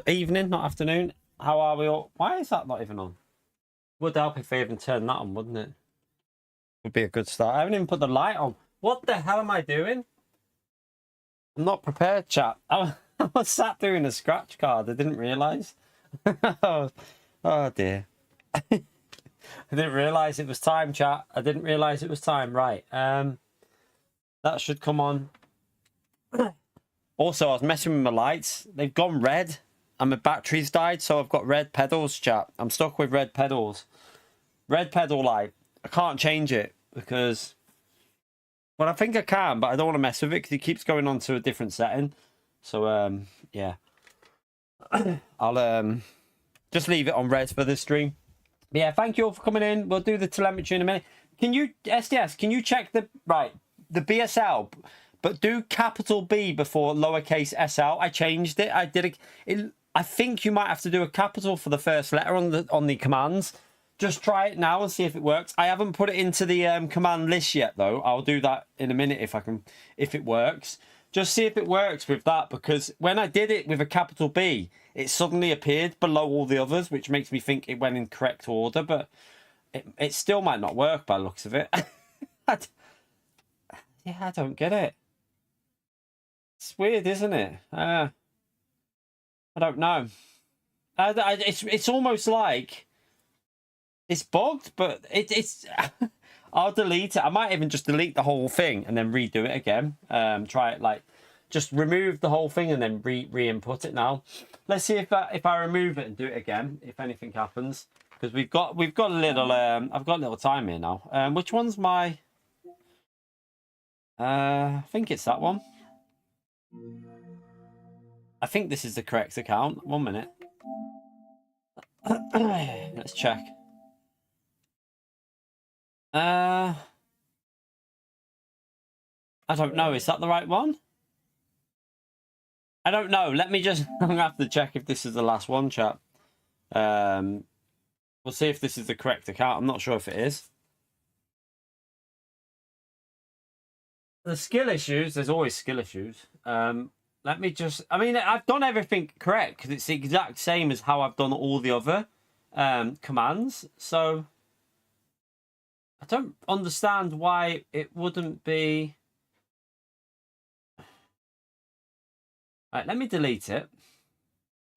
evening, not afternoon. How are we all? Why is that not even on? Would help if I even turned that on, wouldn't it? Would be a good start. I haven't even put the light on. What the hell am I doing? I'm not prepared, chat. I was sat doing a scratch card. I didn't realise. Oh dear. I didn't realise it was time, chat. I didn't realise it was time. Right. That should come on. Also, I was messing with my lights. They've gone red. And my battery's died, so I've got red pedals, chat. I'm stuck with red pedals. Red pedal light. I can't change it because... Well, I think I can, but I don't want to mess with it because it keeps going on to a different setting. So, yeah. I'll just leave it on red for this stream. But yeah, thank you all for coming in. We'll do the telemetry in a minute. Can you, SDS, can you check the... Right, the BSL... But do capital B before lowercase SL. I changed it. I did it. I think you might have to do a capital for the first letter on the commands. Just try it now and see if it works. I haven't put it into the command list yet, though. I'll do that in a minute if it works. Just see if it works with that, because when I did it with a capital B, it suddenly appeared below all the others, which makes me think it went in correct order. But it still might not work by the looks of it. Yeah, I don't get it. It's weird, isn't it? I don't know. It's almost like it's bugged, but it's. I'll delete it. I might even just delete the whole thing and then redo it again. Try it like just remove the whole thing and then re-input it now. Let's see if I remove it and do it again, if anything happens, because we've got a little. I've got a little time here now. Which one's my? I think it's that one. I think this is the correct account. 1 minute. Let's check. I don't know. Is that the right one? I don't know. Let me just... I'm going to have to check if this is the last one, chat. We'll see if this is the correct account. I'm not sure if it is. The skill issues, there's always skill issues. Let me just... I mean, I've done everything correct because it's the exact same as how I've done all the other commands. So I don't understand why it wouldn't be... Right, let me delete it.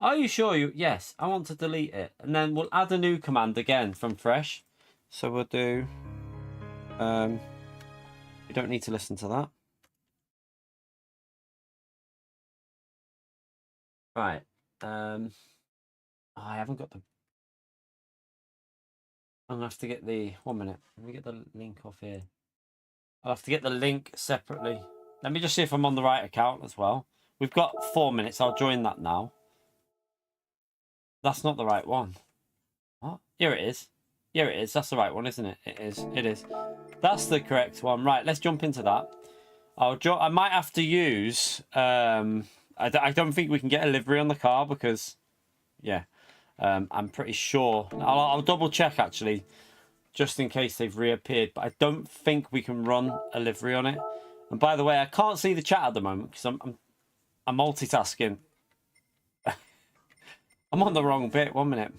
Are you sure you... Yes, I want to delete it. And then we'll add a new command again from fresh. So we'll do... you don't need to listen to that. Right. I haven't got the... I'm going to have to get the... 1 minute. Let me get the link off here. I'll have to get the link separately. Let me just see if I'm on the right account as well. We've got 4 minutes. I'll join that now. That's not the right one. What? Here it is. Here it is. That's the right one, isn't it? It is. It is. That's the correct one. Right, let's jump into that. I might have to use... I don't think we can get a livery on the car because... Yeah. I'm pretty sure. I'll double check, actually, just in case they've reappeared. But I don't think we can run a livery on it. And by the way, I can't see the chat at the moment because I'm multitasking. I'm on the wrong bit. 1 minute.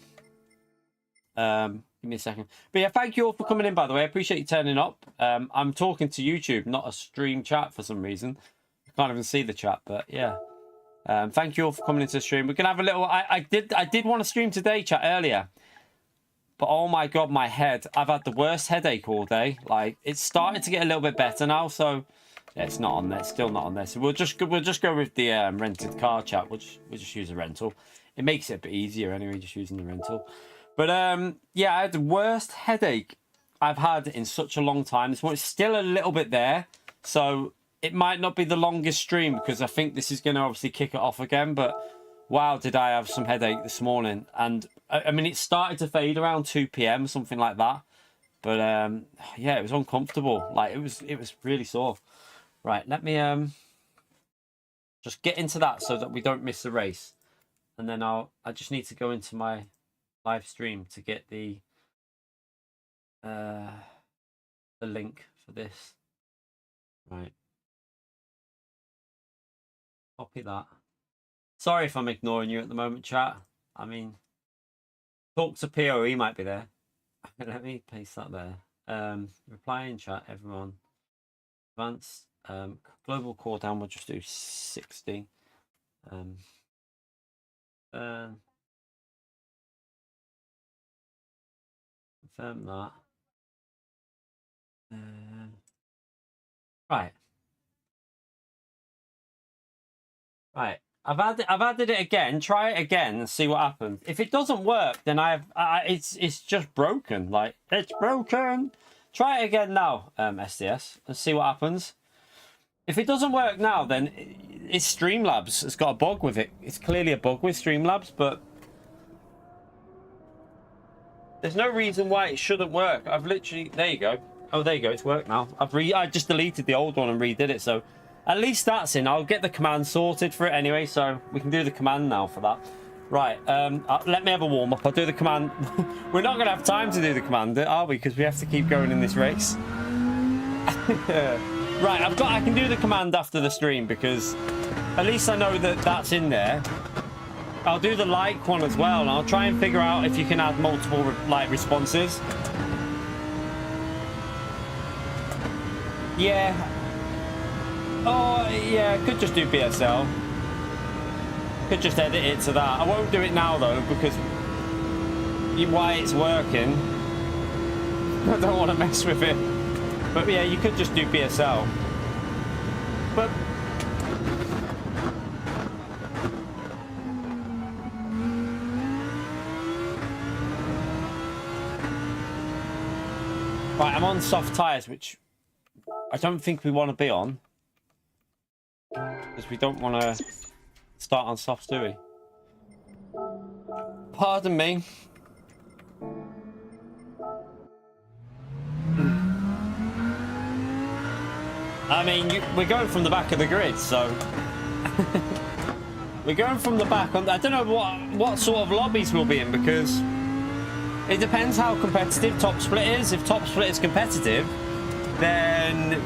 Give me a second. But yeah, thank you all for coming in, by the way. I appreciate you turning up. I'm talking to YouTube, not a stream chat for some reason. I can't even see the chat, but yeah. Thank you all for coming into the stream. We're gonna have a little... I did want to stream today, chat, earlier. But oh my god, my head. I've had the worst headache all day. Like, it's starting to get a little bit better now, so... Yeah, it's not on there. It's still not on there. So we'll just go with the rented car, chat. We'll just use a rental. It makes it a bit easier anyway, just using the rental. But yeah, I had the worst headache I've had in such a long time. This one is still a little bit there, so it might not be the longest stream because I think this is going to obviously kick it off again. But wow, did I have some headache this morning? And I mean, it started to fade around 2 p.m, something like that. But yeah, it was uncomfortable. Like it was really sore. Right, let me just get into that so that we don't miss the race, and then I just need to go into my live stream to get the link for this. Right, copy that, Sorry if I'm ignoring you at the moment, chat. I mean, talk to POE might be there. Let me paste that there. Reply in chat, everyone. Advanced global core down, we'll just do 60. Confirm that. Right. I've added it again. Try it again and see what happens. If it doesn't work, then it's just broken. Like, it's broken. Try it again now, SDS, and see what happens. If it doesn't work now, then it's Streamlabs. It's got a bug with it. It's clearly a bug with Streamlabs, but there's no reason why it shouldn't work. I've literally... There you go. Oh, there you go. It's worked now. I just deleted the old one and redid it, so at least that's in. I'll get the command sorted for it anyway, so we can do the command now for that. Right, let me have a warm-up. I'll do the command. We're not going to have time to do the command, are we? Because we have to keep going in this race. Right, I can do the command after the stream, because at least I know that that's in there. I'll do the like one as well, and I'll try and figure out if you can add multiple like responses. Yeah. Oh, yeah, could just do BSL. Could just edit it to that. I won't do it now though, because why it's working. I don't want to mess with it. But yeah, you could just do BSL. But right, I'm on soft tires, which I don't think we want to be on, because we don't want to start on softs, do we? Pardon me. I mean, we're going from the back of the grid, so we're going from the back. I don't know what sort of lobbies we'll be in, because it depends how competitive Top Split is. If Top Split is competitive, then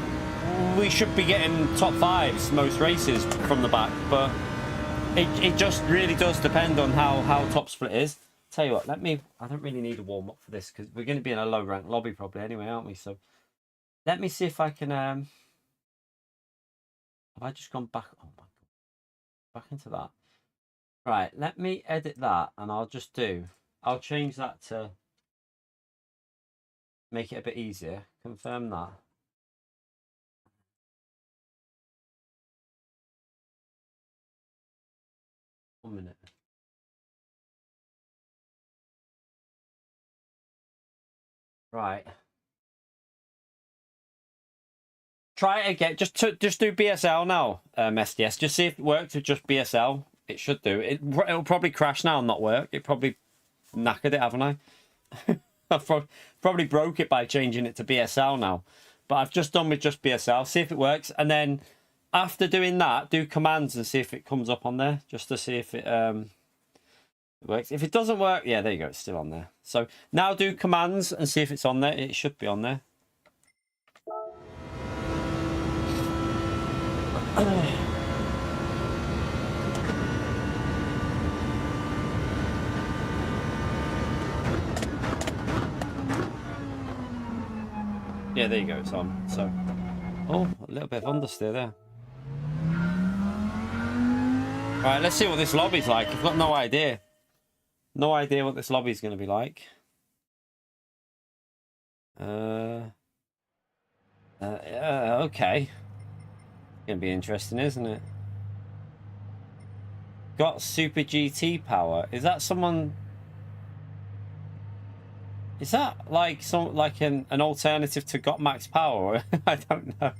we should be getting top fives most races from the back, but it just really does depend on how Top Split is. Tell you what, I don't really need a warm-up for this, because we're going to be in a low rank lobby probably anyway, aren't we? So let me see if I can have I just gone back? Oh my god, back into that. Right, let me edit that, and I'll change that to make it a bit easier. Confirm that. One minute. Right. Try it again. Just do BSL now, SDS. Just see if it works with just BSL. It should do. It'll probably crash now and not work. It probably knackered it, haven't I? I've probably broke it by changing it to BSL now. But I've just done with just BSL. See if it works. And then after doing that, do commands and see if it comes up on there. Just to see if it works. If it doesn't work, yeah, there you go. It's still on there. So now do commands and see if it's on there. It should be on there. Yeah, there you go, it's on. So, oh, a little bit of understeer there. Right, let's see what this lobby's like. I've got no idea. No idea what this lobby's going to be like. Okay. Gonna be interesting, isn't it? Got Super GT power. Is that someone? Is that like an alternative to Got Max Power? I don't know.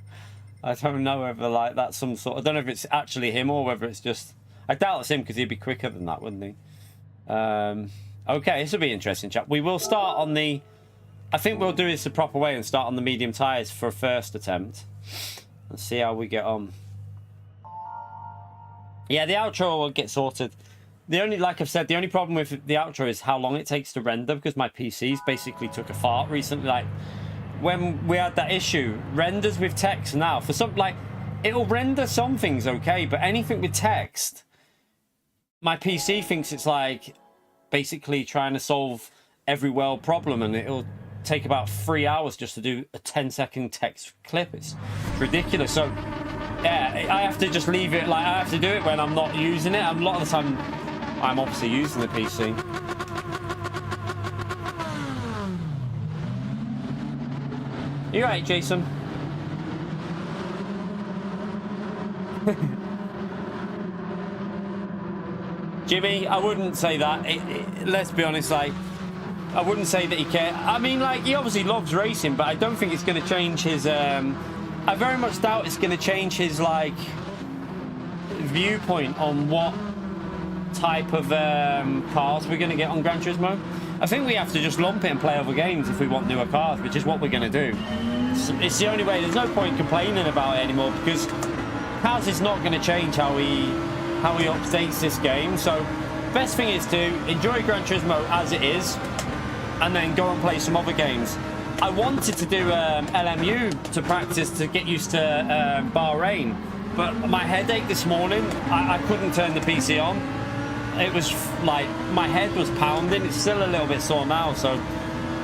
I don't know whether like that's some sort. I don't know if it's actually him or whether it's just. I doubt it's him, because he'd be quicker than that, wouldn't he? Okay, this will be interesting, chap. We will start on the. I think we'll do this the proper way and start on the medium tires for a first attempt. Let's see how we get on. Yeah, the outro will get sorted. Like I've said, the only problem with the outro is how long it takes to render, because my PC's basically took a fart recently. Like, when we had that issue, renders with text now, for some, like, it'll render some things okay, but anything with text, my PC thinks it's like basically trying to solve every world problem, and it'll take about 3 hours just to do a 10-second text clip. It's ridiculous. So yeah, I have to just leave it, like I have to do it when I'm not using it. A lot of the time I'm obviously using the PC. You right, Jason? Jimmy, I wouldn't say that. Let's be honest, like, I wouldn't say that he cares. I mean, like, he obviously loves racing, but I don't think it's going to change his, I very much doubt it's going to change his, like, viewpoint on what type of cars we're going to get on Gran Turismo. I think we have to just lump it and play other games if we want newer cars, which is what we're going to do. It's the only way. There's no point complaining about it anymore, because cars is not going to change how he updates this game. So best thing is to enjoy Gran Turismo as it is, and then go and play some other games. I wanted to do LMU to practice to get used to Bahrain, but my headache this morning, I couldn't turn the PC on. It was like my head was pounding. It's still a little bit sore now, so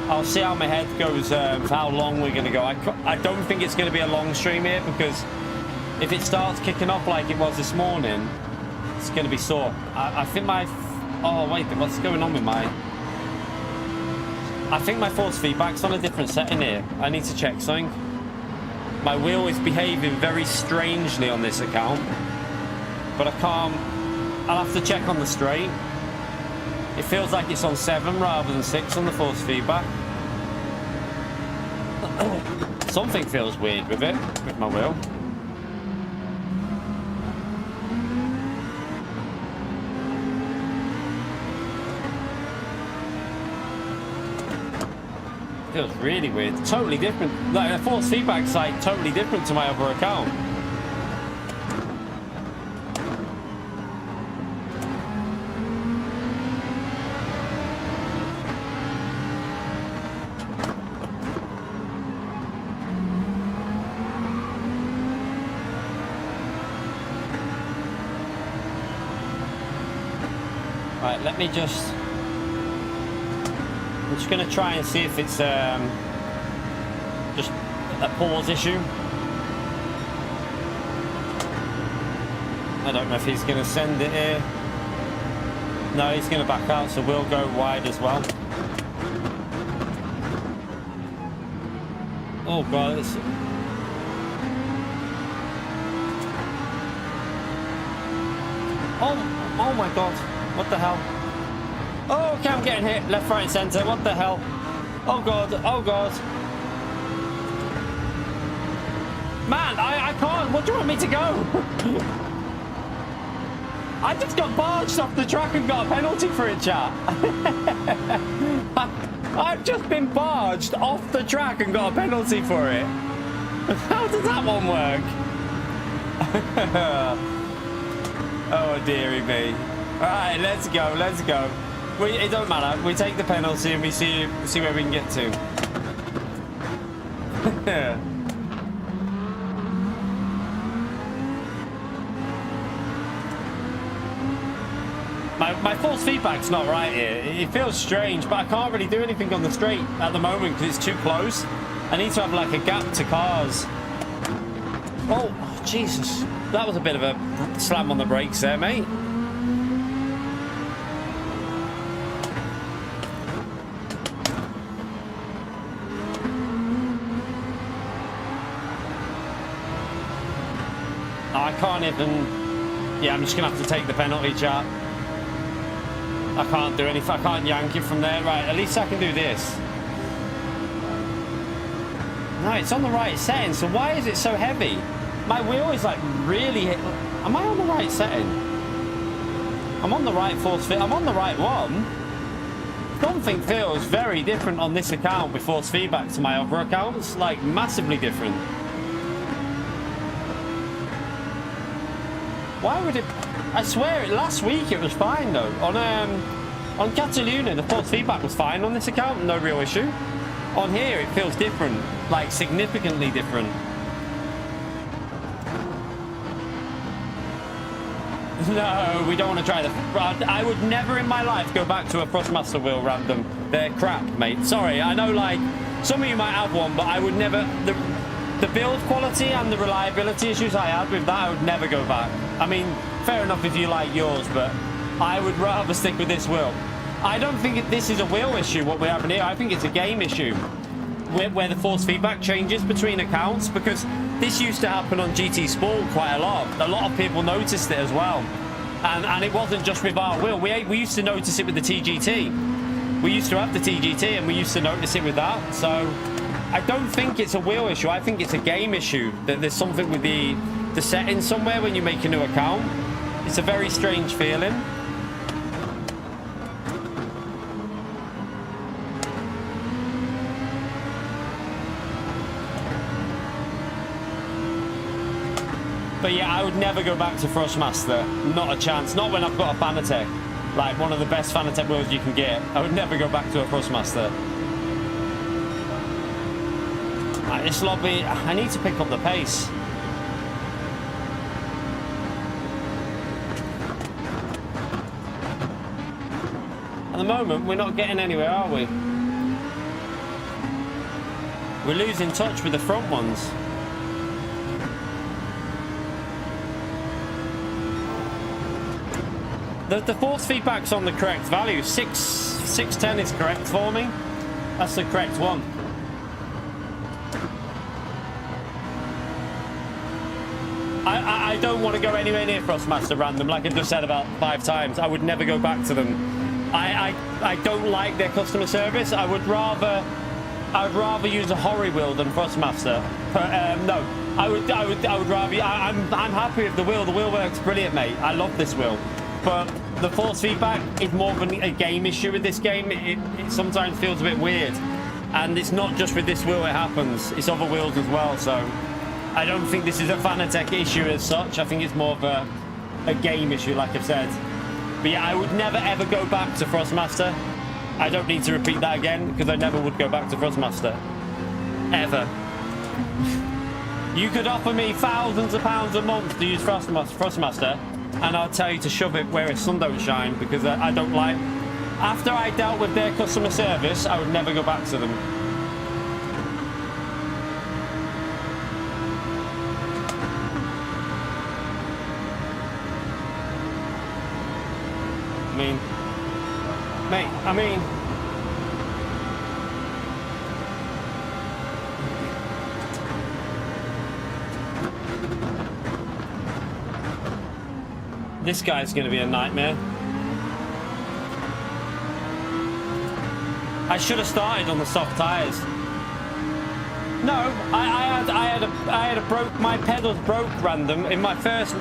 I'll see how my head goes, for how long we're going to go. I don't think it's going to be a long stream here, because if it starts kicking off like it was this morning, it's going to be sore. I think my... Oh, wait, what's going on with my... I think my force feedback's on a different setting here. I need to check something. My wheel is behaving very strangely on this account, but I can't... I'll have to check on the straight. It feels like it's on 7 rather than 6 on the force feedback. Something feels weird with it, with my wheel. Feels really weird. Totally different. Like, the force feedback's like totally different to my other account. Right, let me just... I'm just going to try and see if it's just a pause issue. I don't know if he's going to send it here. No, he's going to back out, so we'll go wide as well. Oh god, it's... Oh my god, what the hell? Oh, okay, I'm getting hit left, right, and centre. What the hell? Oh god, oh god. Man, I can't. What do you want me to go? I just got barged off the track and got a penalty for it, chat. I've just been barged off the track and got a penalty for it. How does that one work? Oh, dearie me. Alright, let's go, let's go. It don't matter. We take the penalty and we see where we can get to. My force feedback's not right here. It feels strange, but I can't really do anything on the straight at the moment because it's too close. I need to have like a gap to cars. Oh, Jesus. That was a bit of a slam on the brakes there, mate. I can't even... Yeah, I'm just going to have to take the penalty, chat. I can't do anything. I can't yank it from there. Right, at least I can do this. No, it's on the right setting, so why is it so heavy? My wheel is like really... Am I on the right setting? I'm on the right force fit. I'm on the right one. Something feels very different on this account with force feedback to my other accounts. Like, massively different. Why would it... I swear, last week it was fine though. On Cataluna, the force feedback was fine on this account, no real issue. On here, it feels different, like significantly different. No, we don't want to try the... I would never in my life go back to a Thrustmaster wheel random. They're crap, mate. Sorry, I know, like, some of you might have one, but I would never... The build quality and the reliability issues I had with that, I would never go back. I mean, fair enough if you like yours, but I would rather stick with this wheel. I don't think this is a wheel issue, what we're having here. I think it's a game issue. Where the force feedback changes between accounts, because this used to happen on GT Sport quite a lot. A lot of people noticed it as well, and it wasn't just with our wheel. We used to notice it with the TGT. We used to have the TGT, and we used to notice it with that. So I don't think it's a wheel issue. I think it's a game issue. That there's something with the settings somewhere when you make a new account. It's a very strange feeling. But yeah, I would never go back to Thrustmaster. Not a chance. Not when I've got a Fanatec. Like, one of the best Fanatec wheels you can get. I would never go back to a Thrustmaster. This lobby, I need to pick up the pace. At the moment, we're not getting anywhere, are we? We're losing touch with the front ones. The force feedback's on the correct value. 610 is correct for me. That's the correct one. I don't want to go anywhere near Thrustmaster random, like I just said about 5 times. I would never go back to them. I don't like their customer service. I would rather use a Hori wheel than Thrustmaster. No, I would rather. I'm happy with the wheel. The wheel works brilliant, mate. I love this wheel. But the force feedback is more of a game issue with this game. It sometimes feels a bit weird. And it's not just with this wheel it happens. It's other wheels as well. So I don't think this is a Fanatec issue as such. I think it's more of a game issue, like I've said. But yeah, I would never ever go back to Thrustmaster. I don't need to repeat that again, because I never would go back to Thrustmaster. Ever. You could offer me thousands of pounds a month to use Thrustmaster, and I'll tell you to shove it where the sun don't shine, because I don't like... After I dealt with their customer service, I would never go back to them. I mean... This guy's going to be a nightmare. I should have started on the soft tires. No, my pedals broke random in my first...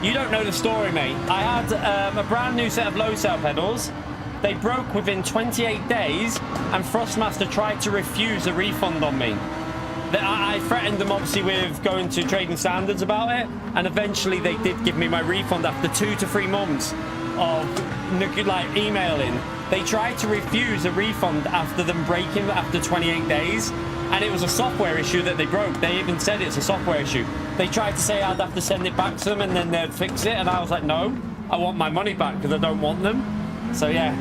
You don't know the story, mate. I had a brand new set of low cell pedals. They broke within 28 days, and Thrustmaster tried to refuse a refund on me. I threatened them, obviously, with going to Trading Standards about it, and eventually they did give me my refund after 2 to 3 months of like emailing. They tried to refuse a refund after them breaking after 28 days, and it was a software issue that they broke. They even said it's a software issue. They tried to say I'd have to send it back to them and then they'd fix it, and I was like, no, I want my money back because I don't want them. So yeah,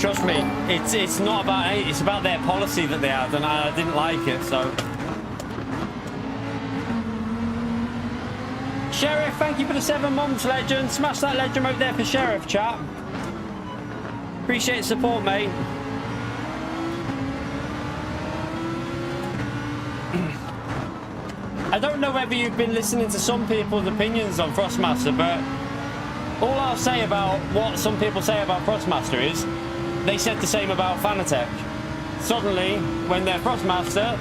trust me, it's not about it, it's about their policy that they had, and I didn't like it. So Sheriff, thank you for the 7 months, legend. Smash that legend out there for Sheriff, chat. Appreciate the support, mate. I don't know whether you've been listening to some people's opinions on Thrustmaster, but all I'll say about what some people say about Thrustmaster is they said the same about Fanatec. Suddenly, when they're Thrustmaster,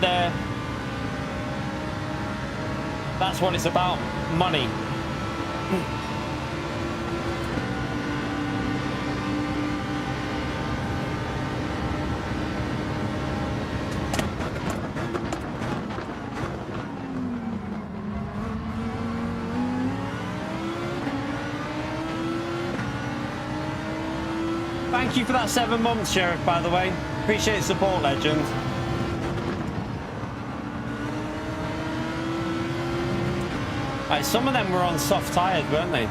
that's what it's about, money. Thank you for that 7 months, Sheriff, by the way. Appreciate the support, legend. Right, some of them were on soft tires, weren't they?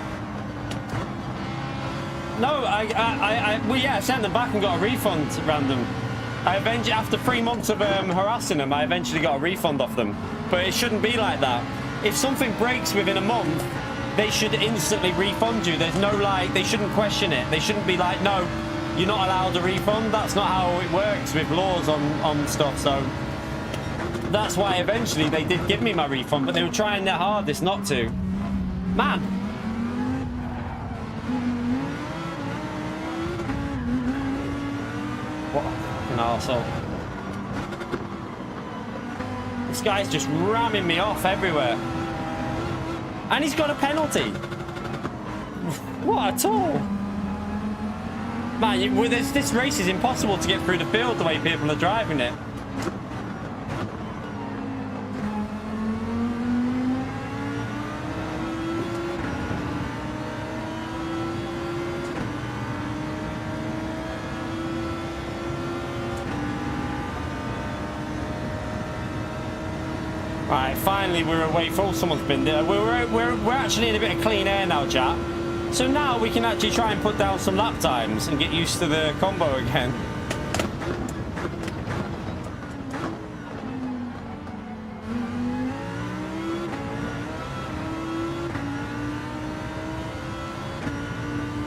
No, well, yeah, I sent them back and got a refund random. I eventually, after 3 months of harassing them, I eventually got a refund off them. But it shouldn't be like that. If something breaks within a month, they should instantly refund you. There's no, like, they shouldn't question it. They shouldn't be like, no, you're not allowed a refund. That's not how it works with laws on stuff. So that's why eventually they did give me my refund, but they were trying their hardest not to. Man. What an arsehole. This guy's just ramming me off everywhere. And he's got a penalty. What at all? Man, this race is impossible to get through the field the way people are driving it. Right, finally we're away from someone's been there. We're actually in a bit of clean air now, chat. So now we can actually try and put down some lap times and get used to the combo again.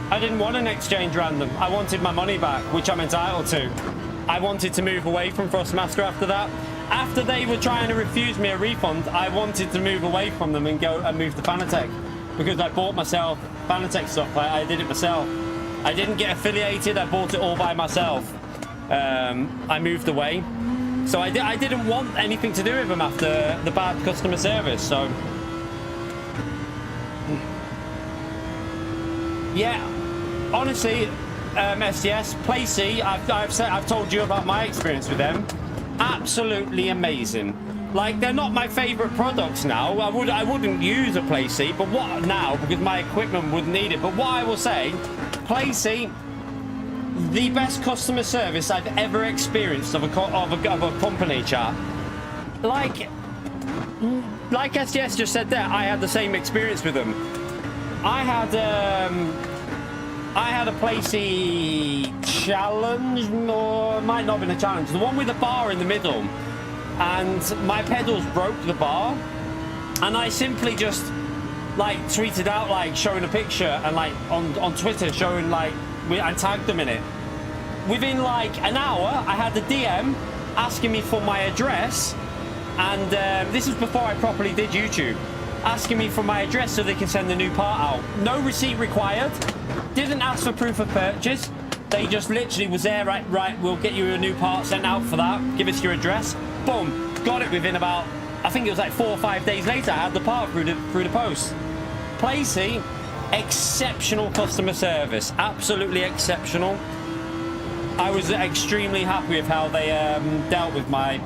I didn't want an exchange random. I wanted my money back, which I'm entitled to. I wanted to move away from Thrustmaster after that. After they were trying to refuse me a refund, I wanted to move away from them and go and move to Fanatec, because I bought myself Fanatec stuff. I did it myself. I didn't get affiliated. I bought it all by myself. I moved away, so I didn't want anything to do with them after the bad customer service. So yeah, honestly, SDS, PlayC, I've told you about my experience with them. Absolutely amazing. Like, they're not my favorite products now. I wouldn't use a PlayC, but what now, because my equipment wouldn't need it. But what I will say, PlayC, the best customer service I've ever experienced of a company, chat. Like SDS just said there, I had the same experience with them. I had a PlayC challenge, or it might not have been a challenge. The one with the bar in the middle, and my pedals broke the bar, and I simply just like tweeted out, like showing a picture, and like on Twitter showing, like, I tagged them in it. Within like an hour, I had the DM asking me for my address, and this is before I properly did YouTube, asking me for my address so they can send the new part out. No receipt required. Didn't ask for proof of purchase. They just literally was there, right, we'll get you a new part sent out for that. Give us your address. Boom. Got it within about, I think it was like 4 or 5 days later. I had the part through the post. PlayC, exceptional customer service. Absolutely exceptional. I was extremely happy with how they dealt with my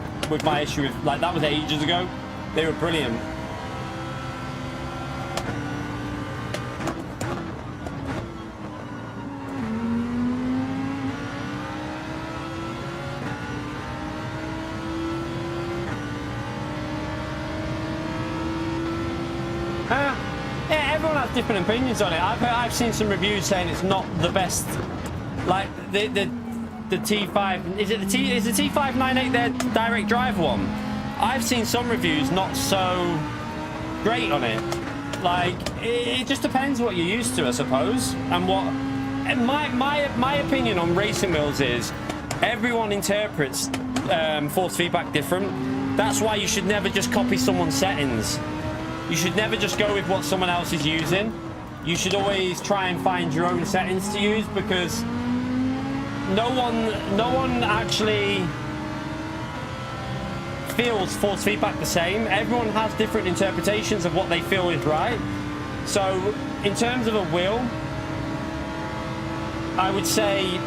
issue with, like, that was ages ago. They were brilliant. Yeah, everyone has different opinions on it. I've seen some reviews saying it's not the best. Like the T5, is the T598 their direct drive one? I've seen some reviews not so great on it. Like, it just depends what you're used to, I suppose. And what, and my opinion on racing wheels is everyone interprets force feedback different. That's why you should never just copy someone's settings. You should never just go with what someone else is using. You should always try and find your own settings to use, because no one actually feels force feedback the same. Everyone has different interpretations of what they feel is right. So in terms of a wheel, I would say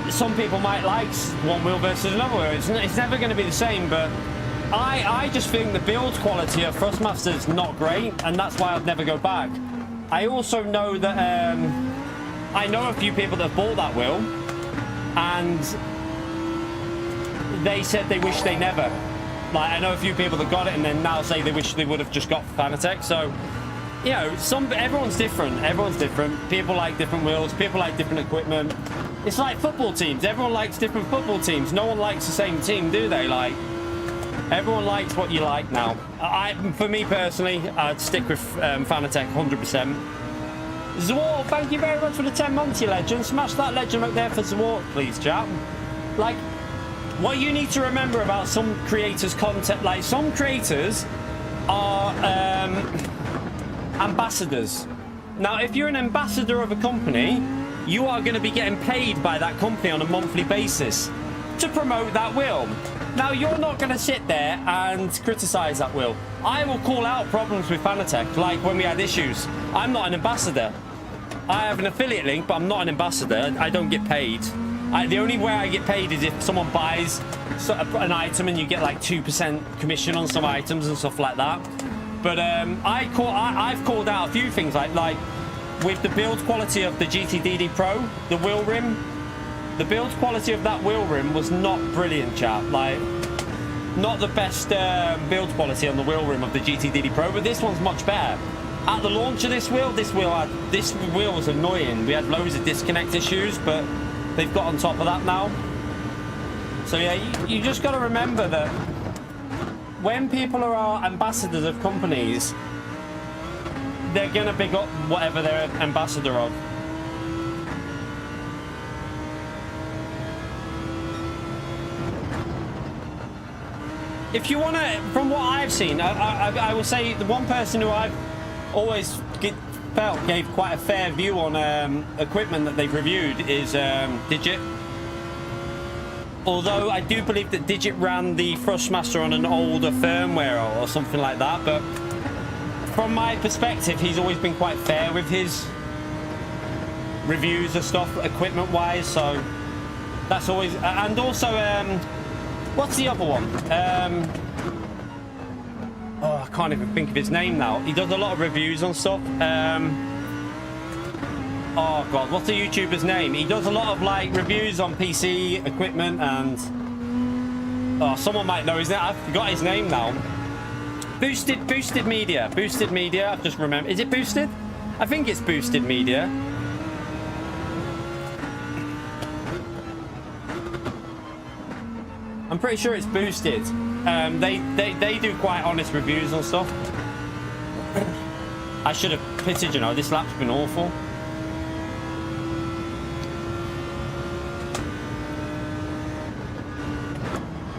some people might like one wheel versus another wheel. It's never going to be the same, but I just think the build quality of Thrustmaster is not great, and that's why I'd never go back. I also know that I know a few people that have bought that wheel, and they said they wish they never. Like, I know a few people that got it and then now say they wish they would have just got Fanatec. So, you know, everyone's different. Everyone's different. People like different wheels. People like different equipment. It's like football teams. Everyone likes different football teams. No one likes the same team, do they? Like, everyone likes what you like now. For me personally, I'd stick with Fanatec 100%. Zwart, thank you very much for the 10 months, you legend. Smash that legend up there for Zwart, please, chap. Like, what you need to remember about some creators' content, like some creators are ambassadors. Now, if you're an ambassador of a company, you are going to be getting paid by that company on a monthly basis to promote that wheel. Now, you're not going to sit there and criticize that wheel. I will call out problems with Fanatec, like when we had issues. I'm not an ambassador. I have an affiliate link, but I'm not an ambassador. I don't get paid. The only way I get paid is if someone buys an item and you get like 2% commission on some items and stuff like that. But I've called out a few things like with the build quality of the GTDD Pro, the wheel rim. The build quality of that wheel rim was not brilliant, chap. Like, not the best build quality on the wheel rim of the GTDD Pro, but this one's much better. At the launch of this wheel was annoying. We had loads of disconnect issues, but they've got on top of that now. So yeah, you just got to remember that when people are ambassadors of companies, they're gonna big up whatever they're ambassador of. If you wanna, from what I've seen, I will say the one person who I've always felt gave quite a fair view on equipment that they've reviewed is Digit. Although I do believe that Digit ran the Thrustmaster on an older firmware or something like that, but from my perspective, he's always been quite fair with his reviews of stuff, equipment-wise. So that's always, and also, what's the other one? Oh, I can't even think of his name now. He does a lot of reviews on stuff. Oh god, what's the YouTuber's name? He does a lot of like reviews on PC equipment and someone might know his name. I forgot his name now. Boosted Media. Boosted Media. I've just remembered. Is it Boosted? I think it's Boosted Media. I'm pretty sure it's Boosted. They do quite honest reviews on stuff. I should have pitted, you know, this lap's been awful.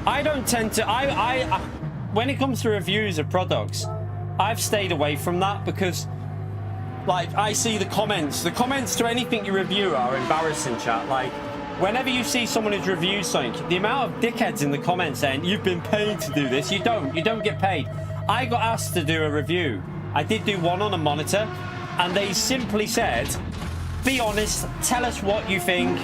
I don't tend to, when it comes to reviews of products, I've stayed away from that because, like, I see the comments to anything you review are embarrassing, chat. Like, whenever you see someone who's reviewed something, the amount of dickheads in the comments saying, you've been paid to do this, you don't get paid. I got asked to do a review. I did do one on a monitor, and they simply said, be honest, tell us what you think,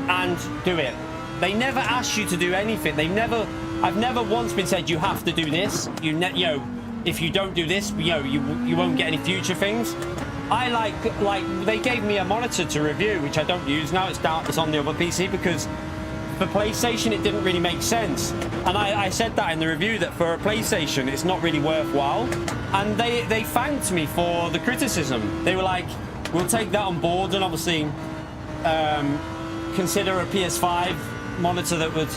and do it. They never asked you to do anything. I've never once been said you have to do this. You know, if you don't do this, you know, you won't get any future things. I like they gave me a monitor to review, which I don't use now. It's on the other PC because for PlayStation it didn't really make sense. And I said that in the review that for a PlayStation it's not really worthwhile. And they thanked me for the criticism. They were like, we'll take that on board and obviously consider a PS5 monitor that would,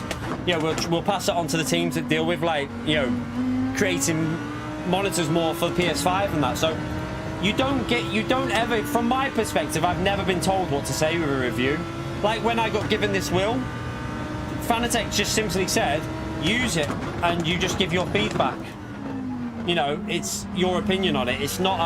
you know, we'll pass it on to the teams that deal with, like, you know, creating monitors more for the PS5 and that. So you don't ever, from my perspective, I've never been told what to say with a review. Like when I got given this wheel, Fanatec just simply said, use it and you just give your feedback. You know, it's your opinion on it. It's not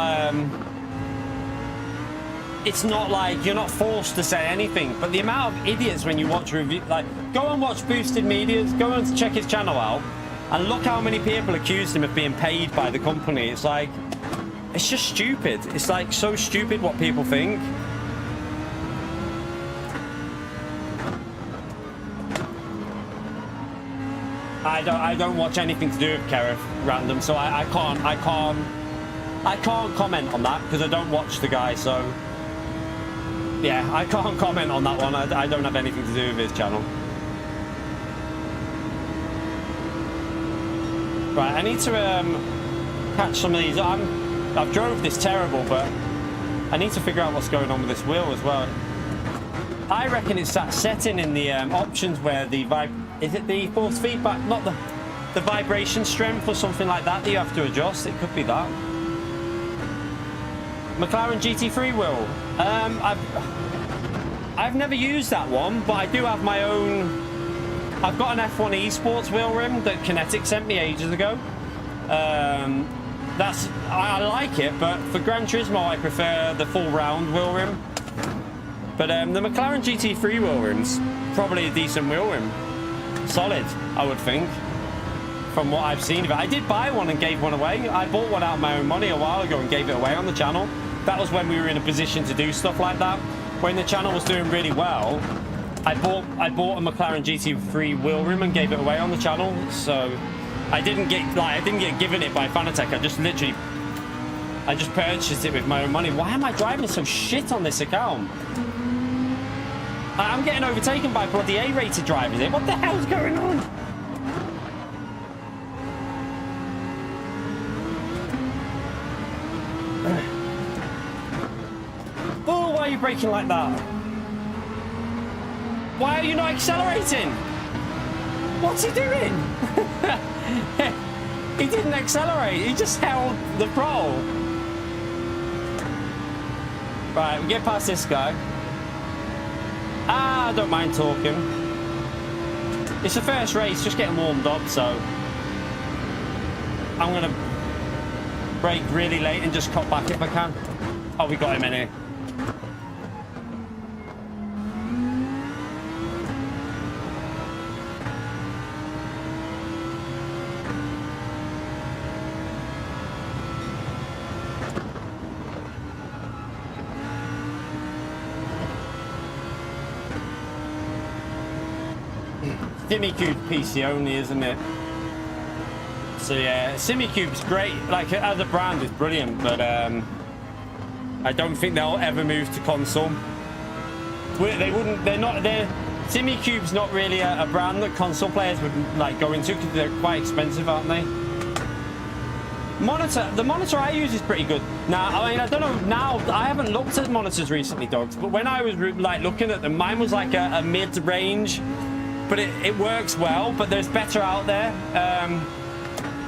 like you're not forced to say anything. But the amount of idiots when you watch review, like, go and watch Boosted Media's, go and check his channel out, and look how many people accused him of being paid by the company. It's like, it's just stupid. It's like so stupid what people think. I don't watch anything to do with Kerif Random, so I can't comment on that because I don't watch the guy. So yeah, I can't comment on that one. I don't have anything to do with his channel. Right, I need to catch some of these. I've drove this terrible, but I need to figure out what's going on with this wheel as well. I reckon it's that setting in the options where the is it the force feedback, not the vibration strength or something like that you have to adjust. It could be that. McLaren GT3 wheel. I've never used that one, but I do have my own. I've got an F1 Esports wheel rim that Kinetic sent me ages ago. I like it, but for Gran Turismo I prefer the full round wheel rim. But the McLaren GT3 wheel rim's probably a decent wheel rim. Solid, I would think, from what I've seen of it. I did buy one and gave one away. I bought one out of my own money a while ago and gave it away on the channel. That was when we were in a position to do stuff like that. When the channel was doing really well, I bought a McLaren GT3 wheel rim and gave it away on the channel. So I didn't get given it by Fanatec. I just purchased it with my own money. Why am I driving so shit on this account? I'm getting overtaken by bloody A-rated drivers here. What the hell's going on? Oh, why are you braking like that? Why are you not accelerating? What's he doing? He didn't accelerate. He just held the throttle. Right, we get past this guy. I don't mind talking. It's the first race, just getting warmed up, so I'm gonna brake really late and just cut back if I can. Oh, we got him in here. SimiCube PC only, isn't it? So yeah, SimiCube's great. Like as a brand, it's brilliant, but I don't think they'll ever move to console. They wouldn't. They're not. SimiCube's not really a brand that console players would like go into because they're quite expensive, aren't they? The monitor I use is pretty good. Now, I mean, I don't know. Now, I haven't looked at monitors recently, dogs. But when I was like looking at them, mine was like a mid-range. But it works well, but there's better out there.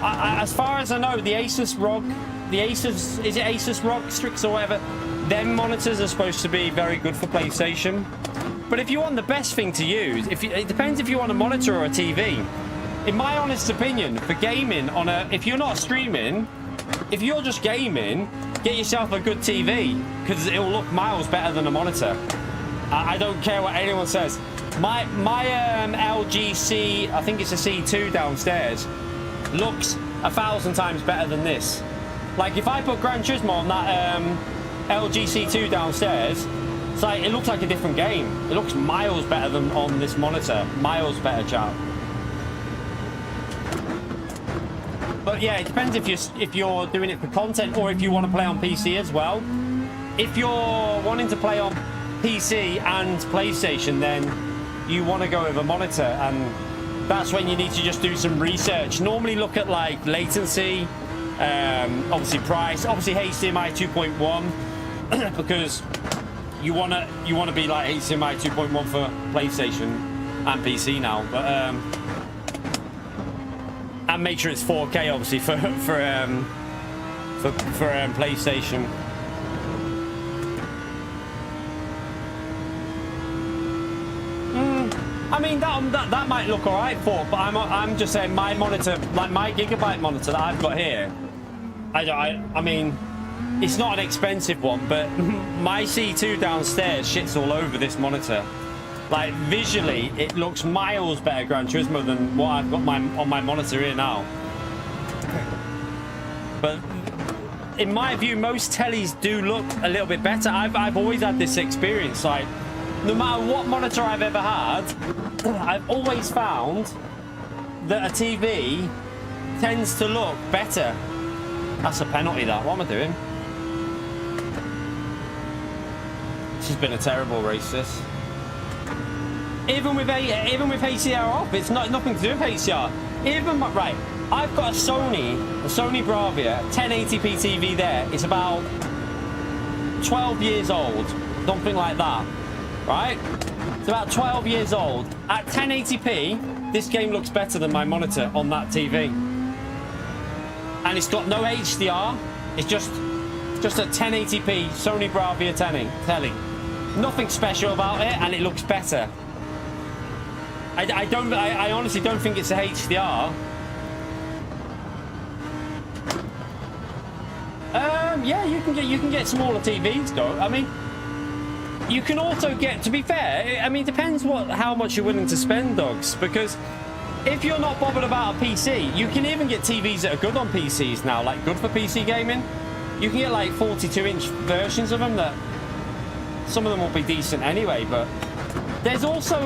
As far as I know, the Asus ROG, is it Asus ROG, Strix or whatever, them monitors are supposed to be very good for PlayStation. But if you want the best thing to use, it depends if you want a monitor or a TV. In my honest opinion, for gaming, if you're not streaming, if you're just gaming, get yourself a good TV, because it'll look miles better than a monitor. I don't care what anyone says. My LG C, I think it's a C2 downstairs, looks 1,000 times better than this. Like if I put Gran Turismo on that LG C2 downstairs, it's like it looks like a different game. It looks miles better than on this monitor. Miles better, chap. But yeah, it depends if you're doing it for content or if you want to play on PC as well. If you're wanting to play on PC and PlayStation, then you want to go with a monitor, and that's when you need to just do some research. Normally look at like latency, obviously price, obviously HDMI 2.1 because you want to be like HDMI 2.1 for PlayStation and PC now, but and make sure it's 4K obviously for PlayStation. I mean that might look alright for, but I'm just saying my monitor, like my Gigabyte monitor that I've got here, I mean it's not an expensive one, but my C2 downstairs shits all over this monitor. Like visually, it looks miles better Gran Turismo than what I've got on my monitor here now. But in my view, most tellies do look a little bit better. I've always had this experience. Like no matter what monitor I've ever had, I've always found that a TV tends to look better. That's a penalty, that. What am I doing? This has been a terrible race, this. Even with HDR off, it's nothing to do with HDR. Right, I've got a Sony Bravia 1080p TV there. It's about 12 years old, something like that, right? It's about 12 years old. At 1080p, this game looks better than my monitor on that TV. And it's got no HDR. It's just a 1080p Sony Bravia telly. Nothing special about it, and it looks better. I honestly don't think it's a HDR. Yeah, you can get smaller TVs, though. I mean, you can also get, to be fair, I mean, it depends how much you're willing to spend, dogs. Because if you're not bothered about a PC, you can even get TVs that are good on PCs now, like good for PC gaming. You can get like 42-inch versions of them that some of them will be decent anyway, but there's also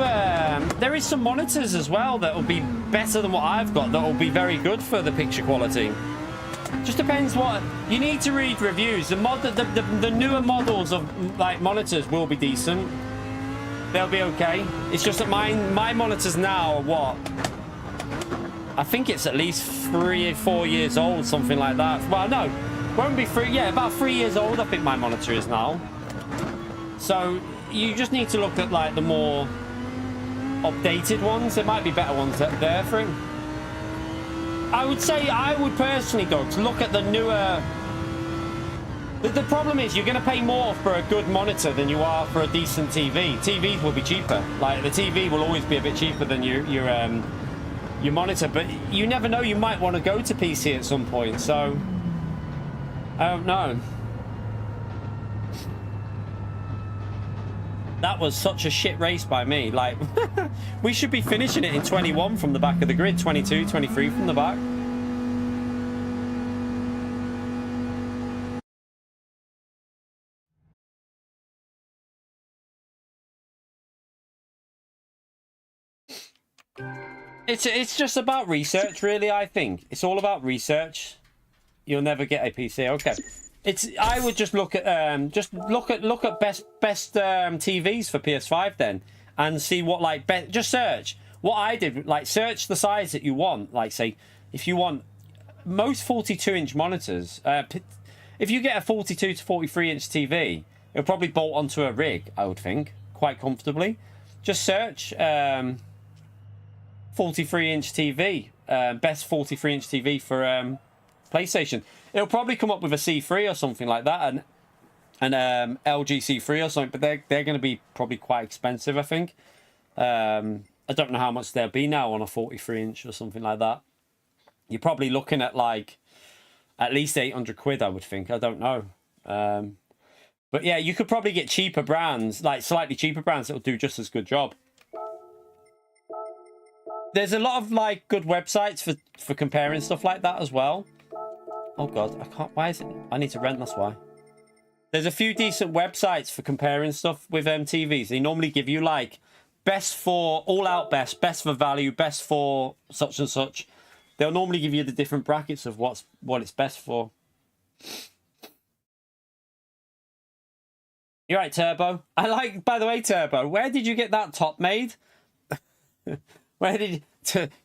there is some monitors as well that will be better than what I've got, that will be very good for the picture quality. Just depends what you need to read reviews. The newer models of like monitors will be decent. They'll be okay. It's just that my monitors now are what? I think it's at least 3 or 4 years old, something like that. Well, no, won't be 3. Yeah, about 3 years old. I think my monitor is now. So you just need to look at like the more updated ones. There might be better ones there for it. I would say, I would personally, dogs, look at the newer. The problem is you're going to pay more for a good monitor than you are for a decent TV. TVs will be cheaper. Like the TV will always be a bit cheaper than your monitor, but you never know. You might want to go to PC at some point. So I don't know. That was such a shit race by me. Like, we should be finishing it in 21 from the back of the grid, 22, 23 from the back. It's just about research, really. I think it's all about research. You'll never get a PC. Okay. I would just look at best TVs for PS5 then, and see what like just search. What I did, like search the size that you want. Like say, if you want most 42-inch monitors, if you get a 42 to 43-inch TV, it'll probably bolt onto a rig. I would think quite comfortably. Just search 43-inch TV, best 43-inch TV for PlayStation. It'll probably come up with a C3 or something like that, and LG C3 or something, but they're going to be probably quite expensive, I think. I don't know how much they'll be now on a 43-inch or something like that. You're probably looking at like at least 800 quid, I would think. I don't know. But yeah, you could probably get cheaper brands, like slightly cheaper brands that will do just as good job. There's a lot of like good websites for comparing stuff like that as well. Oh god, I can't. Why is it? I need to rent. That's why. There's a few decent websites for comparing stuff with TVs. They normally give you like best for all out best for value, best for such and such. They'll normally give you the different brackets of what it's best for. You're right, Turbo. I like. By the way, Turbo, where did you get that top made? Where did you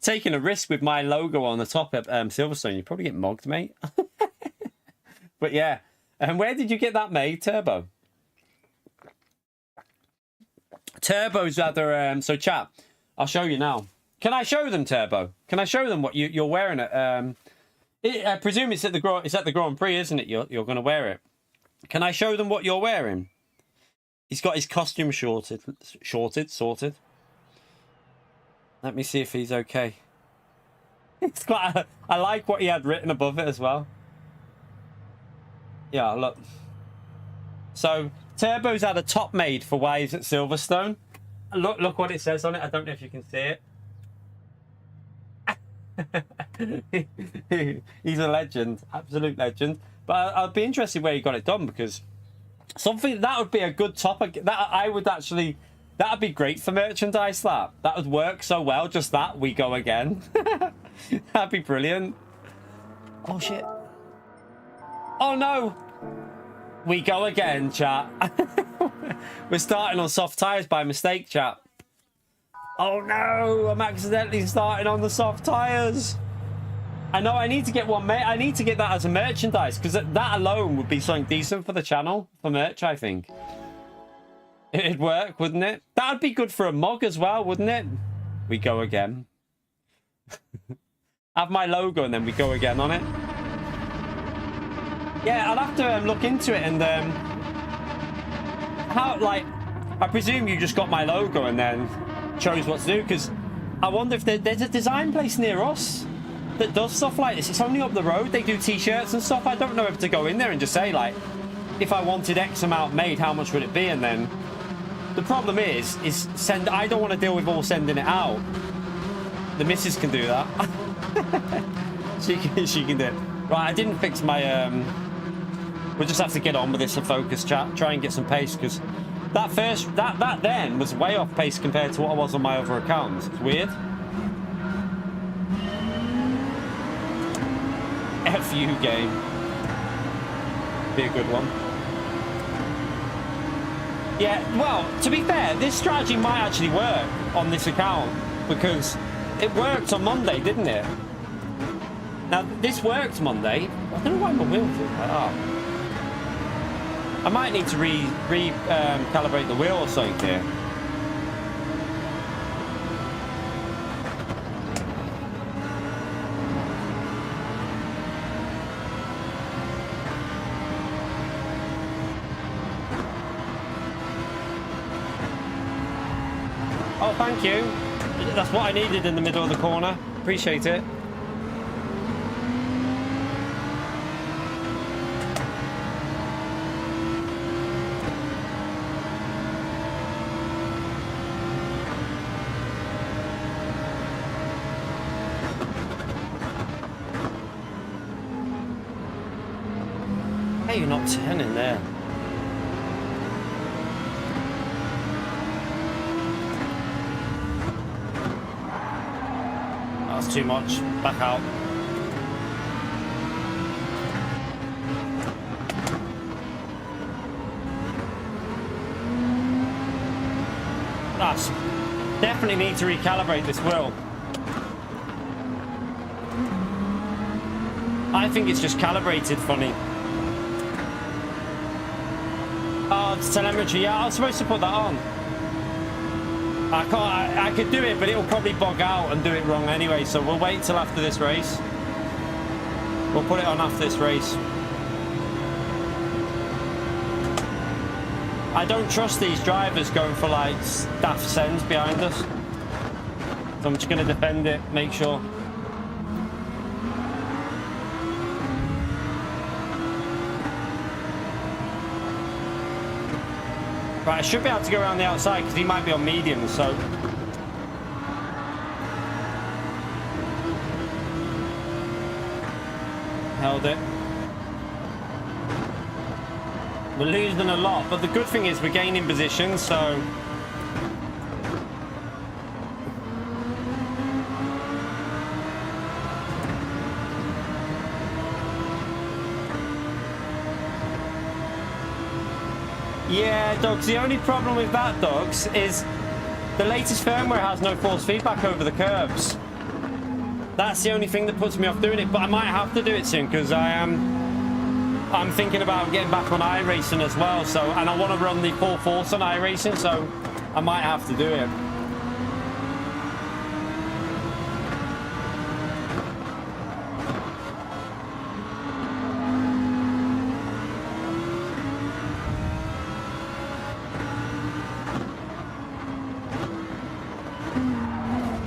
taking a risk with my logo on the top at Silverstone? You probably get mugged, mate. But yeah, and where did you get that made, Turbo? Turbo's other so I'll show you now. Can I show them, Turbo? Can I show them what you're wearing? I presume it's at the Grand Prix, isn't it? You're going to wear it. Can I show them what you're wearing? He's got his costume sorted. Let me see if he's okay. It's quite. I like what he had written above it as well. Yeah, look. So Turbo's had a top made for Waves at Silverstone. Look what it says on it. I don't know if you can see it. He's a legend, absolute legend. But I'd be interested where he got it done, because something that would be a good topic. That'd be great for merchandise. That would work so well. Just that we go again. That'd be brilliant. Oh shit. Oh no. We go again, chat. We're starting on soft tires by mistake, chat. Oh no, I'm accidentally starting on the soft tires. I know I need to get one, I need to get that as a merchandise, because that alone would be something decent for the channel, for merch, I think. It'd work, wouldn't it? That'd be good for a mug as well, wouldn't it? We go again. Have my logo and then we go again on it. Yeah, I'll have to look into it and how, like, I presume you just got my logo and then chose what to do, because I wonder if there's a design place near us that does stuff like this. It's only up the road. They do t-shirts and stuff. I don't know if to go in there and just say, like, if I wanted X amount made, how much would it be? And then the problem is I don't want to deal with all sending it out. The missus can do that. she can do it. Right, I didn't fix my we'll just have to get on with this and focus, chat, try and get some pace, because that then was way off pace compared to what I was on my other accounts. It's weird. FU game. Be a good one. Yeah, well, to be fair, this strategy might actually work on this account, because it worked on Monday, didn't it? Now, this worked Monday. I don't know why my wheels look like that. I might need to calibrate the wheel or something here. Oh, thank you. That's what I needed in the middle of the corner. Appreciate it. Hey, you're not turning there. That's too much. Back out. That's definitely need to recalibrate this wheel. I think it's just calibrated funny. Oh, it's telemetry. Yeah, I was supposed to put that on. I can't. I could do it, but it'll probably bog out and do it wrong anyway. So we'll wait till after this race. We'll put it on after this race. I don't trust these drivers going for like daft sends behind us. So I'm just going to defend it, make sure. Right, I should be able to go around the outside because he might be on medium, so. Held it. We're losing a lot, but the good thing is we're gaining position, so. Yeah, Dogs, the only problem with that, Dogs, is the latest firmware has no force feedback over the curves. That's the only thing that puts me off doing it, but I might have to do it soon because I'm thinking about getting back on iRacing as well, so, and I want to run the full force on iRacing, so I might have to do it.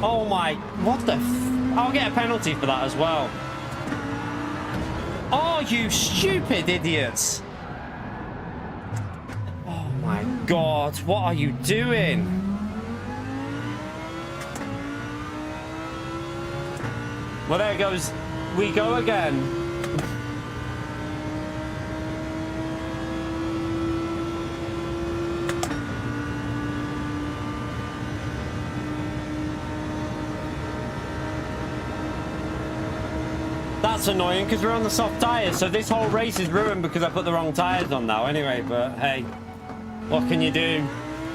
Oh my, what the I'll get a penalty for that as well. Oh, you stupid idiots. Oh my God, what are you doing? Well, there goes, we go again. That's annoying because we're on the soft tyres, so this whole race is ruined because I put the wrong tyres on now anyway, but hey, what can you do?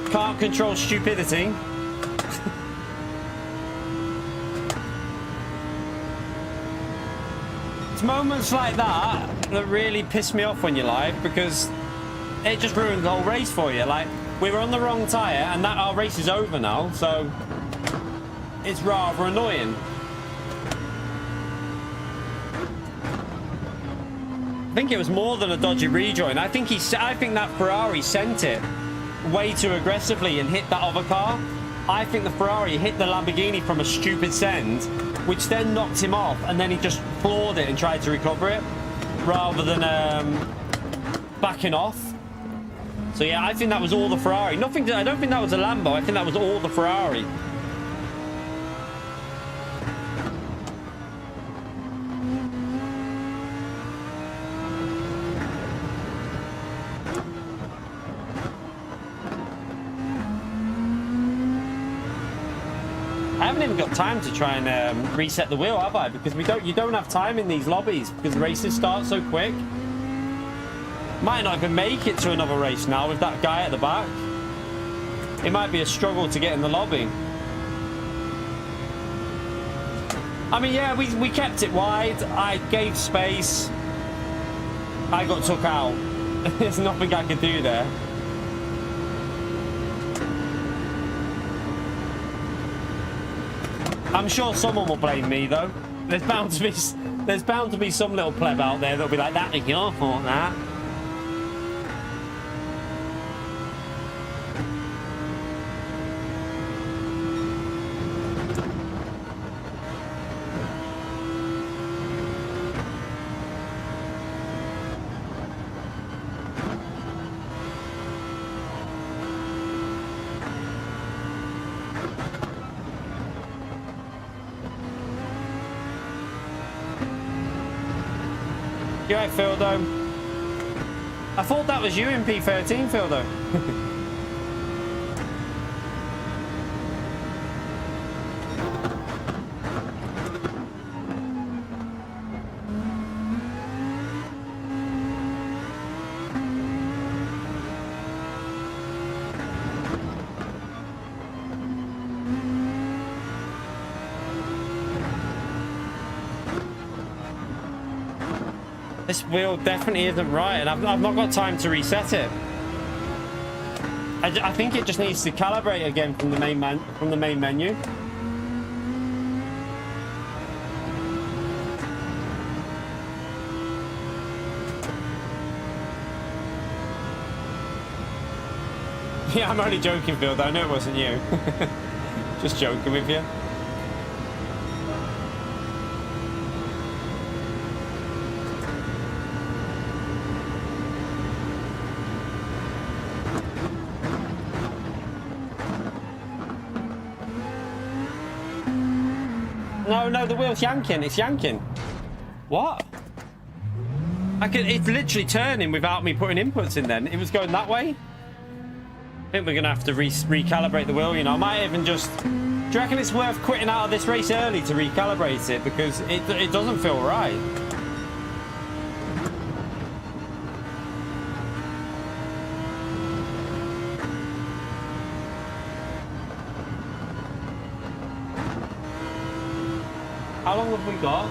Can't control stupidity. It's moments like that that really piss me off when you're live, because it just ruins the whole race for you. Like, we were on the wrong tyre, and that our race is over now, so it's rather annoying. I think it was more than a dodgy rejoin. I think that Ferrari sent it way too aggressively and hit that other car. I think the Ferrari hit the Lamborghini from a stupid send, which then knocked him off, and then he just floored it and tried to recover it rather than backing off. So yeah, I think that was all the Ferrari. I don't think that was a Lambo. I think that was all the Ferrari. I haven't even got time to try and reset the wheel, have I? Because you don't have time in these lobbies because races start so quick. Might not even make it to another race now with that guy at the back. It might be a struggle to get in the lobby. I mean, yeah, we kept it wide. I gave space. I got took out. There's nothing I could do there. I'm sure someone will blame me though. There's bound to be some little pleb out there that'll be like, that was your fault, that. You right, Phildo? I thought that was you in P13, Phildo. This wheel definitely isn't right, and I've not got time to reset it. I think it just needs to calibrate again from the main menu. Yeah, I'm only joking, Phil. I know it wasn't you. Just joking with you. No, the wheel's yanking. It's yanking. What? It's literally turning without me putting inputs in then. It was going that way. I think we're going to have to recalibrate the wheel, you know. I might even just... Do you reckon it's worth quitting out of this race early to recalibrate it? Because it doesn't feel right. How long have we got?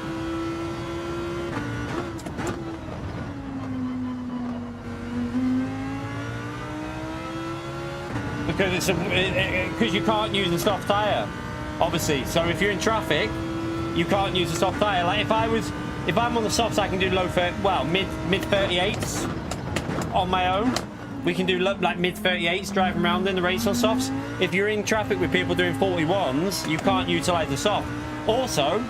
Because because you can't use a soft tire, obviously. So if you're in traffic, you can't use a soft tire. Like if I'm on the softs, I can do mid 38s on my own. We can do like mid 38s driving around in the race on softs. If you're in traffic with people doing 41s, you can't utilize the soft. Also,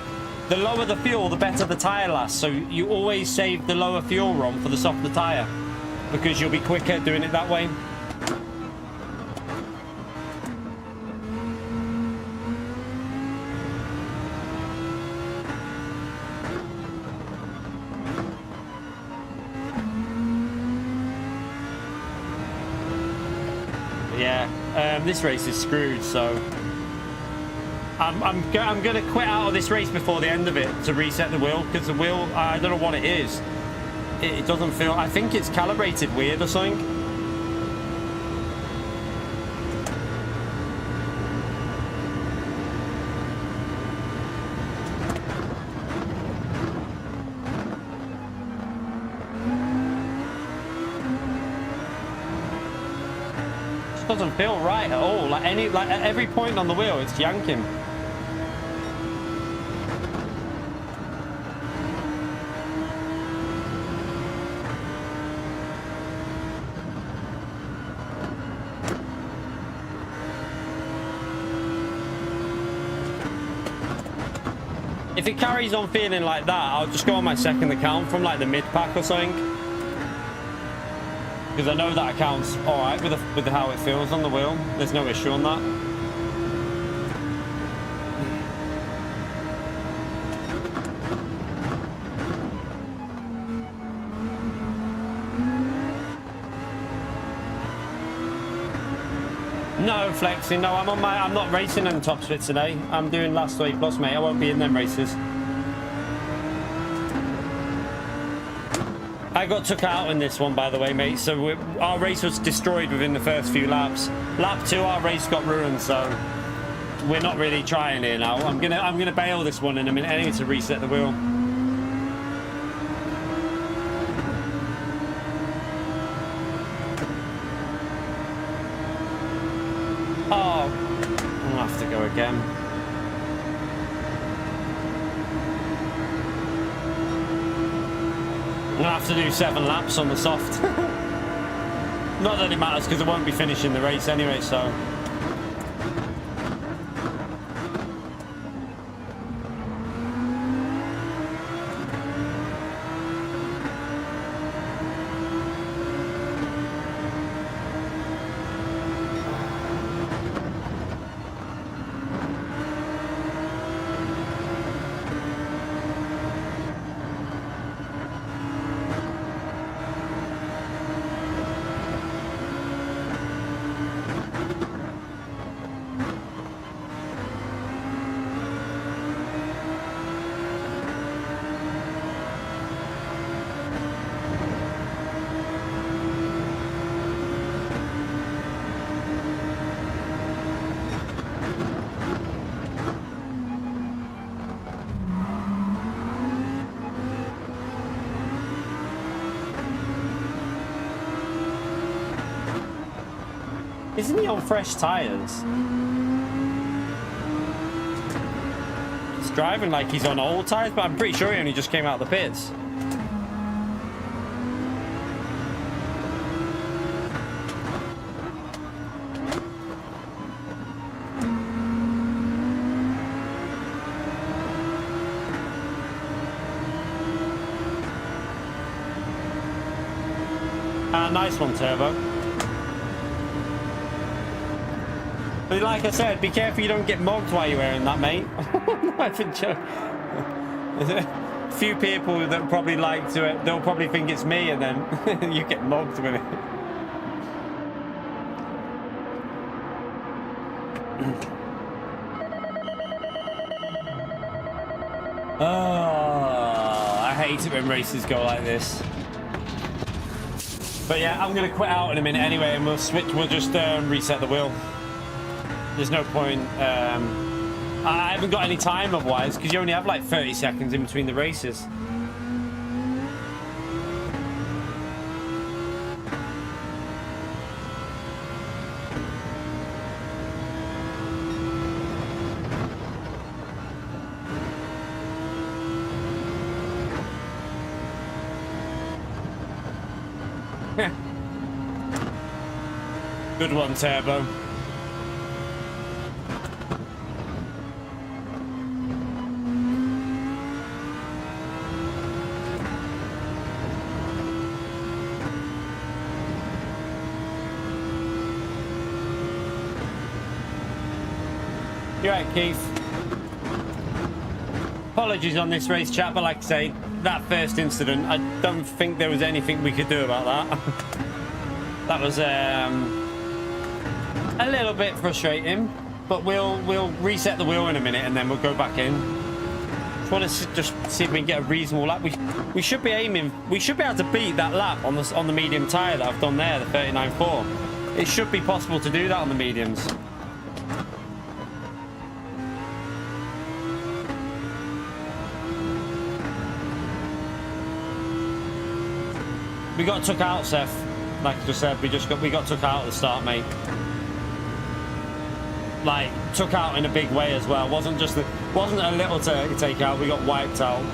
the lower the fuel, the better the tyre lasts. So you always save the lower fuel run for the softer tyre because you'll be quicker doing it that way. Yeah, this race is screwed, so... I'm going to quit out of this race before the end of it to reset the wheel, because the wheel, I don't know what it is. It doesn't feel... I think it's calibrated weird or something. just doesn't feel right at all. Like at every point on the wheel, it's yanking. If it carries on feeling like that, I'll just go on my second account from like the mid pack or something, because I know that accounts all right with how it feels on the wheel. There's no issue on that. No flexing, no, I'm not racing in top split today. I'm doing last 3 plus, mate. I won't be in them races. I got took out in this one, by the way, mate. So our race was destroyed within the first few laps. Lap 2, our race got ruined, so we're not really trying here now. I'm gonna bail this one in a minute anyway to reset the wheel. Oh, I'll have to go again. I'm gonna have to do 7 laps on the soft. Not that it matters, because I won't be finishing the race anyway, so. Isn't he on fresh tyres? He's driving like he's on old tyres, but I'm pretty sure he only just came out of the pits. Nice one, Turbo. But like I said, be careful you don't get mugged while you're wearing that, mate. I've been joking. There's a few people that probably like to it, they'll probably think it's me, and then you get mugged with it. Oh, I hate it when races go like this. But yeah, I'm gonna quit out in a minute anyway, and we'll switch. We'll just reset the wheel. There's no point. I haven't got any time otherwise, because you only have like 30 seconds in between the races. Good one, Turbo. You're right, Keith. Apologies on this race, chat, but like I say, that first incident, I don't think there was anything we could do about that. That was a little bit frustrating, but we'll reset the wheel in a minute and then we'll go back in. Just want to just see if we can get a reasonable lap. We should be aiming. We should be able to beat that lap on the medium tyre that I've done there, the 39.4. It should be possible to do that on the mediums. We got took out, Seth. Like I just said, we got took out at the start, mate. like took out in a big way as well. Wasn't a little take out. We got wiped out.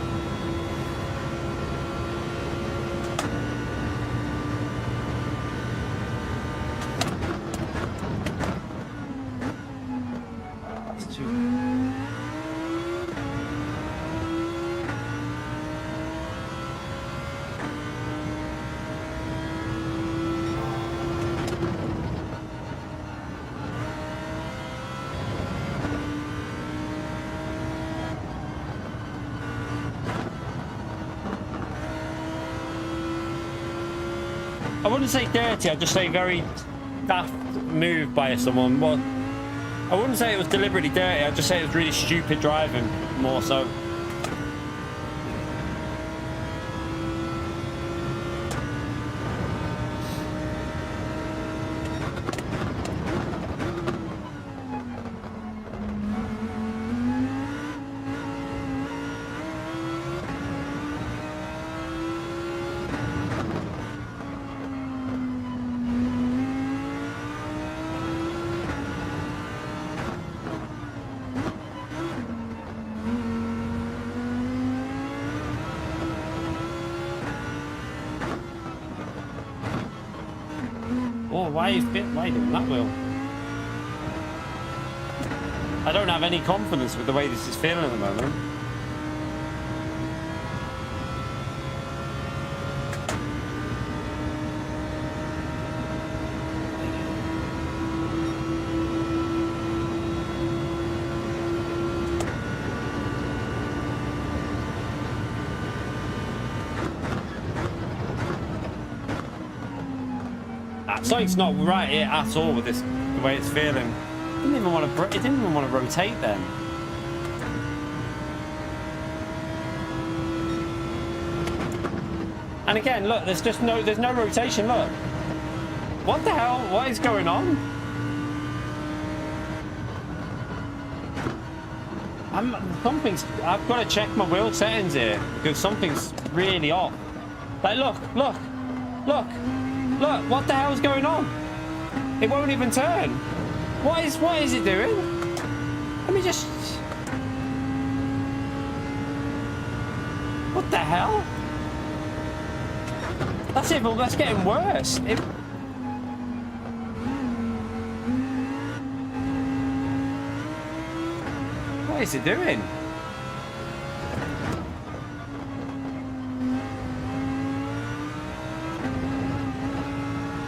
I wouldn't say dirty, I'd just say very daft move by someone. Well, I wouldn't say it was deliberately dirty, I'd just say it was really stupid driving, more so. Oh, why are you doing that, Will? I don't have any confidence with the way this is feeling at the moment. Something's not right here at all with this, the way it's feeling. It didn't even want to rotate then. And again, look, there's no rotation. Look, what the hell? What is going on? I've got to check my wheel settings here because something's really off. Like, look. Look, what the hell is going on? It won't even turn. What is it doing? Let me just... What the hell? That's getting worse. What is it doing?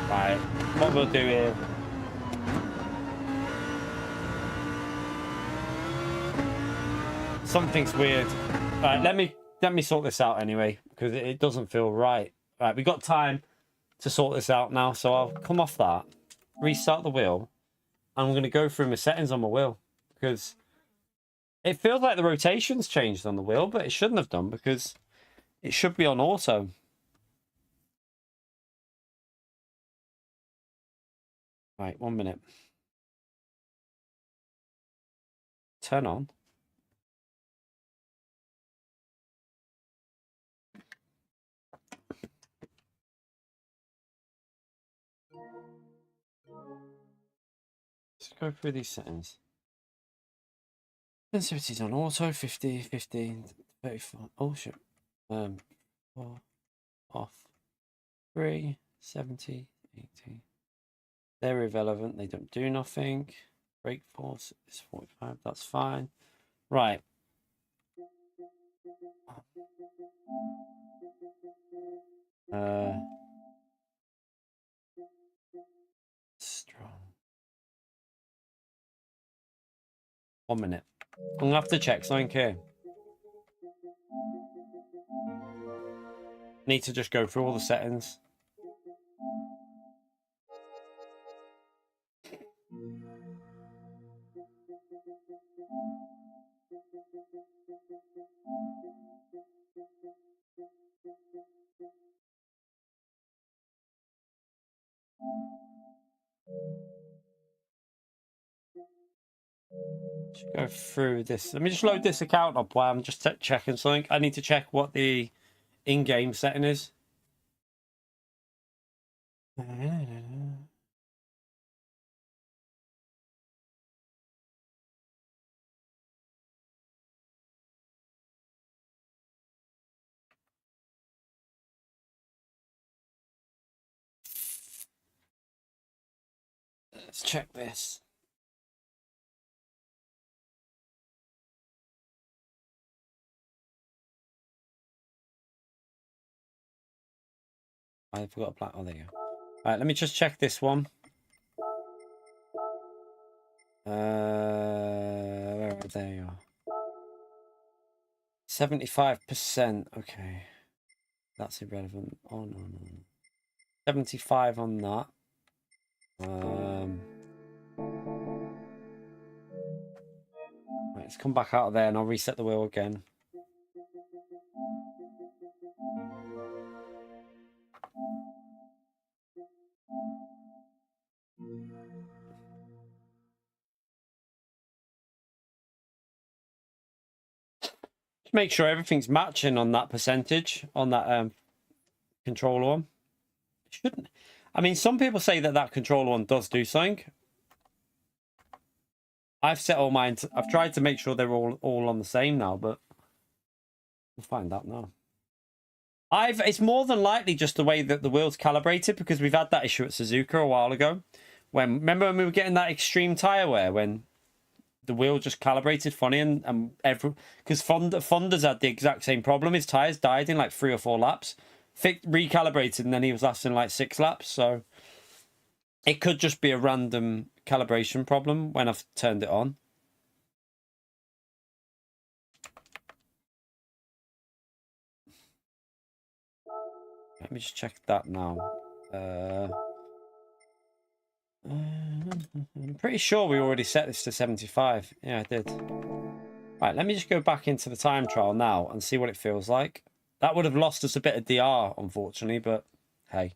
Right, what we'll do here. Something's weird. Right, let me sort this out anyway, because it doesn't feel right. Right, we got time to sort this out now, so I'll come off that, restart the wheel, and I'm going to go through my settings on my wheel, because it feels like the rotation's changed on the wheel, but it shouldn't have done, because it should be on auto. Right, 1 minute. Turn on. Let's go through these settings. Sensitivity's on auto, 50, 15, 35. Oh shit. 4 off. 3, 70, 80. They're irrelevant, they don't do nothing. Brake force is 45, that's fine. Right. Strong. 1 minute. I'm gonna have to check something here. Need to just go through all the settings. Just go through this. Let me just load this account up while I'm just checking something. I need to check what the in-game setting is. Let's check this. I forgot a black. Oh, there you go. All right, let me just check this one. There you are. 75%. Okay, that's irrelevant. Oh no. 75 on that. Right, let's come back out of there and I'll reset the wheel again. Just make sure everything's matching on that percentage, on that controller one. It shouldn't. I mean, some people say that that controller one does do something. I've set all mine. I've tried to make sure they're all on the same now, but we'll find out now. It's more than likely just the way that the wheel's calibrated, because we've had that issue at Suzuka a while ago. Remember when we were getting that extreme tire wear when the wheel just calibrated funny and because Fonda's had the exact same problem. His tires died in like 3 or 4 laps. Recalibrated, and then he was lasting like 6 laps. So it could just be a random calibration problem when I've turned it on. Let me just check that now. I'm pretty sure we already set this to 75. Yeah, I did. Right, let me just go back into the time trial now and see what it feels like. That would have lost us a bit of DR, unfortunately, but hey,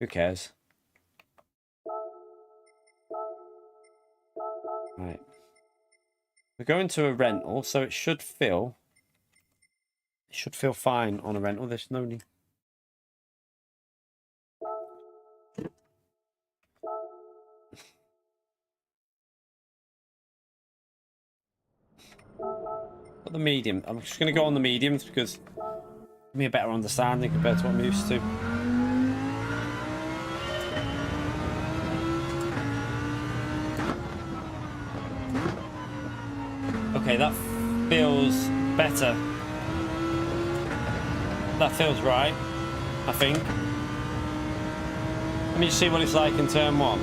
who cares? Right. We're going to a rental, so it should feel fine on a rental. There's no need. But the medium. I'm just going to go on the mediums because give me a better understanding compared to what I'm used to. Okay, that feels better. That feels right, I think. Let me just see what it's like in turn 1.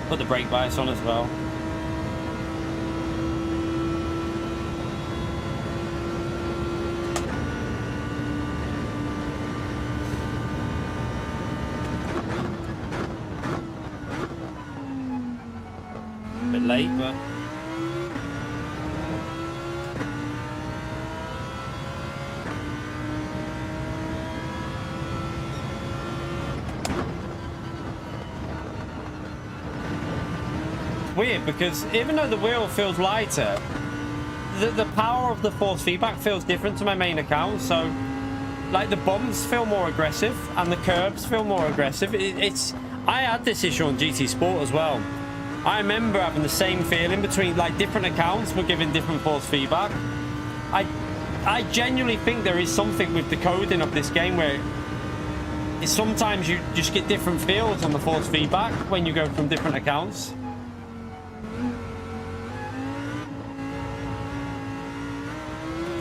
Put the brake bias on as well. Late, but it's weird because even though the wheel feels lighter, the power of the force feedback feels different to my main account. So like the bumps feel more aggressive and the curbs feel more aggressive. I had this issue on GT Sport as well. I remember having the same feeling between like different accounts were giving different force feedback. I genuinely think there is something with the coding of this game where sometimes you just get different feels on the force feedback when you go from different accounts.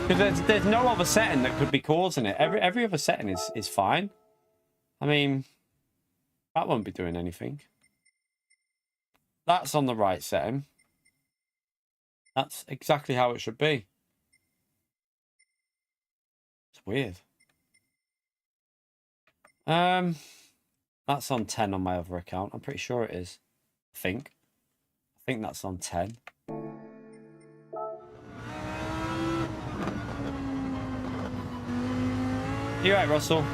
Because there's no other setting that could be causing it. Every other setting is fine. I mean, that won't be doing anything. That's on the right setting. That's exactly how it should be. It's weird. That's on 10 on my other account. I'm pretty sure it is. I think that's on 10. You right, Russell?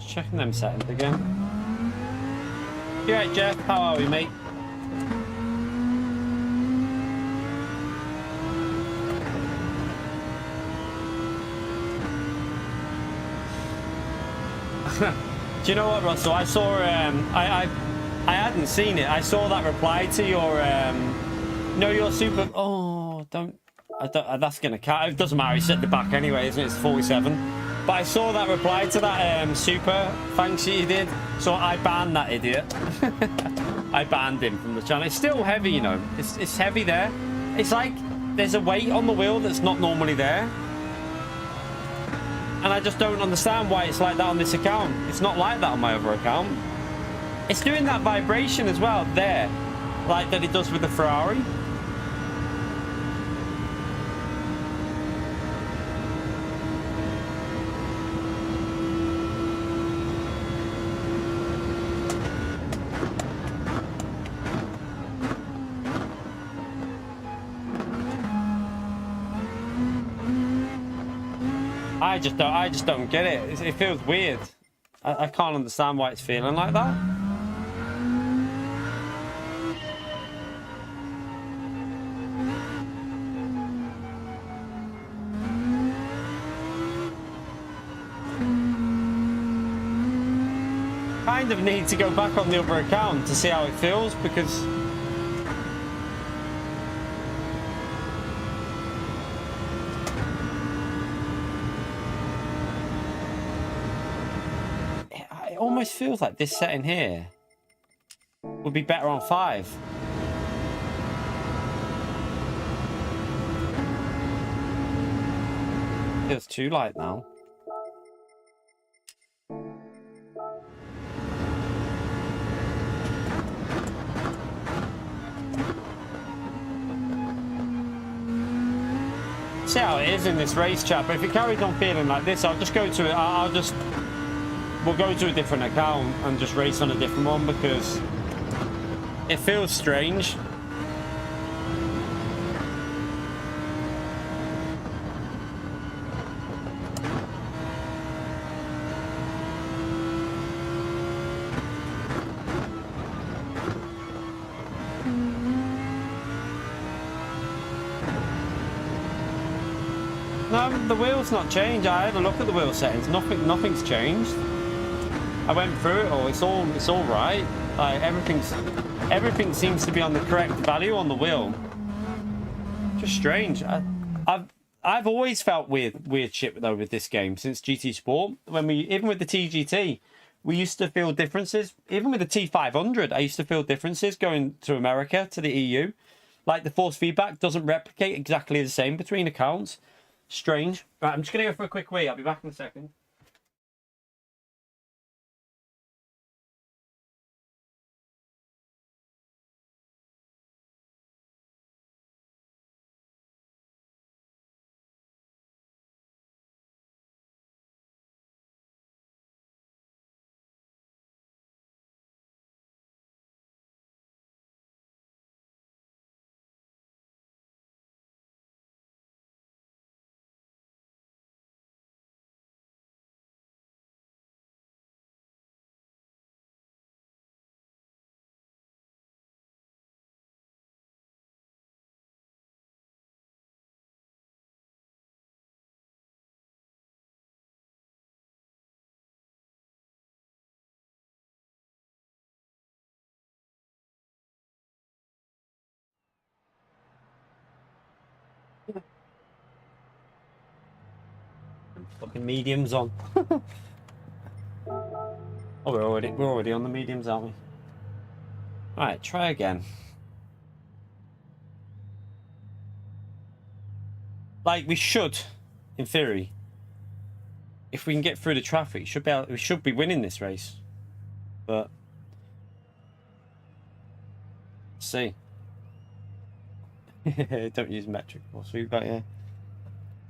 Checking them settings again. You right, Jeff? How are we, mate? Do you know what, Russell? I saw, I hadn't seen it. I saw that reply to your, no, your super, oh, don't, that's going to count. It doesn't matter. He set the back anyway, isn't it? It's 47. But I saw that reply to that super thanks you did. So I banned that idiot. I banned him from the channel. It's still heavy, you know. It's heavy there. It's like there's a weight on the wheel that's not normally there. And I just don't understand why it's like that on this account. It's not like that on my other account. It's doing that vibration as well there. Like that it does with the Ferrari. I just don't get it. It feels weird. I can't understand why it's feeling like that. Kind of need to go back on the other account to see how it feels because it almost feels like this setting here would be better on 5. Feels too light now. See how it is in this race chat, but if it carries on feeling like this, I'll just go to it. We'll go to a different account and just race on a different one because it feels strange. No, the wheel's not changed. I had a look at the wheel settings. Nothing's changed. I went through it all. It's all right. Like everything seems to be on the correct value on the wheel. Just strange. I've always felt weird shit though with this game since GT Sport. Even with the TGT, we used to feel differences. Even with the T500, I used to feel differences going to America, to the EU. Like the force feedback doesn't replicate exactly the same between accounts. Strange. Right, I'm just gonna go for a quick wee. I'll be back in a second. Fucking mediums on. Oh, we're already on the mediums, aren't we? All right, try again. Like we should, in theory, if we can get through the traffic, we should be winning this race. But let's see. Don't use metric force feedback, yeah.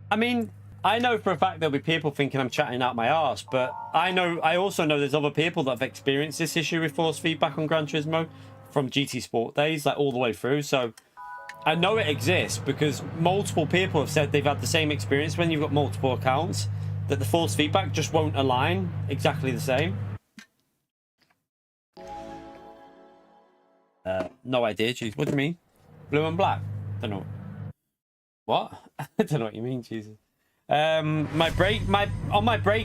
I mean, I know for a fact there'll be people thinking I'm chatting out my arse, but I also know there's other people that have experienced this issue with force feedback on Gran Turismo from GT Sport days, like all the way through. So I know it exists because multiple people have said they've had the same experience when you've got multiple accounts, that the force feedback just won't align exactly the same. No idea, jeez. What do you mean? Blue and black? Don't know. What? I don't know what you mean, Jesus. On my brake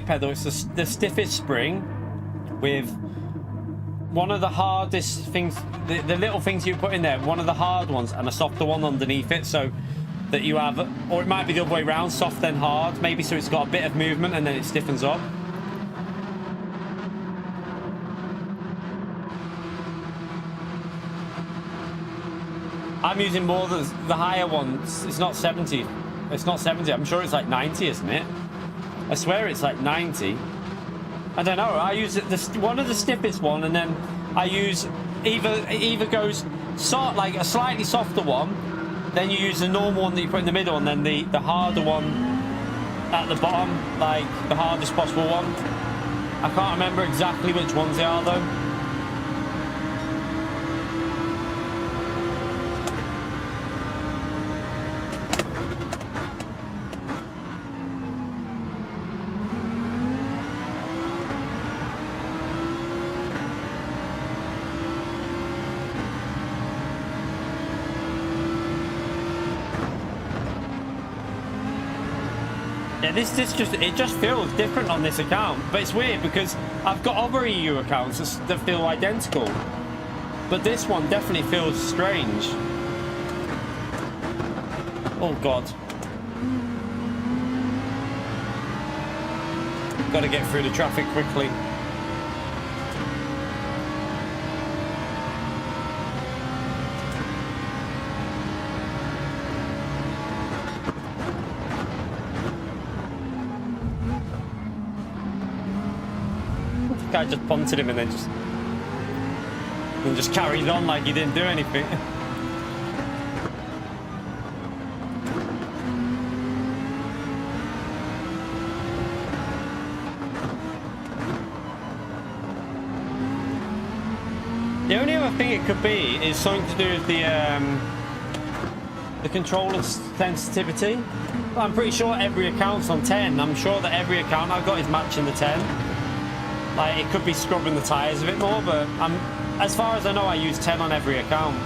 pedal, it's the stiffest spring with one of the hardest things, the little things you put in there, one of the hard ones and a softer one underneath it, so that you have, or it might be the other way around, soft then hard, maybe, so it's got a bit of movement and then it stiffens up. I'm using more than the higher ones. It's not 70. It's not 70. I'm sure it's like 90, isn't it? I swear it's like 90. I don't know. I use one of the stiffest one, and then I use either goes like a slightly softer one, then you use the normal one that you put in the middle, and then the harder one at the bottom, like the hardest possible one. I can't remember exactly which ones they are though. It just feels different on this account, but it's weird because I've got other EU accounts that feel identical, but this one definitely feels strange. Oh god, got to get through the traffic quickly. I just punted him and then just carried on like he didn't do anything. The only other thing it could be is something to do with the controller sensitivity. I'm pretty sure every account's on 10. I'm sure that every account I've got is matching the 10. Like, it could be scrubbing the tyres a bit more, but as far as I know, I use 10 on every account.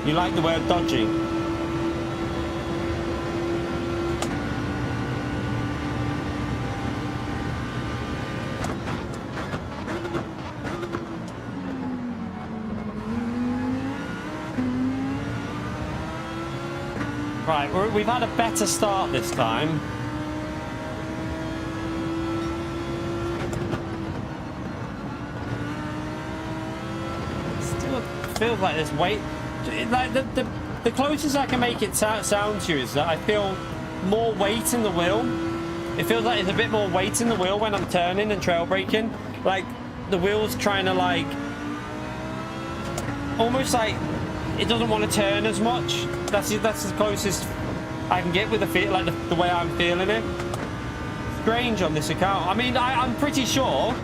You like the word dodgy? Right, we've had a better start this time. Still feels like there's weight. Like the closest I can make it sound to you is that I feel more weight in the wheel. It feels like there's a bit more weight in the wheel when I'm turning and trail braking. Like the wheel's trying to like, almost like it doesn't want to turn as much. That's the closest I can get with the feel, like the way I'm feeling it. Strange on this account. I mean, I'm pretty sure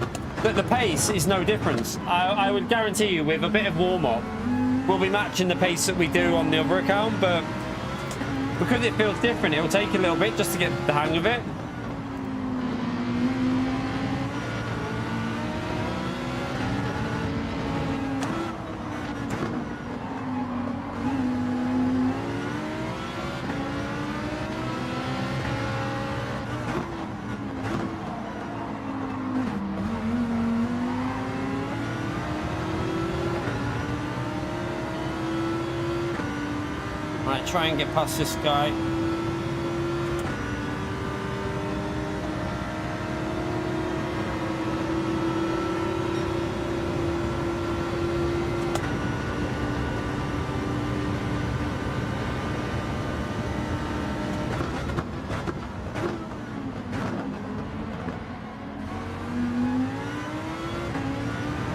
that the pace is no difference. I would guarantee you with a bit of warm-up, we'll be matching the pace that we do on the other account, but because it feels different, it'll take a little bit just to get the hang of it. Try and get past this guy.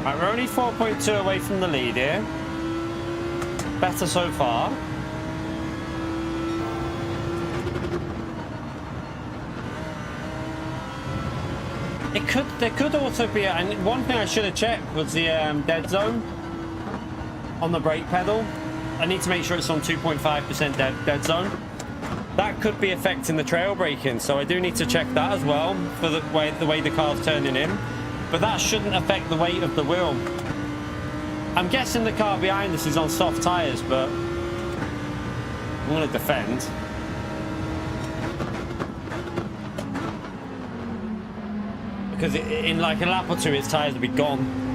Right, we're only 4.2 away from the lead here. Better so far. There could also be, and one thing I should have checked was the dead zone on the brake pedal. I need to make sure it's on 2.5% dead zone. That could be affecting the trail braking, so I do need to check that as well for the way the car's turning in. But that shouldn't affect the weight of the wheel. I'm guessing the car behind us is on soft tyres, but I'm going to defend. because in like a lap or two, its tyres will be gone.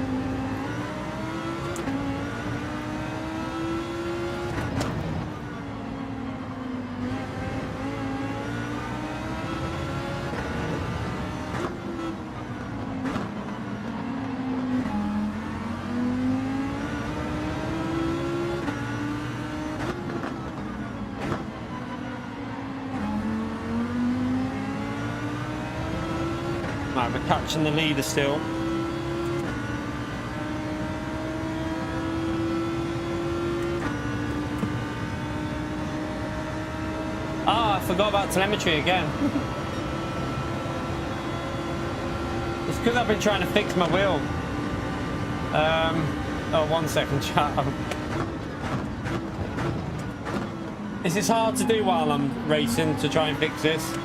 Right, we're catching the leader still. Ah, I forgot about telemetry again. It's because I've been trying to fix my wheel. Oh, 1 second, chat. This is hard to do while I'm racing to try and fix this.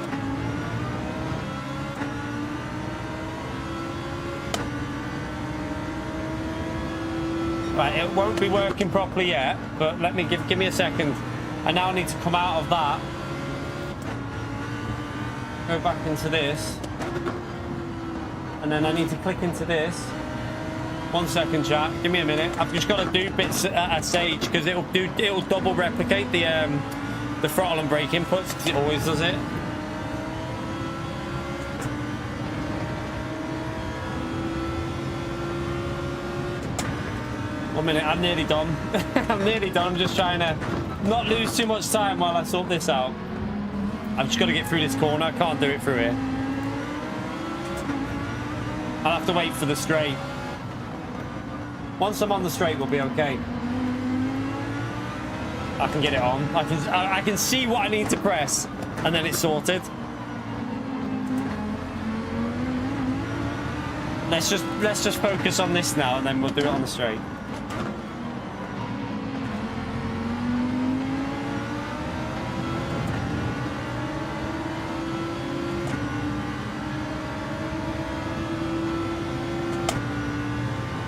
Right, it won't be working properly yet, but let me give me a second. I now need to come out of that. Go back into this. And then I need to click into this. 1 second, chat. Give me a minute. I've just got to do bits at a stage because it'll double replicate the throttle and brake inputs because it always does it. 1 minute, I'm nearly done. I'm nearly done. I'm just trying to not lose too much time while I sort this out. I've just got to get through this corner. I can't do it through here. I'll have to wait for the straight. Once I'm on the straight, we'll be okay. I can get it on. I can see what I need to press, and then it's sorted. Let's just focus on this now, and then we'll do it on the straight.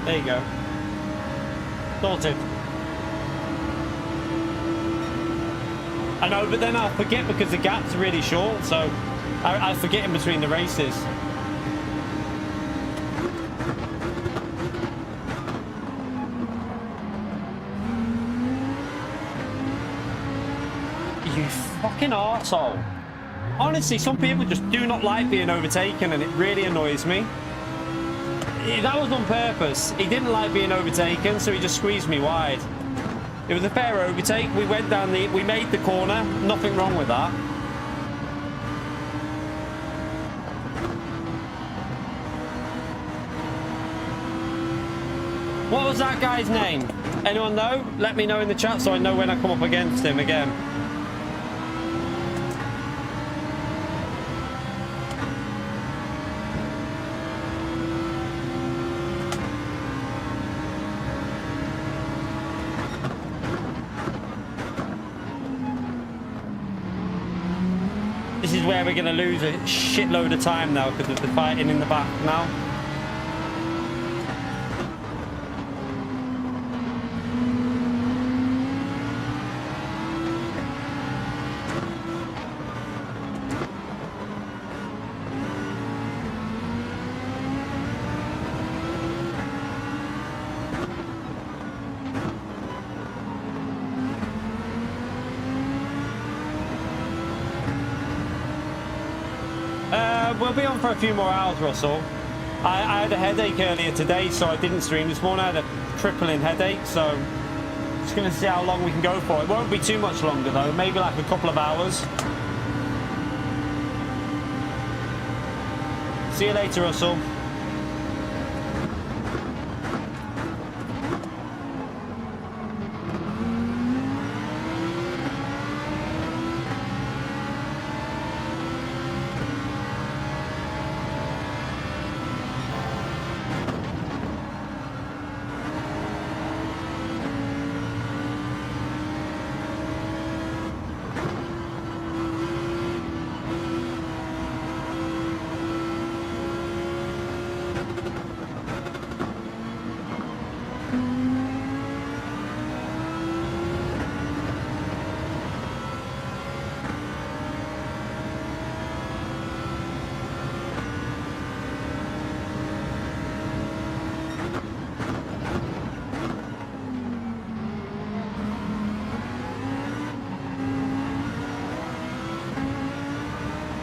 There you go. Sorted. I know, but then I'll forget because the gap's really short, so I forget in between the races. You fucking arsehole. Honestly, some people just do not like being overtaken, and it really annoys me. That was on purpose. He didn't like being overtaken, so he just squeezed me wide. It was a fair overtake. We went down we made the corner. Nothing wrong with that. What was that guy's name? Anyone know? Let me know in the chat so I know when I come up against him again. This is where we're going to lose a shitload of time now because of the fighting in the back now. We'll be on for a few more hours, Russell. I had a headache earlier today, so I didn't stream this morning. I had a crippling headache, so just going to see how long we can go for. It won't be too much longer, though. Maybe like a couple of hours. See you later, Russell.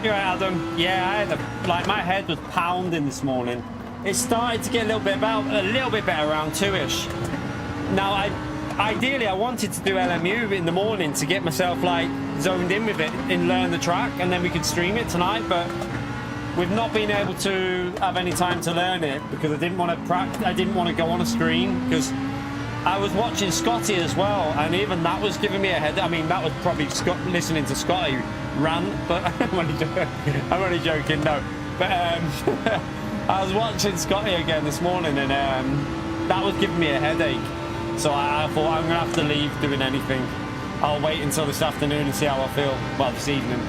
You're right, Adam. Yeah, I had like my head was pounding this morning. It started to get a little bit better around 2ish. Now, ideally I wanted to do LMU in the morning to get myself like zoned in with it and learn the track, and then we could stream it tonight. But we've not been able to have any time to learn it because I didn't want to practice. I didn't want to go on a stream because I was watching Scotty as well, and even that was giving me a headache. I mean, that was probably listening to Scotty rant, but I'm only joking, no. But I was watching Scotty again this morning, and that was giving me a headache. So I thought I'm going to have to leave doing anything. I'll wait until this afternoon and see how I feel. Well, this evening.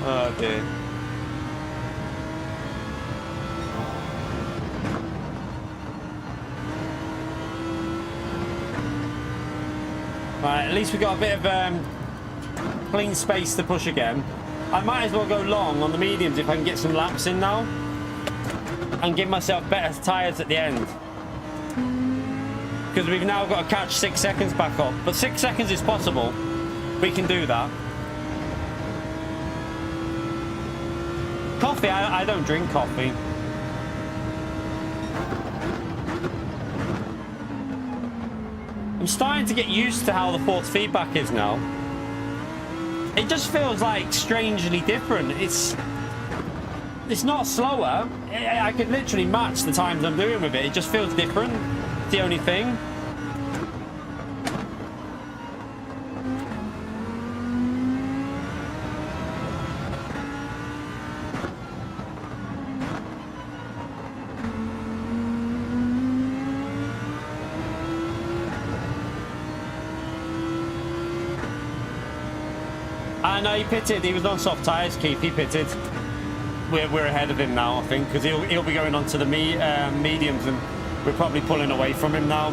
Oh dear. Right, at least we got a bit of clean space to push again. I might as well go long on the mediums if I can get some laps in now and give myself better tyres at the end, because we've now got to catch 6 seconds back up. But 6 seconds is possible. We can do that. Coffee, I don't drink coffee. I'm starting to get used to how the force feedback is now. It just feels like strangely different. It's not slower. I could literally match the times I'm doing with it. It just feels different. It's the only thing. I know he pitted. He was on soft tyres, Keith. He pitted. We're ahead of him now, I think, because he'll be going on to the mediums, and we're probably pulling away from him now.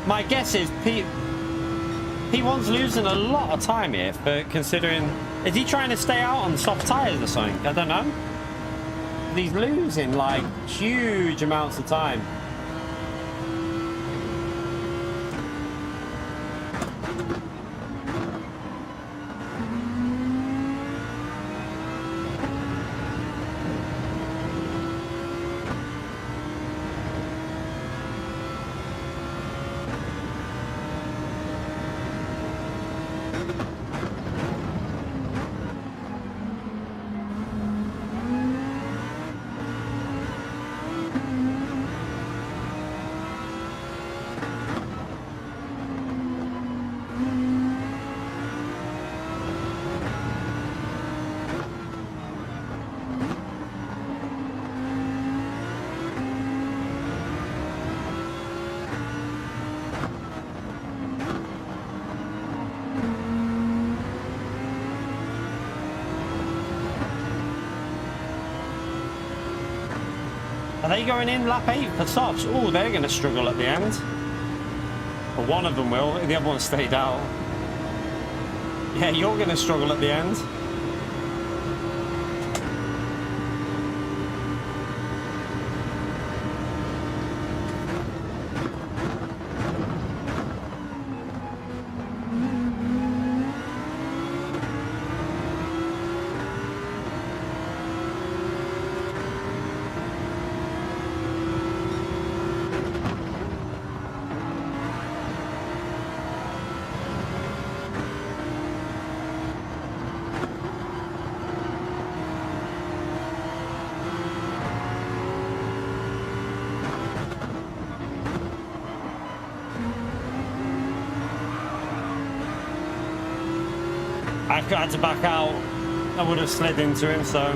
My guess is P1's losing a lot of time here, for considering... Is he trying to stay out on soft tyres or something? I don't know. He's losing, like, huge amounts of time. Are they going in lap 8 for softs? Oh, they're going to struggle at the end. Well, one of them will. The other one stayed out. Yeah, you're going to struggle at the end. I had to back out. I would have slid into him, so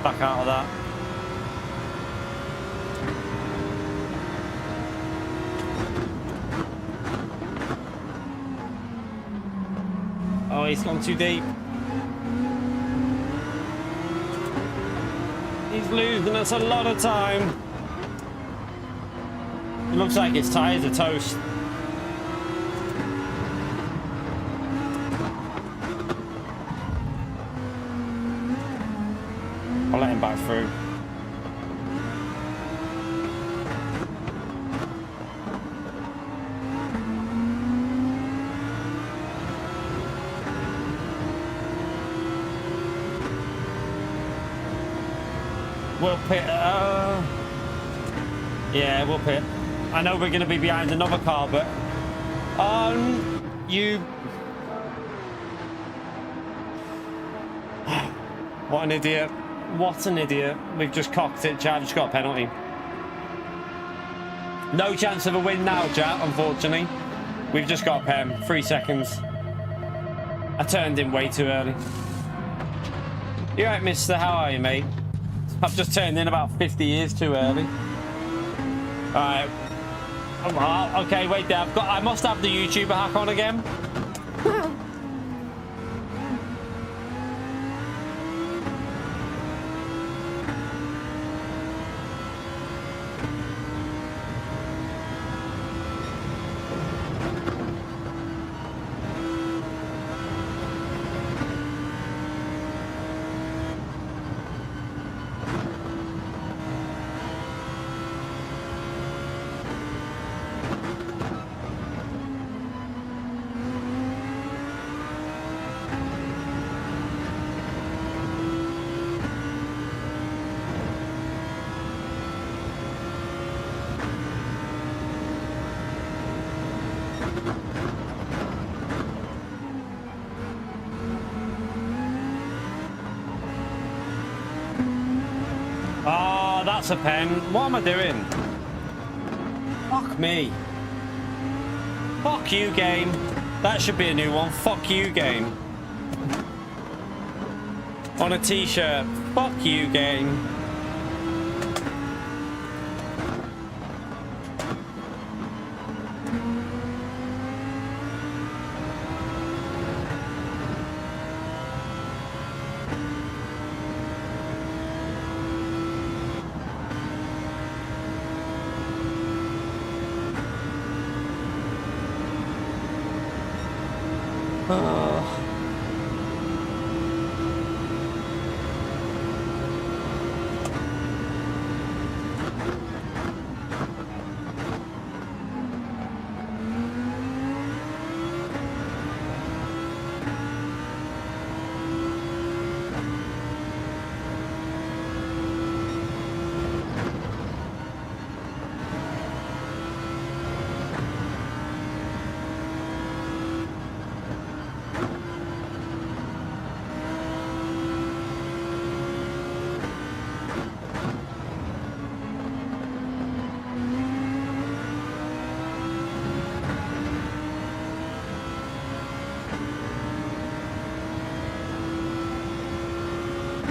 back out of that. Oh, he's gone too deep. He's losing us a lot of time. It looks like his tyres are toast. I'll let him back through. We'll pit. Yeah, we'll pit. I know we're going to be behind another car, but you. What an idiot! What an idiot! We've just cocked it, chat. Just got a penalty. No chance of a win now, chat. Unfortunately, we've just got a pen. 3 seconds. I turned in way too early. You right, Mister? How are you, mate? I've just turned in about 50 years too early. Alright. Oh, okay, wait there. I must have the YouTuber hack on again. Oh, that's a pen. What am I doing? Fuck me. Fuck you, game. That should be a new one. Fuck you, game. On a t-shirt. Fuck you, game.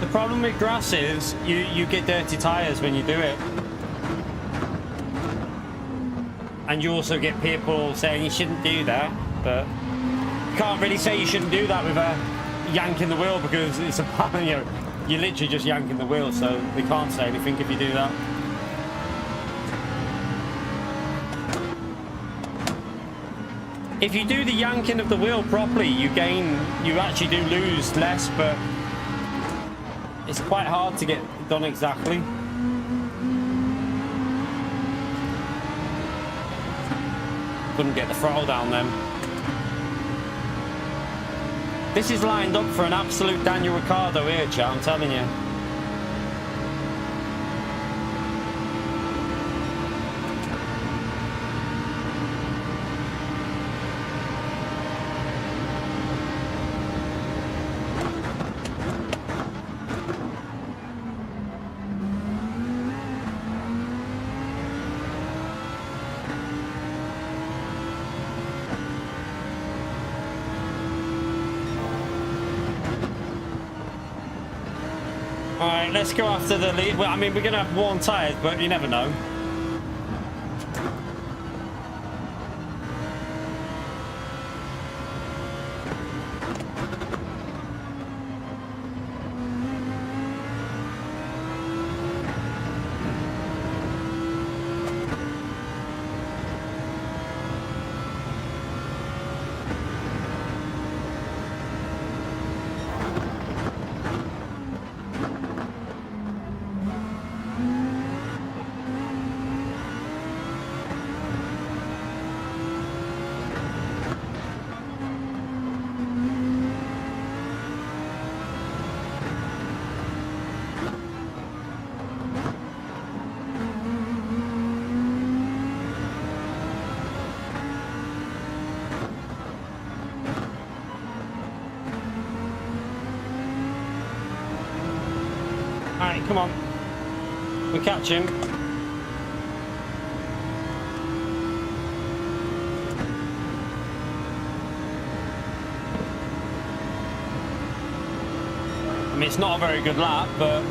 The problem with grass is you get dirty tyres when you do it. And you also get people saying you shouldn't do that, but you can't really say you shouldn't do that with a yanking the wheel because it's a you're literally just yanking the wheel, so they can't say anything if you do that. If you do the yanking of the wheel properly, you actually do lose less, but it's quite hard to get done exactly. Couldn't get the throttle down then. This is lined up for an absolute Daniel Ricciardo here, chat, I'm telling you. Alright, let's go after the lead. Well, I mean, we're going to have worn tyres, but you never know. Right, come on. We catch him. I mean, it's not a very good lap, but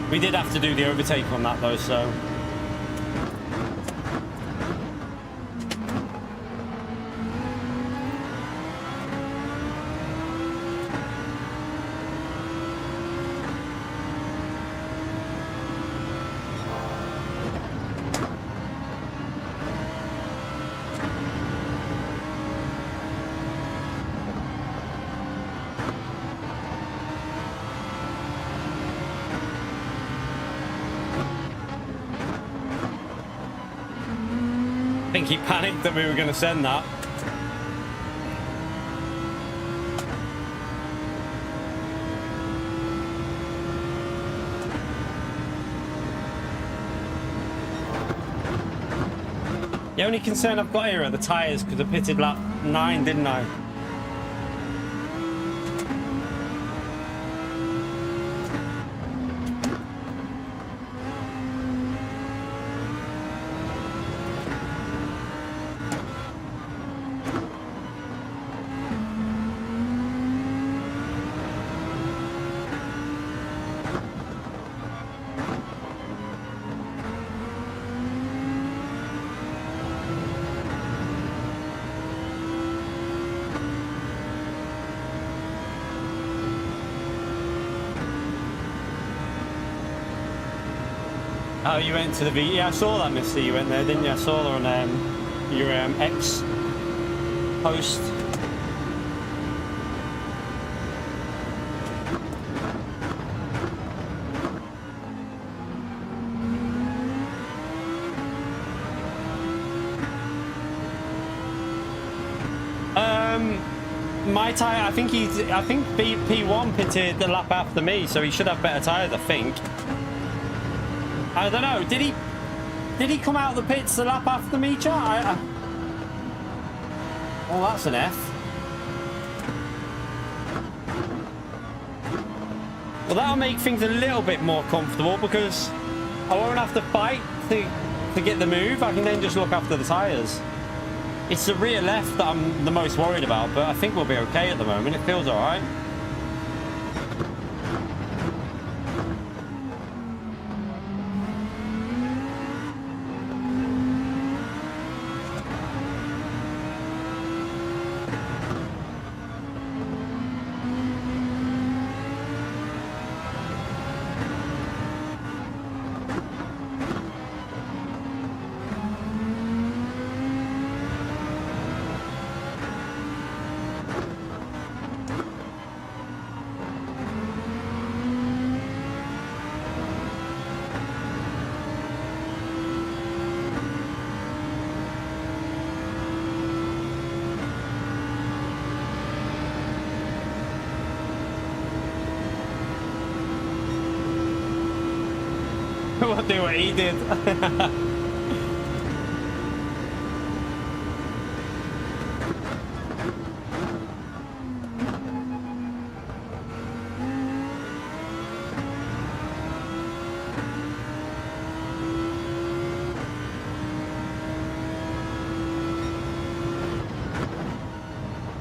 we did have to do the overtake on that though, so. I think he panicked that we were going to send that. The only concern I've got here are the tyres, because I pitted lap 9, didn't I? Oh, you went to the V. Yeah, I saw that, Mister. You went there, didn't you? I saw her on your X post. My tyre, I think P1 pitted the lap after me, so he should have better tyres, I think. I don't know. Did he come out of the pits the lap after me, chat? Oh, that's an F. Well, that'll make things a little bit more comfortable because I won't have to fight to get the move. I can then just look after the tyres. It's the rear left that I'm the most worried about, but I think we'll be okay at the moment. It feels all right. We'll do what he did.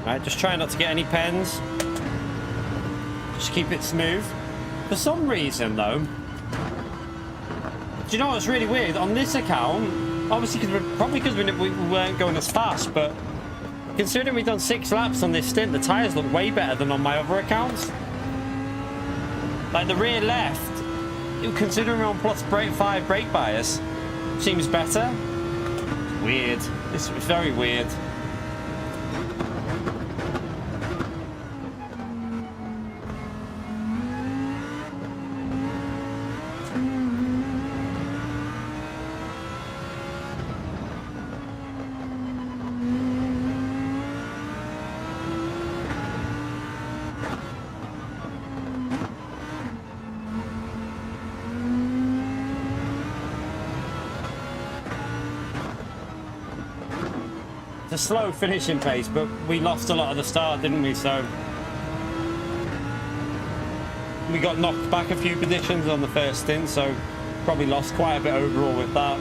Right, just try not to get any pens. Just keep it smooth. For some reason, though, do you know what's really weird? On this account, obviously, probably because we weren't going as fast, but considering we've done 6 laps on this stint, the tyres look way better than on my other accounts. Like the rear left, considering we're on +5 brake bias, seems better. It's weird. It's very weird. A slow finishing pace, but we lost a lot at the start, didn't we? So we got knocked back a few positions on the first stint, so probably lost quite a bit overall with that.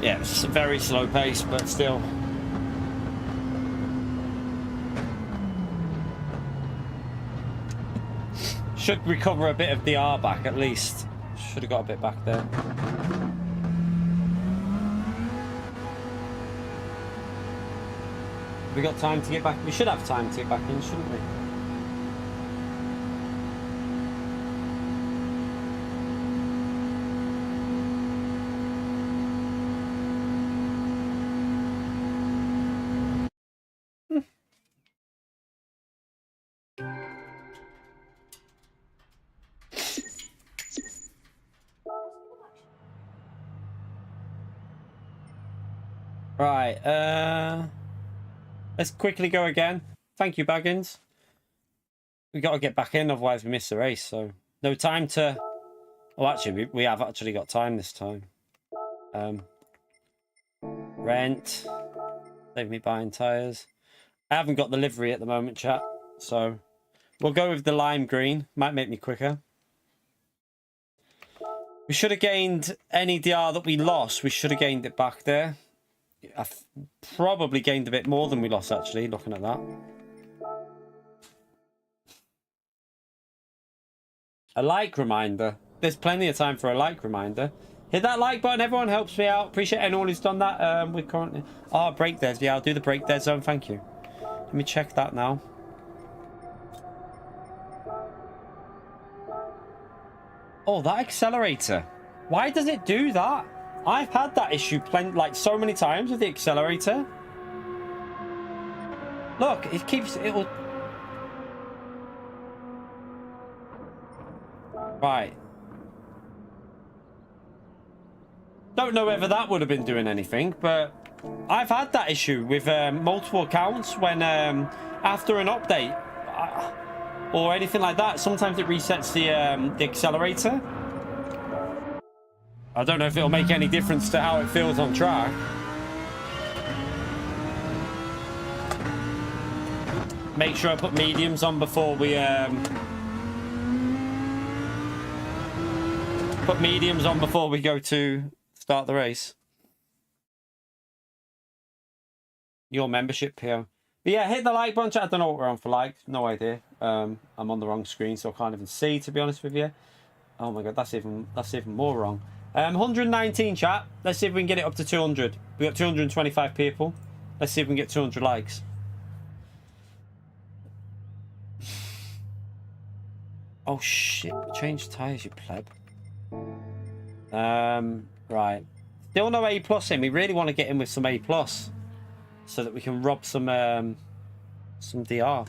Yeah, it's a very slow pace, but still. Should recover a bit of the R back at least. Should have got a bit back there. Have we got time to get back? We should have time to get back in, shouldn't we? Right, let's quickly go again. Thank you, Baggins. We got to get back in, otherwise we miss the race. So no time to. Oh, actually, we have actually got time this time. Rent. Save me buying tires. I haven't got the livery at the moment, chat. So we'll go with the lime green. Might make me quicker. We should have gained any DR that we lost. We should have gained it back there. I've probably gained a bit more than we lost, actually, looking at that. A like reminder. There's plenty of time for a like reminder. Hit that like button, everyone. Helps me out. Appreciate anyone who's done that. We're currently... Oh, break dead. Yeah, I'll do the break dead zone. Thank you. Let me check that now. Oh, that accelerator. Why does it do that? I've had that issue like so many times with the accelerator. Look, it keeps... It'll... Right. Don't know whether that would have been doing anything, but I've had that issue with multiple accounts when after an update or anything like that. Sometimes it resets the accelerator. I don't know if it'll make any difference to how it feels on track. Make sure I put mediums on before we put mediums on before we go to start the race. Your membership, PO. But yeah, hit the like button. I don't know what we're on for likes. No idea. I'm on the wrong screen, so I can't even see, to be honest with you. Oh my god, that's even more wrong. 119 chat. Let's see if we can get it up to 200. We got 225 people. Let's see if we can get 200 likes. Oh shit! Change tires, you pleb. Right. Still no A+ in. We really want to get in with some A+, so that we can rob some DR.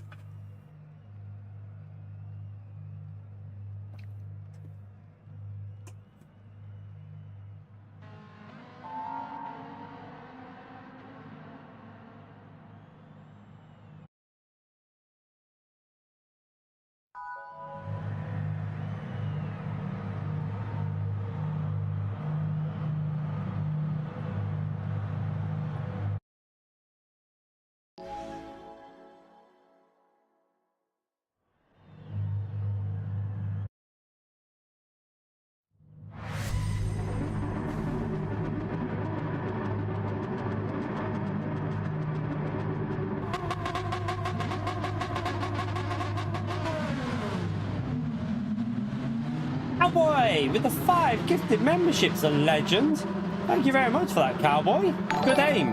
Cowboy with the 5 gifted memberships, a legend. Thank you very much for that, Cowboy. Good aim.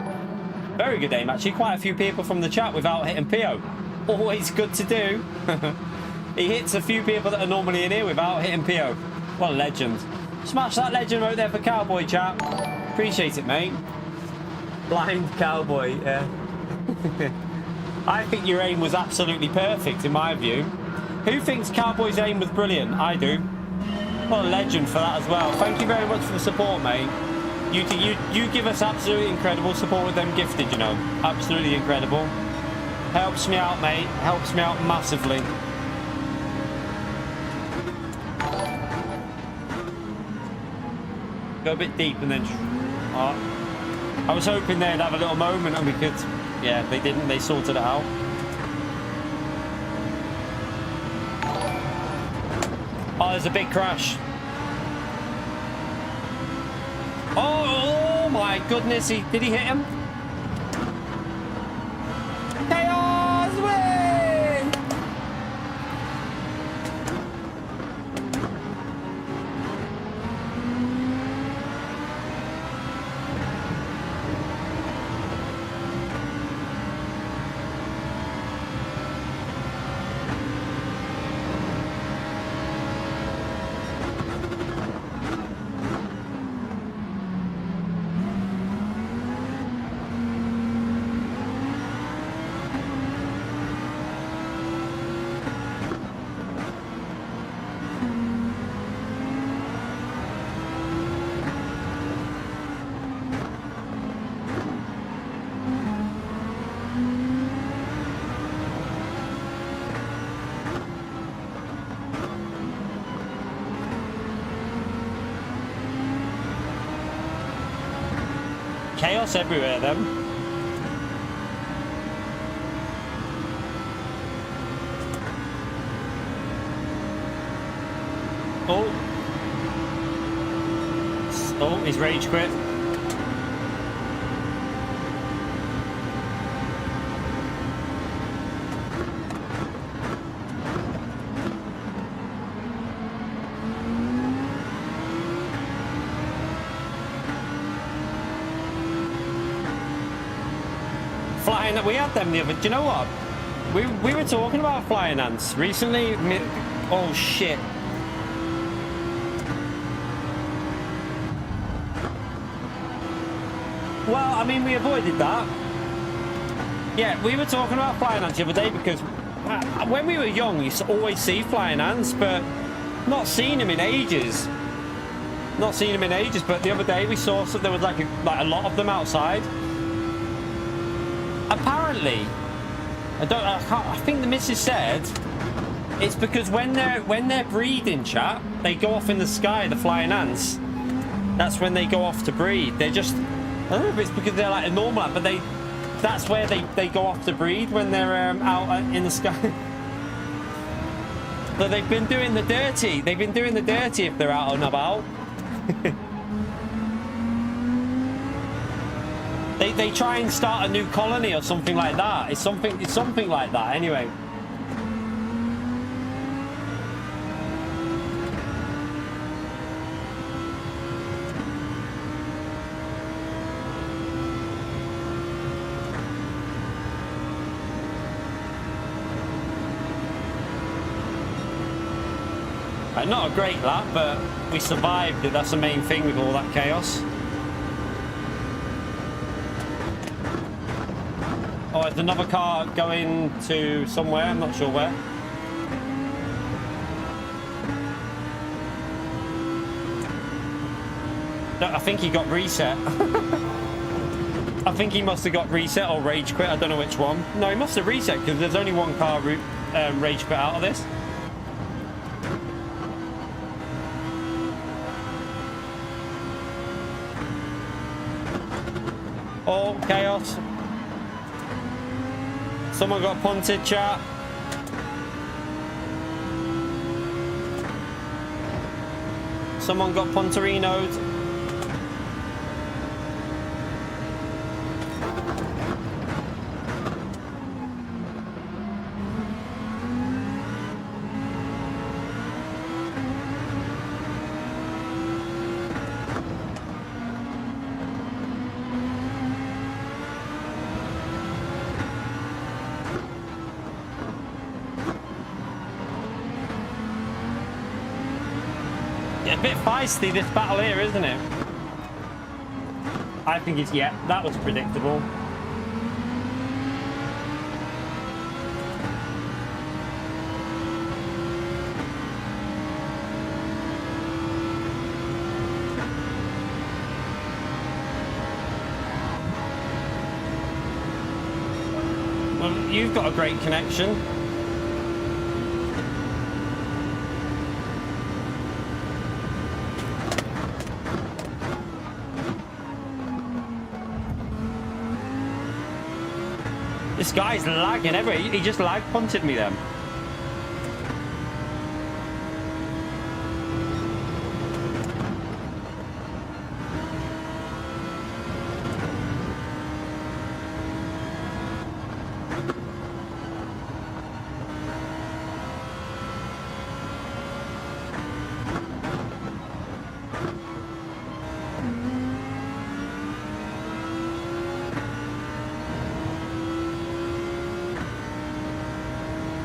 Very good aim, actually. Quite a few people from the chat without hitting PO. Always good to do. He hits a few people that are normally in here without hitting PO. What a legend. Smash that legend right there for Cowboy, chat. Appreciate it, mate. Blind Cowboy, yeah. I think your aim was absolutely perfect, in my view. Who thinks Cowboy's aim was brilliant? I do. What a legend for that as well. Thank you very much for the support, mate. You give us absolutely incredible support with them gifted, you know. Absolutely incredible. Helps me out, mate. Helps me out massively. Go a bit deep and then... Oh. I was hoping they'd have a little moment and we could... Yeah, they didn't. They sorted it out. Oh, there's a big crash. Oh my goodness. Did he hit him? Chaos win! Chaos everywhere then. Oh. Oh, he's rage quit. Flying, we had them the other. Do you know what? We were talking about flying ants recently. Oh shit! Well, I mean, we avoided that. Yeah, we were talking about flying ants the other day because when we were young, you used to always see flying ants, but not seen them in ages. Not seen them in ages. But the other day we saw some. There was like a lot of them outside. Apparently, I think the missus said it's because when they're breeding, chat, they go off in the sky. The flying ants. That's when they go off to breed. They're just. I don't know if it's because they're like a normal ant, but that's where they go off to breed when they're out in the sky. So they've been doing the dirty. They've been doing the dirty if they're out and about. They try and start a new colony or something like that. It's something like that. Anyway. Right, not a great lap, but we survived it. That's the main thing with all that chaos. Oh, there's another car going to somewhere. I'm not sure where. I think he got reset. I think he must have got reset or rage quit. I don't know which one. No, he must have reset because there's only one car rage quit out of this. Oh, chaos. Someone got punted, chat. Someone got punterinoed. A bit feisty, this battle here, isn't it? I think it's, yeah, that was predictable. Well, you've got a great connection. This guy's lagging everywhere. He just lag punted me then.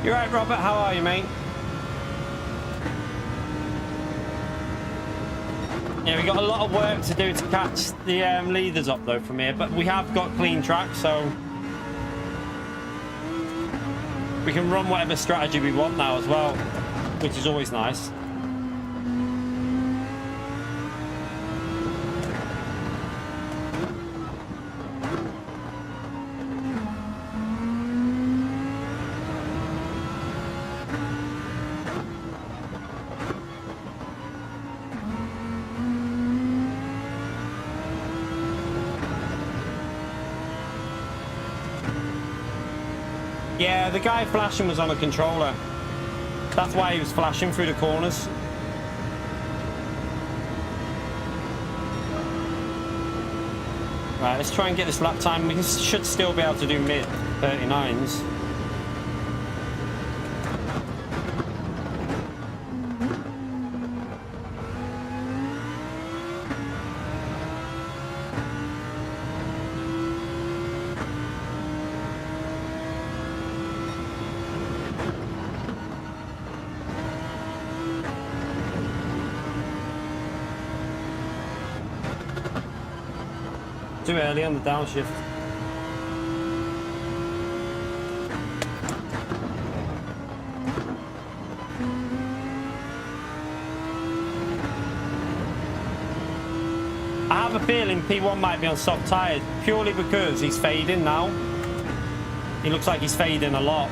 You're right, Robert. How are you, mate? Yeah, we got a lot of work to do to catch the leaders up though from here, but we have got clean tracks, so we can run whatever strategy we want now as well, which is always nice. Yeah, the guy flashing was on a controller. That's why he was flashing through the corners. Right, let's try and get this lap time. We should still be able to do mid 39s. Too early on the downshift. I have a feeling P1 might be on soft tyres purely because he's fading now. He looks like he's fading a lot.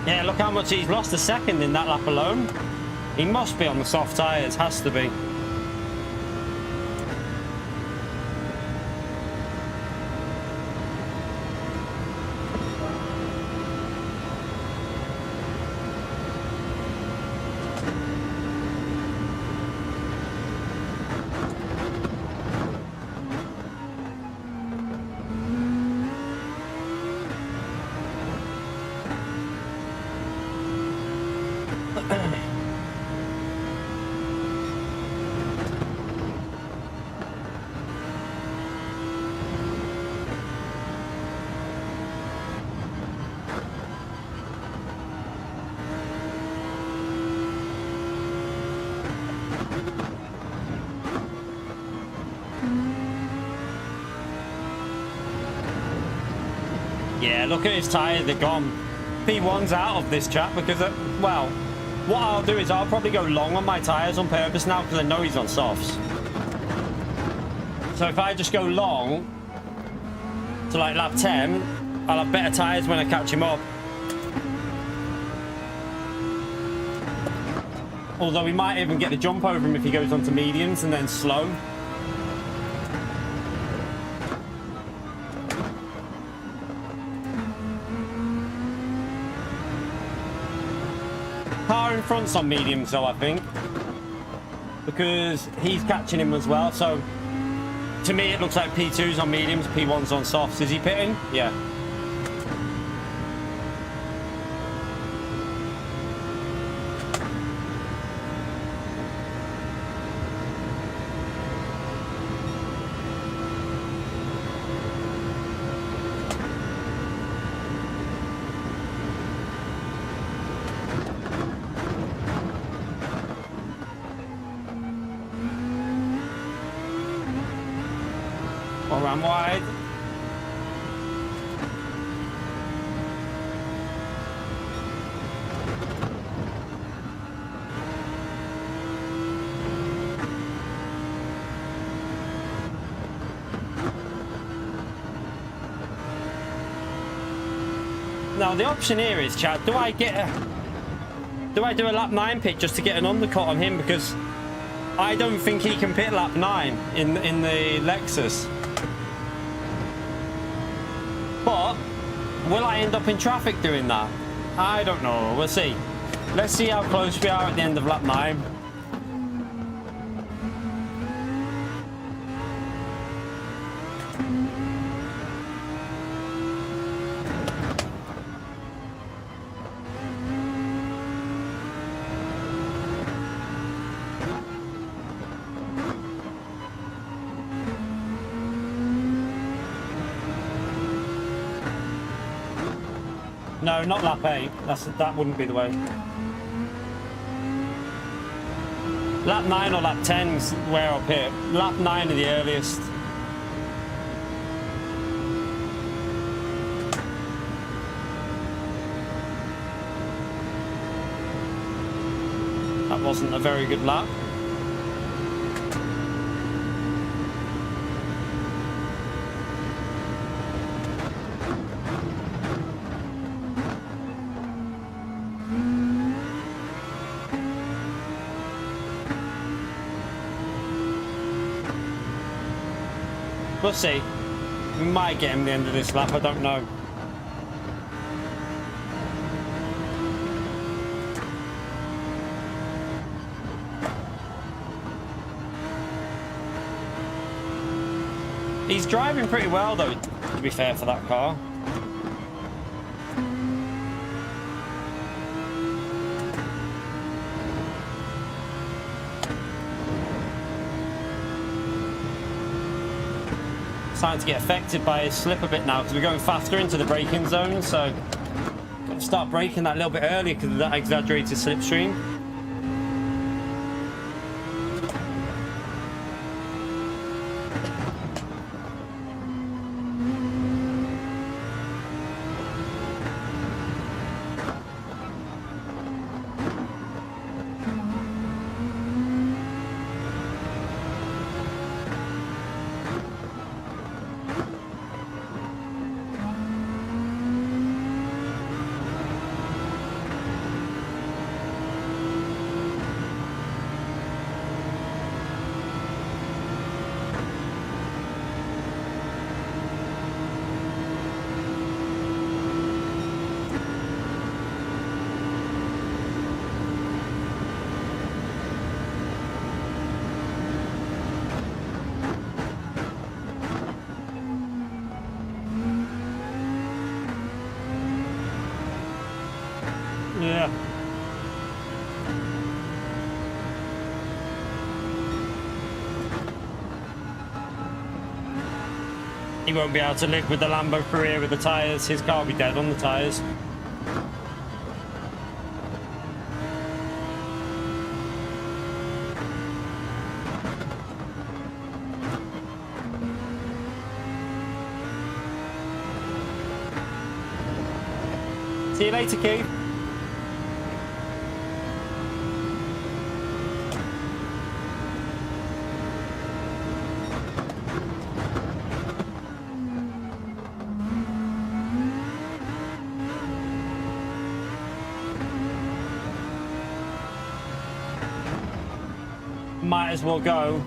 Yeah, look how much he's lost a second in that lap alone. He must be on the soft tyres, has to be. Yeah, look at his tyres, they're gone. P1's out of this chat because, well, what I'll do is I'll probably go long on my tyres on purpose now because I know he's on softs. So if I just go long to like lap 10, I'll have better tyres when I catch him up. Although we might even get the jump over him if he goes onto mediums and then slow. Car in front's on mediums though, I think, because he's catching him as well. So to me it looks like P2's on mediums, P1's on softs. Is he pitting? Yeah. and wide. Now the option here is, chat, do I do a lap 9 pit just to get an undercut on him, because I don't think he can pit lap 9 in the Lexus. But will I end up in traffic doing that? I don't know. We'll see. Let's see how close we are at the end of lap 9. No, not lap 8. That wouldn't be the way. Lap 9 or lap 10's where up here. Lap 9 are the earliest. That wasn't a very good lap. We'll see. We might get him the end of this lap, I don't know. He's driving pretty well though, to be fair, for that car. Starting to get affected by his slip a bit now because we're going faster into the braking zone, so got to start braking that a little bit earlier because of that exaggerated slipstream. Yeah. He won't be able to live with the Lambo career with the tyres. His car will be dead on the tyres. See you later, Keith. Might as well go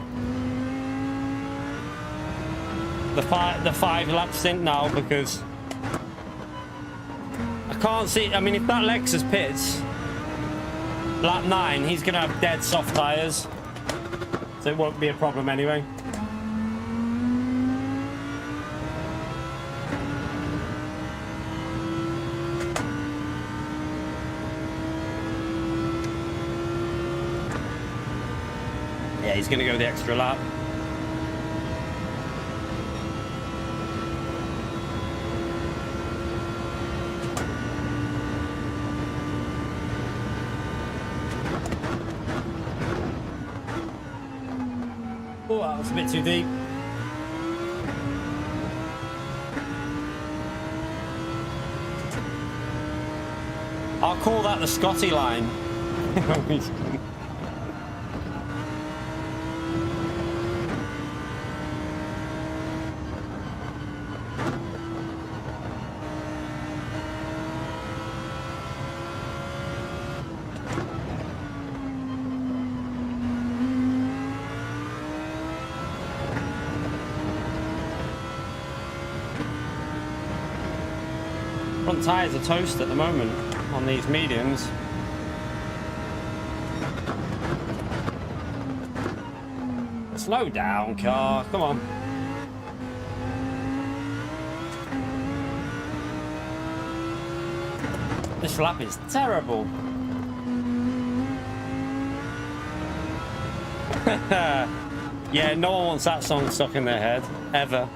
the five lap stint now, because I can't see. I mean, if that Lexus pits lap 9, he's gonna have dead soft tires, so it won't be a problem anyway. Yeah, he's gonna go the extra lap. Oh, that was a bit too deep. I'll call that the Scotty line. Front tyres are toast at the moment on these mediums. Slow down, car. Come on. This lap is terrible. Yeah, no one wants that song stuck in their head, ever.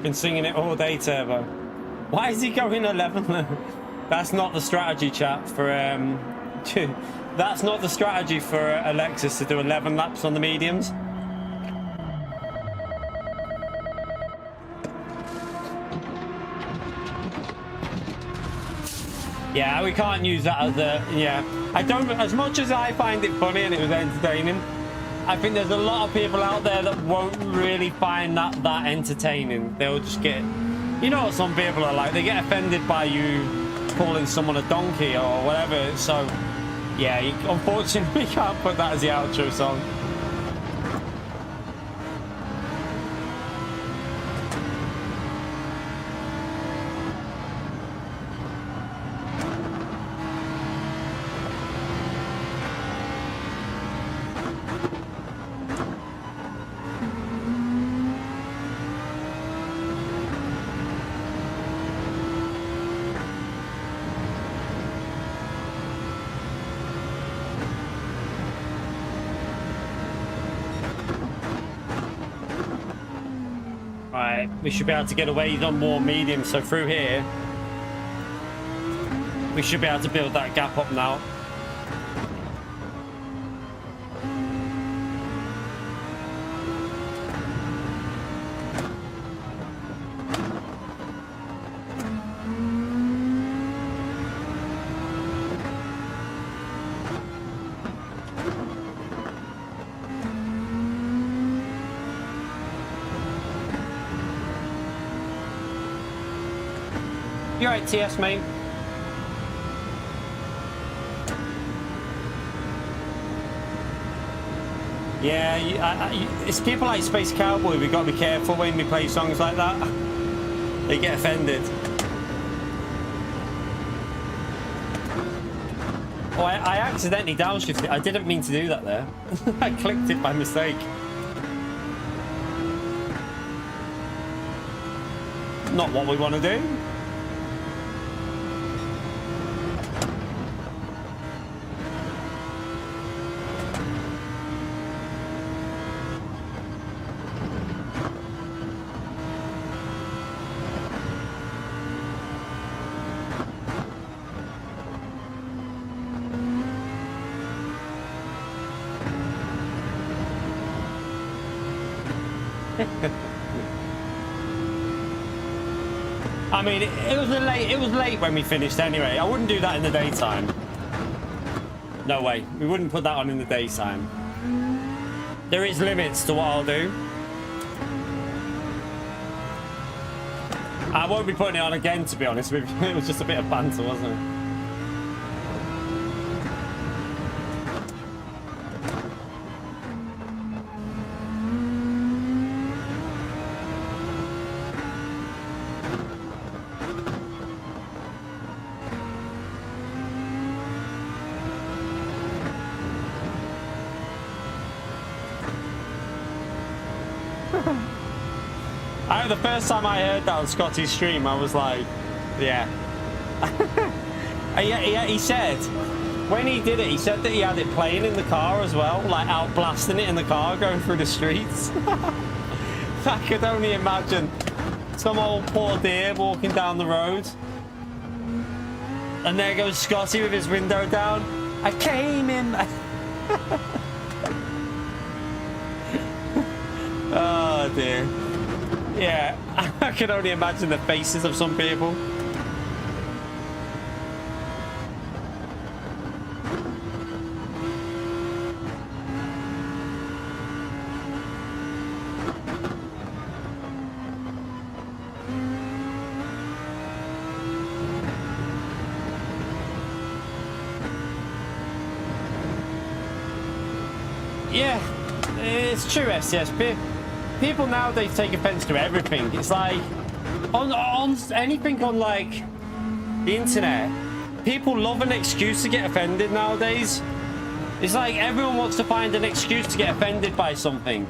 Been singing it all day, Turbo. Why is he going 11? That's not the strategy, chat, for that's not the strategy for Alexis to do 11 laps on the mediums. Yeah, we can't use that as a, yeah. I don't, as much as I find it funny and it was entertaining, I think there's a lot of people out there that won't really find that entertaining. They'll just get, you know what some people are like, they get offended by you calling someone a donkey or whatever. So yeah, unfortunately we can't put that as the outro song. We should be able to get away. He's on more medium, so through here we should be able to build that gap up now. You alright, TS, mate? Yeah, it's people like Space Cowboy. We've got to be careful when we play songs like that. They get offended. Oh, I accidentally downshifted. I didn't mean to do that there. I clicked it by mistake. Not what we want to do. I mean, it was late when we finished anyway. I wouldn't do that in the daytime. No way. We wouldn't put that on in the daytime. There is limits to what I'll do. I won't be putting it on again, to be honest with you. It was just a bit of banter, wasn't it? The first time I heard that on Scotty's stream, I was like, yeah. He said, when he did it, he said that he had it playing in the car as well, like out blasting it in the car, going through the streets. I could only imagine some old poor dear walking down the road. And there goes Scotty with his window down. I came in. Oh dear. Yeah, I can only imagine the faces of some people. Yeah, it's true, SCS. People nowadays take offense to everything. It's like on anything on like the internet, people love an excuse to get offended nowadays. It's like everyone wants to find an excuse to get offended by something.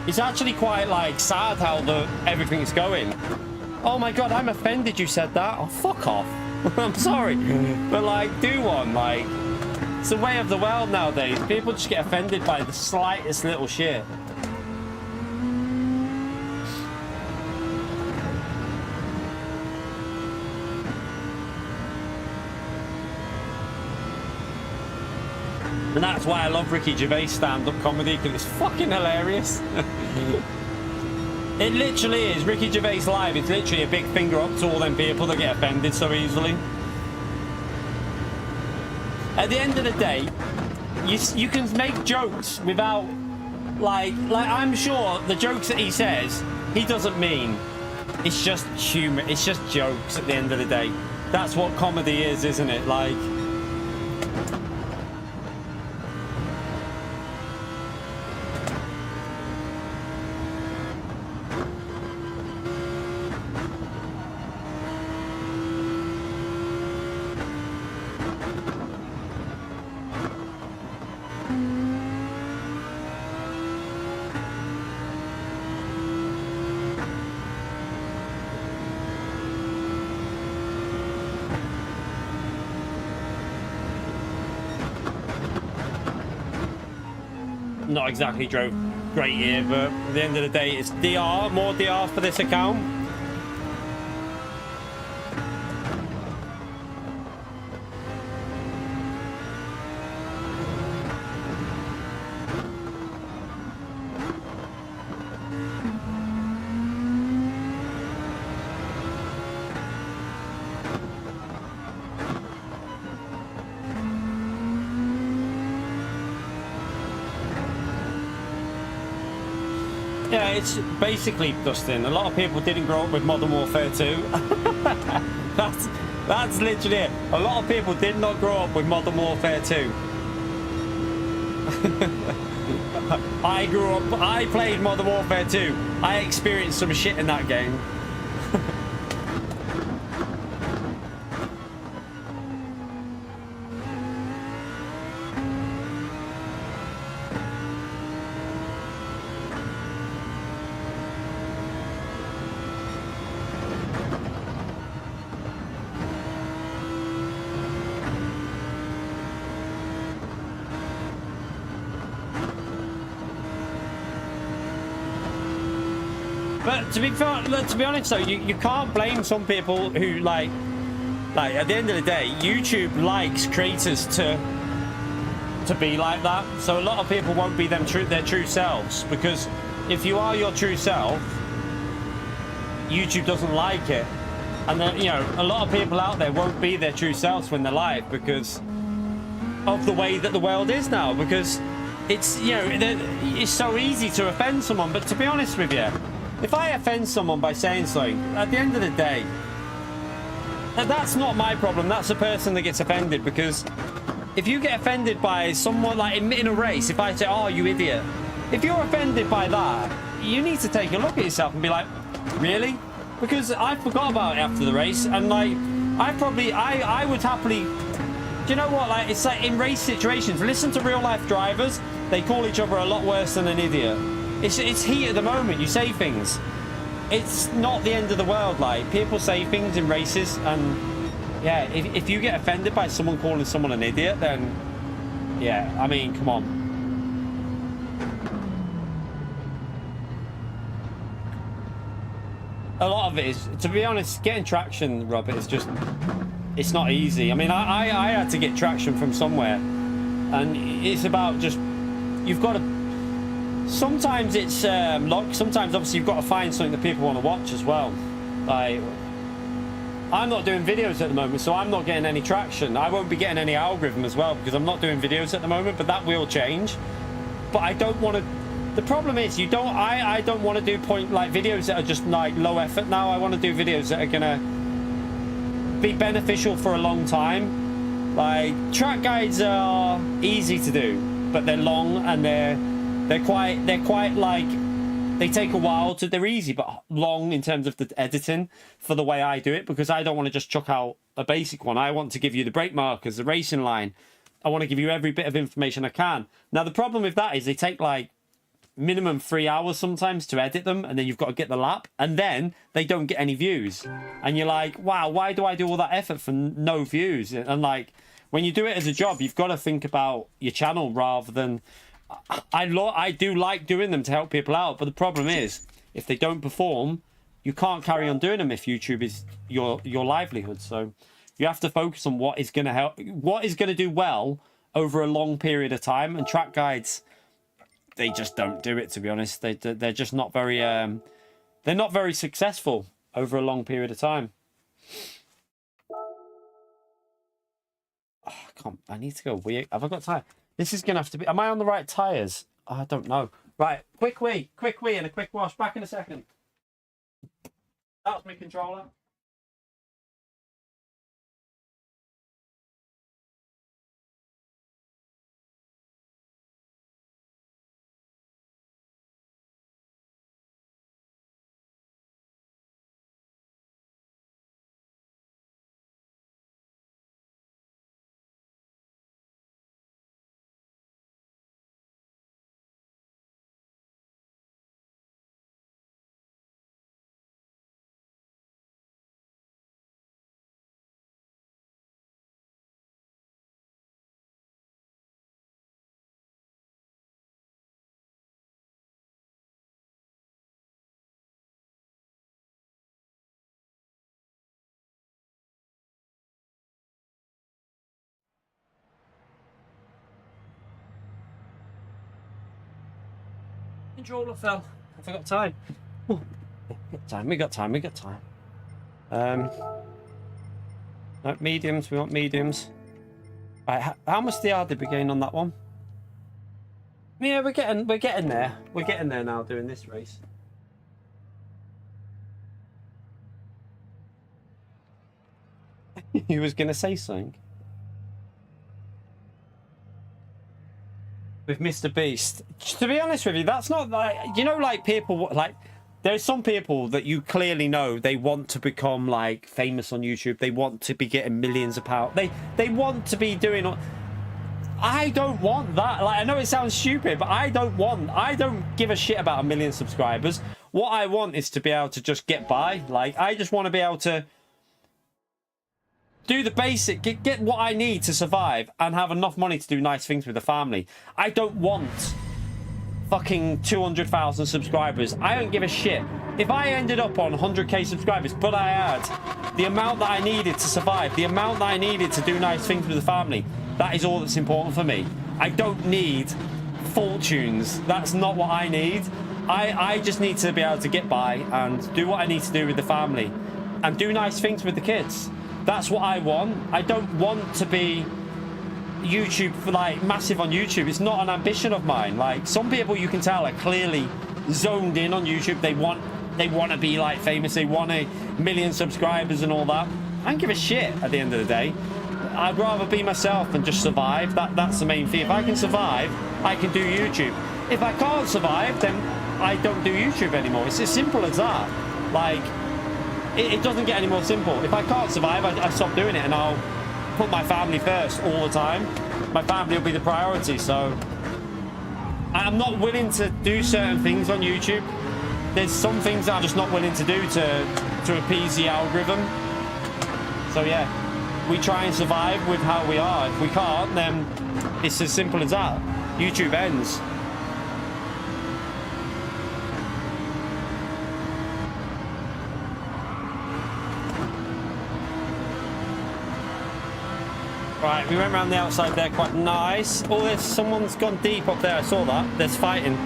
It's actually quite like sad how everything's going. Oh my god, I'm offended you said that. Oh, fuck off. I'm sorry, but like, do one. Like, it's the way of the world nowadays. People just get offended by the slightest little shit. And that's why I love Ricky Gervais stand-up comedy, because it's fucking hilarious. It literally is. Ricky Gervais live, it's literally a big finger up to all them people that get offended so easily. At the end of the day, you can make jokes without, like I'm sure the jokes that he says, he doesn't mean. It's just humor. It's just jokes at the end of the day. That's what comedy is, isn't it? Like... Not exactly drove great here, but at the end of the day, it's DR, more DR for this account. Yeah, it's basically, Dustin, a lot of people didn't grow up with Modern Warfare 2. That's literally it. A lot of people did not grow up with Modern Warfare 2. I played Modern Warfare 2. I experienced some shit in that game. But to be honest though, you can't blame some people who like at the end of the day, YouTube likes creators to be like that. So a lot of people won't be their true selves, because if you are your true self, YouTube doesn't like it. And then, you know, a lot of people out there won't be their true selves when they're live because of the way that the world is now. Because it's, you know, it's so easy to offend someone. But to be honest with you, if I offend someone by saying something, at the end of the day, that's not my problem. That's the person that gets offended. Because if you get offended by someone, like in a race, if I say, oh, you idiot, if you're offended by that, you need to take a look at yourself and be like, really? Because I forgot about it after the race, and like, I would happily, do you know what, like, it's like in race situations, listen to real life drivers, they call each other a lot worse than an idiot. It's heat at the moment, you say things. It's not the end of the world, like, people say things in races, and yeah, if you get offended by someone calling someone an idiot, then yeah, I mean, come on. A lot of it is, to be honest, getting traction, Robert, is just, it's not easy. I mean, I had to get traction from somewhere, and it's about just, you've got to, sometimes it's luck, sometimes obviously you've got to find something that people want to watch as well. Like, I'm not doing videos at the moment, so I'm not getting any traction. I won't be getting any algorithm as well because I'm not doing videos at the moment, but that will change. But I don't want to, the problem is I don't want to do videos that are just like low effort now. I want to do videos that are gonna be beneficial for a long time. Like, track guides are easy to do, but they're long and they're quite like, they take a while to, they're easy but long in terms of the editing for the way I do it, because I don't want to just chuck out a basic one. I want to give you the brake markers, the racing line. I want to give you every bit of information I can. Now the problem with that is they take like minimum 3 hours sometimes to edit them, and then you've got to get the lap, and then they don't get any views, and you're like, wow, why do I do all that effort for no views? And like, when you do it as a job, you've got to think about your channel rather than, I do like doing them to help people out, but the problem is if they don't perform, you can't carry on doing them if YouTube is your livelihood. So you have to focus on what is going to help, what is going to do well over a long period of time. And track guides, they just don't do it, to be honest. They're just not very they're not very successful over a long period of time. Oh, I need to go weird. Have I got time? This is gonna have to be, am I on the right tires? Oh, I don't know. Right, quick wee and a quick wash. Back in a second. That's my controller. Controller fell. Have I got time? Oh, we got time. No, mediums. We want mediums. Right, how much DR did we gain on that one? Yeah, we're getting there. We're getting there now doing this race. He was gonna say something. With Mr. Beast, to be honest with you, that's not like, you know, like people like, there's some people that you clearly know they want to become like famous on YouTube. They want to be getting millions of pounds. They want to be doing. I don't want that. Like, I know it sounds stupid, but I don't give a shit about 1 million subscribers. What I want is to be able to just get by. Like, I just want to be able to do the basic, get what I need to survive and have enough money to do nice things with the family. I don't want fucking 200,000 subscribers. I don't give a shit. If I ended up on 100k subscribers, but I had the amount that I needed to survive, the amount that I needed to do nice things with the family, that is all that's important for me. I don't need fortunes. That's not what I need. I just need to be able to get by and do what I need to do with the family and do nice things with the kids. That's what I want. I don't want to be YouTube for like massive on YouTube. It's not an ambition of mine. Like, some people you can tell are clearly zoned in on YouTube. They want to be like famous. They want 1 million subscribers and all that. I don't give a shit at the end of the day. I'd rather be myself and just survive. That's the main thing. If I can survive, I can do YouTube. If I can't survive, then I don't do YouTube anymore. It's as simple as that. Like, it doesn't get any more simple. If I can't survive, I stop doing it, and I'll put my family first all the time. My family will be the priority. So I'm not willing to do certain things on YouTube. There's some things that I'm just not willing to do to appease the algorithm. So yeah, we try and survive with how we are. If we can't, then it's as simple as that. YouTube ends. Right, we went around the outside there, quite nice. Oh, there's someone's gone deep up there. I saw that. There's fighting.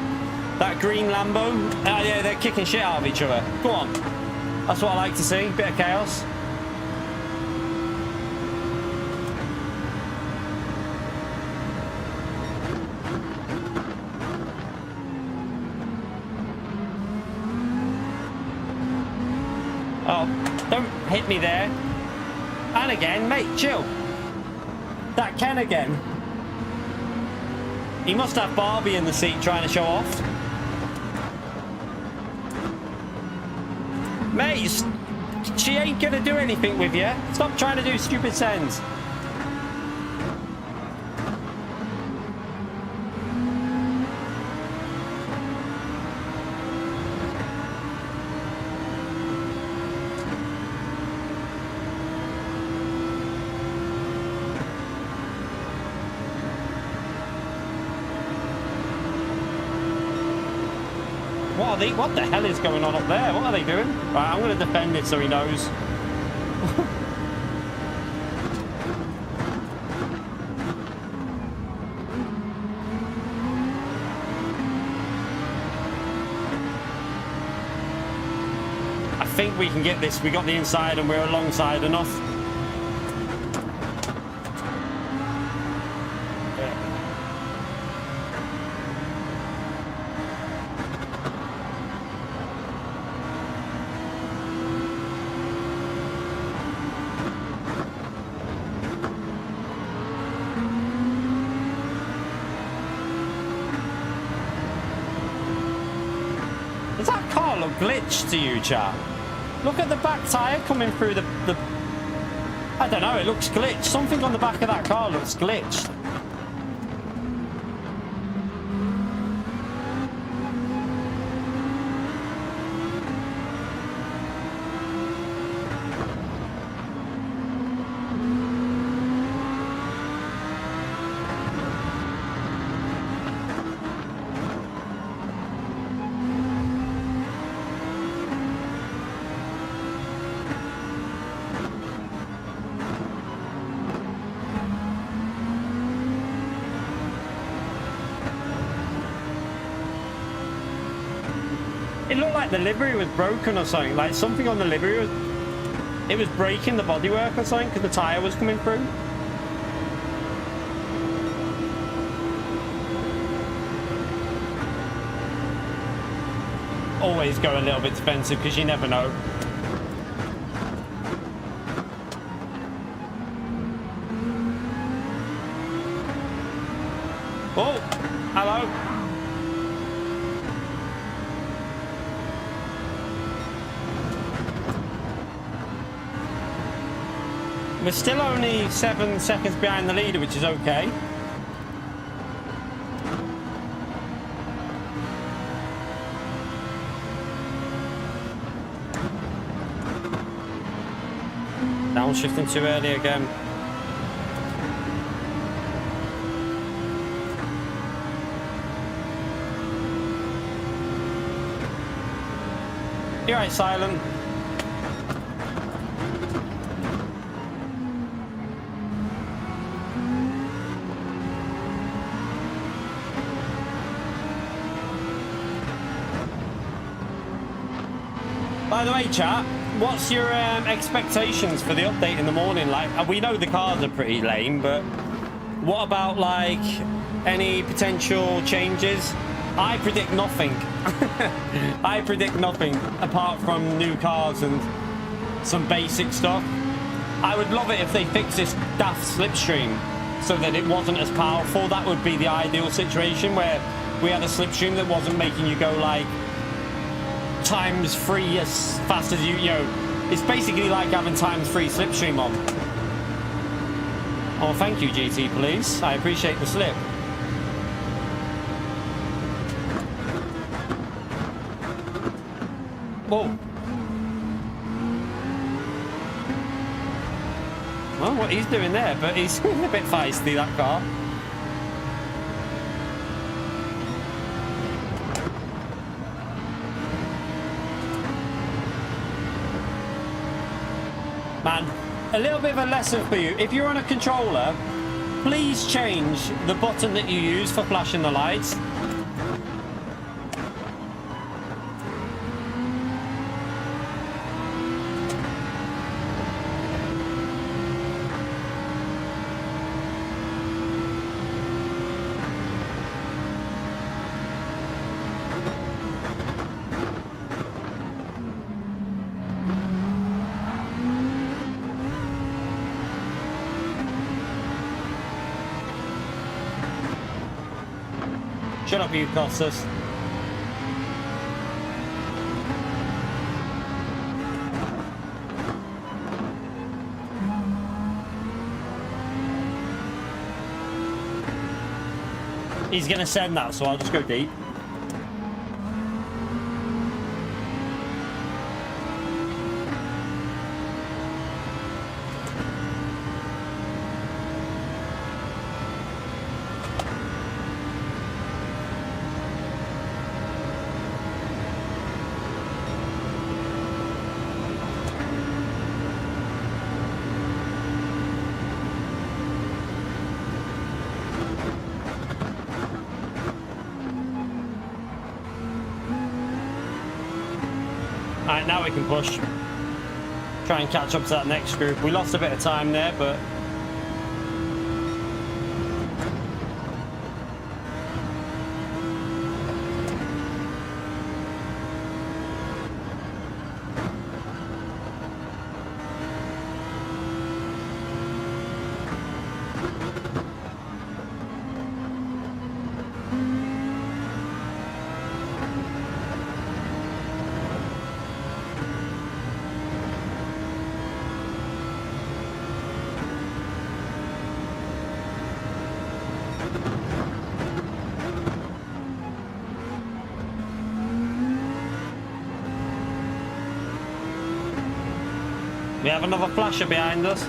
That green Lambo. Oh, yeah, they're kicking shit out of each other. Go on. That's what I like to see. Bit of chaos. Oh, don't hit me there. And again, mate, chill. That Ken again. He must have Barbie in the seat trying to show off. Mate, she ain't gonna do anything with you. Stop trying to do stupid sends. What the hell is going on up there? What are they doing? Right, I'm going to defend it so he knows. I think we can get this. We got the inside and we're alongside enough. Glitch to you, chat. Look at the back tyre coming through the I don't know, it looks glitched. Something on the back of that car looks glitched. It looked like the livery was broken or something. Like something on the livery was breaking the bodywork or something because the tyre was coming through. Always go a little bit defensive because you never know. Oh, hello. We're still only 7 seconds behind the leader, which is okay. Downshifting too early again. You're right, Silent. By the way, chat, what's your expectations for the update in the morning? Like, we know the cars are pretty lame, but what about, like, any potential changes? I predict nothing. I predict nothing apart from new cars and some basic stuff. I would love it if they fixed this daft slipstream so that it wasn't as powerful. That would be the ideal situation where we had a slipstream that wasn't making you go, like, ×3 as fast as you know. It's basically like having ×3 slipstream on. Oh, thank you, GT Police. I appreciate the slip. Whoa. Well, what he's doing there, but he's a bit feisty, that car. Man, a little bit of a lesson for you. If you're on a controller, please change the button that you use for flashing the lights. Shut up, you Costas. He's going to send that, so I'll just go deep. Alright, now we can push. Try and catch up to that next group. We lost a bit of time there, but... we have another flasher behind us.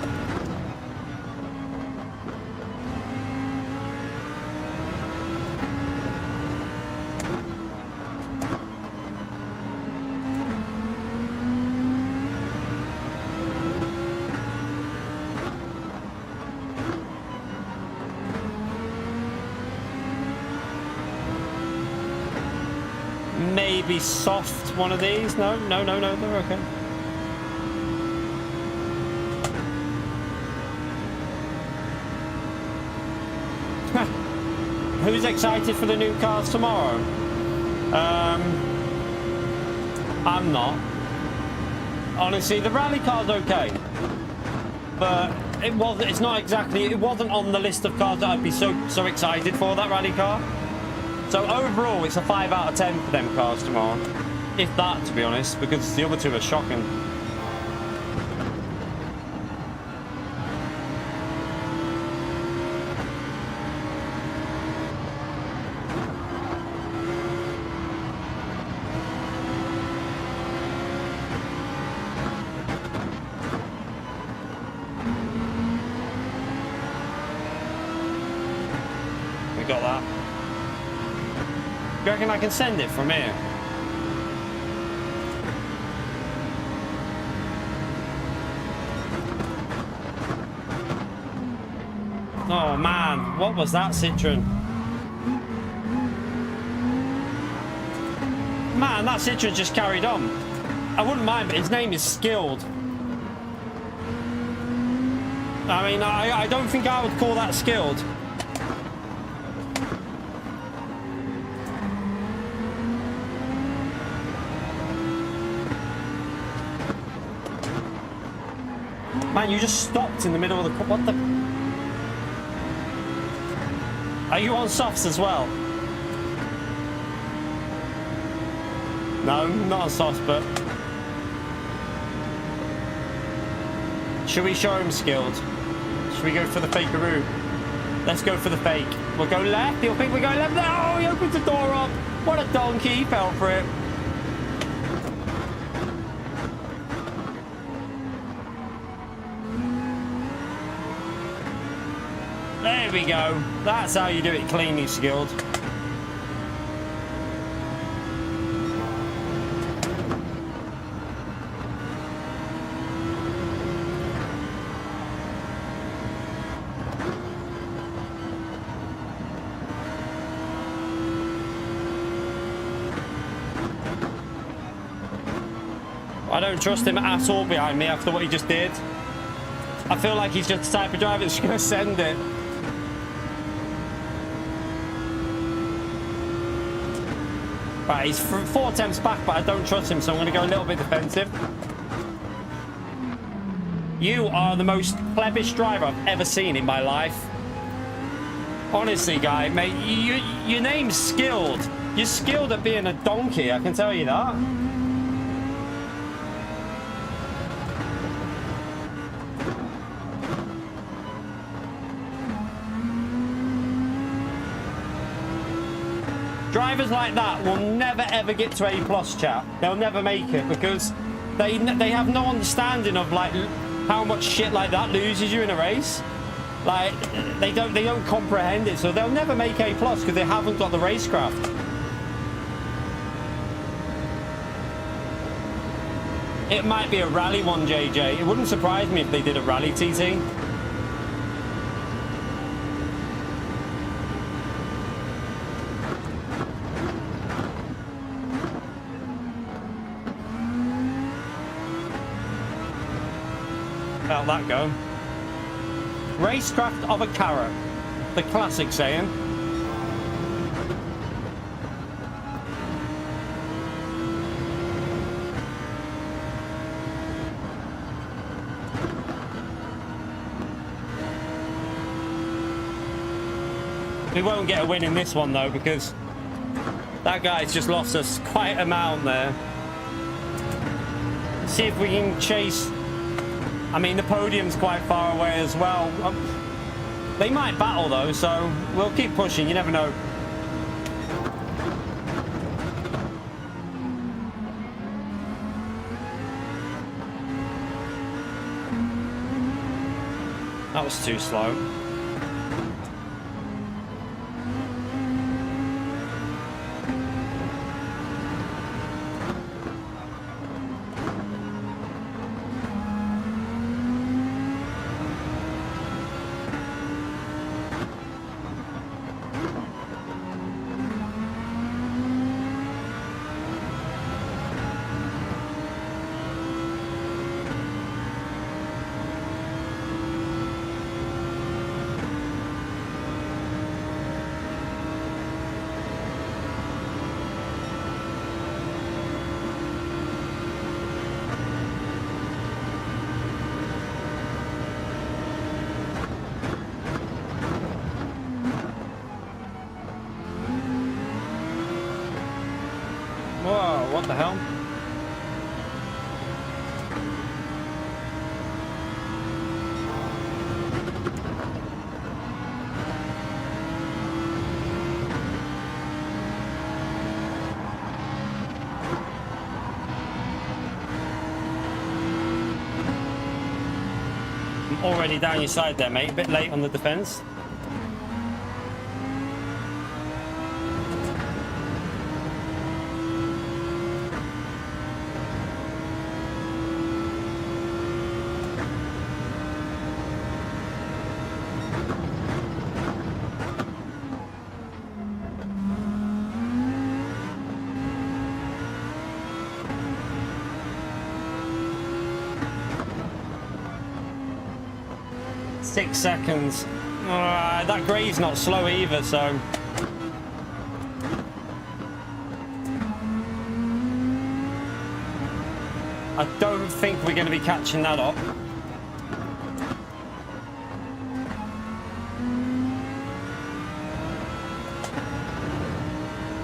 Maybe soft one of these? No, they're okay. Who's excited for the new cars tomorrow? I'm not. Honestly, the rally car's okay, but it wasn't on the list of cars that I'd be so excited for, that rally car. So overall, it's a 5 out of 10 for them cars tomorrow, if that, to be honest, because the other two are shocking. We got that. Do you reckon I can send it from here? Oh man, what was that Citroen? Man, that Citroen just carried on. I wouldn't mind, but his name is Skilled. I mean, I don't think I would call that skilled. Man, you just stopped in the middle of the... What the... Are you on softs as well? No, not on softs, but... Should we show him skilled? Should we go for the fakeroo? Let's go for the fake. We'll go left. You'll think we're going left. Oh, he opens the door up. What a donkey. He fell for it. There we go. That's how you do it cleanly, skilled. I don't trust him at all behind me after what he just did. I feel like he's just the type of driver that's going to send it. Right, he's 4 attempts back, but I don't trust him, so I'm going to go a little bit defensive. You are the most cleverest driver I've ever seen in my life. Honestly, guy, mate, your name's skilled. You're skilled at being a donkey, I can tell you that. Drivers like that will never ever get to A+, chat. They'll never make it because they have no understanding of like how much shit like that loses you in a race. Like they don't comprehend it, so they'll never make A+ because they haven't got the racecraft. It might be a rally one, JJ. It wouldn't surprise me if they did a rally TT. Felt that go. Racecraft of a carrot. The classic saying. We won't get a win in this one though because that guy's just lost us quite a amount there. See if we can chase. I mean, the podium's quite far away as well. They might battle though, so we'll keep pushing. You never know. That was too slow. Whoa, what the hell? I'm already down your side there, mate. A bit late on the defense. Six seconds. That gray's not slow either, so I don't think we're going to be catching that up.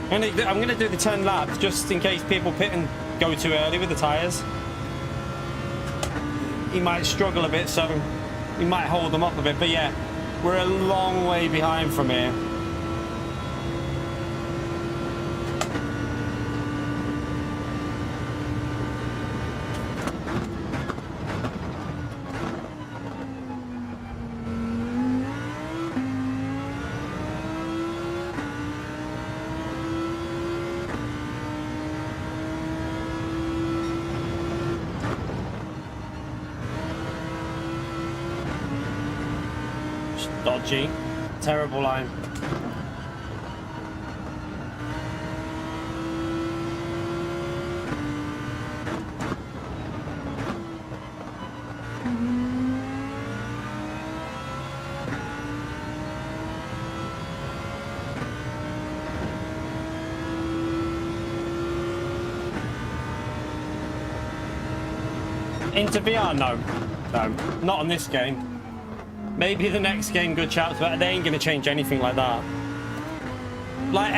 I'm going to do the 10 laps just in case people pit and go too early with the tyres. He might struggle a bit, so we might hold them up a bit, but yeah, we're a long way behind from here. dodgy. Terrible line. Into VR? No. No. Not on this game. Maybe the next game, good chance, but they ain't going to change anything like that. Like,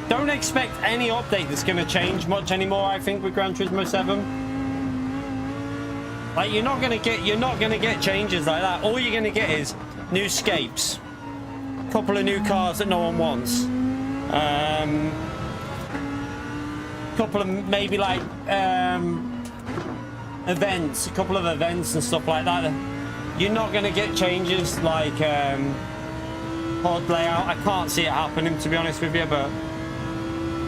don't expect any update that's going to change much anymore, I think, with Gran Turismo 7. Like, you're not going to get changes like that. All you're going to get is new scapes. A couple of new cars that no one wants. Couple of maybe like events, a couple of events and stuff like that. You're not going to get changes like pod layout. I can't see it happening, to be honest with you, but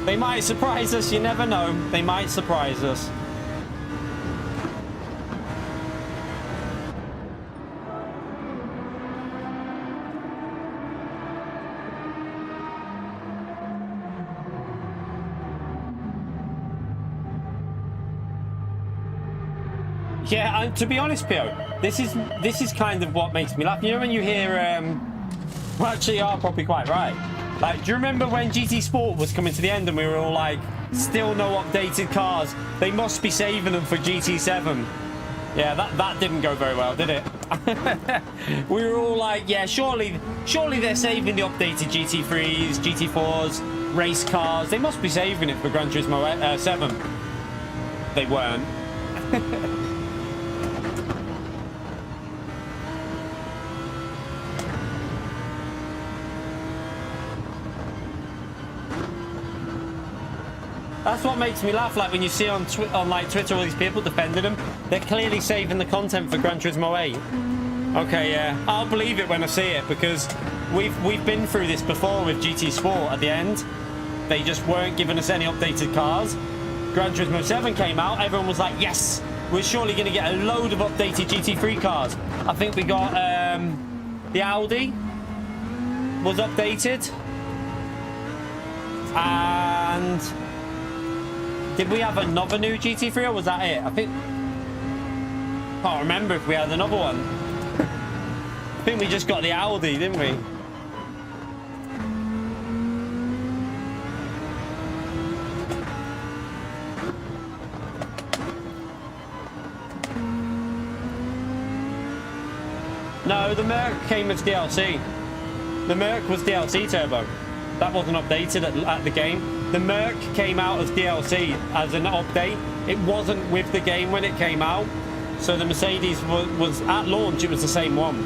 they might surprise us. You never know. They might surprise us. Yeah, and to be honest, Pio, this is kind of what makes me laugh. You know when you hear, well, actually, you are probably quite right. Like, do you remember when GT Sport was coming to the end and we were all like, still no updated cars? They must be saving them for GT7. Yeah, that didn't go very well, did it? We were all like, yeah, surely they're saving the updated GT3s, GT4s, race cars. They must be saving it for Gran Turismo 7. They weren't. That's what makes me laugh. Like when you see on like Twitter all these people defending them, they're clearly saving the content for Gran Turismo 8. Okay, yeah, I'll believe it when I see it, because we've been through this before with GT Sport. At the end, they just weren't giving us any updated cars. Gran Turismo 7 came out. Everyone was like, yes, we're surely going to get a load of updated GT3 cars. I think we got the Audi was updated, and did we have another new GT3 or was that it? I think, can't remember if we had another one. I think we just got the Audi, didn't we? No, the Merc came as DLC. The Merc was DLC turbo. That wasn't updated at the game. The Merc came out as DLC, as an update. It wasn't with the game when it came out. So the Mercedes was at launch, it was the same one.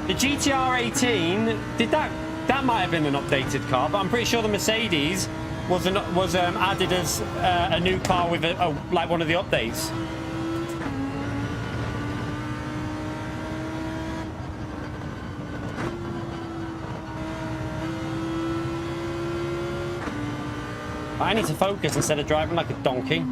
The GTR 18, that might have been an updated car, but I'm pretty sure the Mercedes was added as a new car with like one of the updates. I need to focus instead of driving like a donkey.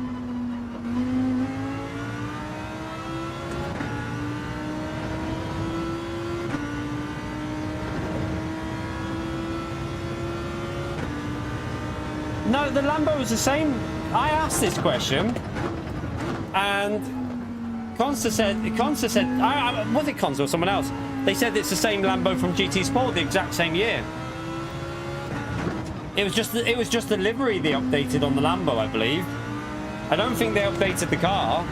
No, the Lambo was the same. I asked this question, and Consta said, was it Consta or someone else? They said it's the same Lambo from GT Sport, the exact same year. It was just the livery they updated on the Lambo, I believe. I don't think they updated the car.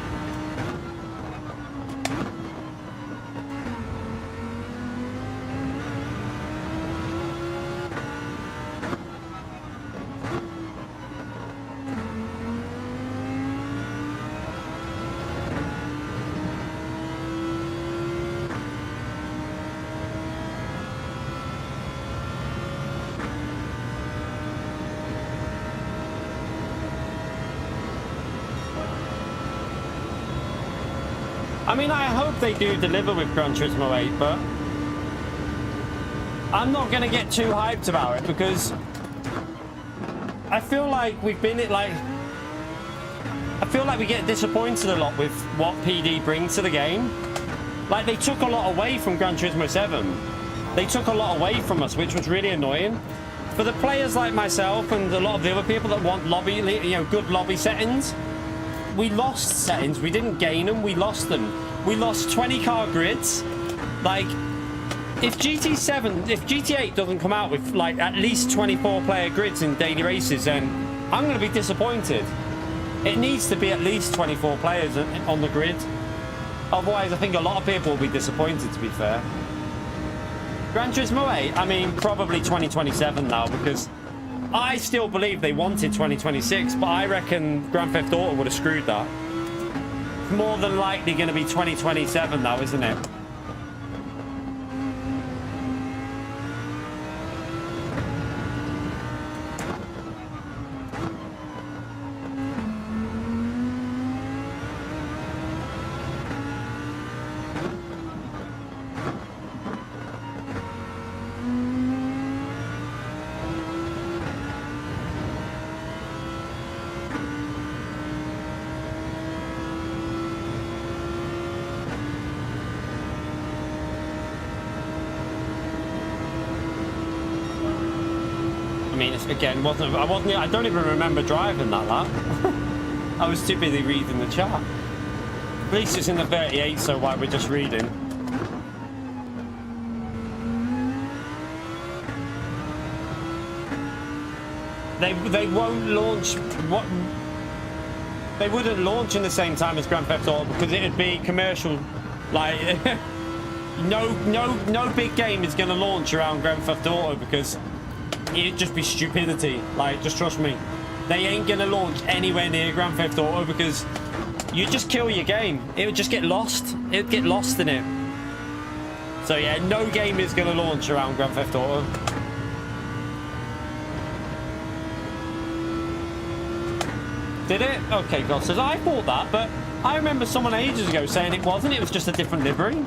I mean, I hope they do deliver with Gran Turismo 8, but I'm not going to get too hyped about it because I feel like we've been I feel like we get disappointed a lot with what PD brings to the game. Like, they took a lot away from Gran Turismo 7. They took a lot away from us, which was really annoying. For the players like myself and a lot of the other people that want lobby, you know, good lobby settings, we lost settings. We didn't gain them. We lost them. We lost 20 car grids. Like, if GT8 doesn't come out with like at least 24 player grids in daily races, then I'm going to be disappointed. It needs to be at least 24 players on the grid. Otherwise, I think a lot of people will be disappointed, to be fair. Gran Turismo 8, I mean, probably 2027 now, because I still believe they wanted 2026, but I reckon Grand Theft Auto would have screwed that. It's more than likely going to be 2027 now, isn't it? Again, I don't even remember driving that lap. I was too busy reading the chat. At least it's in the 38, so why we're just reading. They won't launch what they wouldn't launch in the same time as Grand Theft Auto because it'd be commercial. Like no big game is gonna launch around Grand Theft Auto because it'd just be stupidity. Like, just trust me, they ain't gonna launch anywhere near Grand Theft Auto because you just kill your game. It would just get lost. It'd get lost in it. So yeah, no game is gonna launch around Grand Theft Auto. Did it? Okay, God says I thought that, but I remember someone ages ago saying it wasn't. It was just a different livery.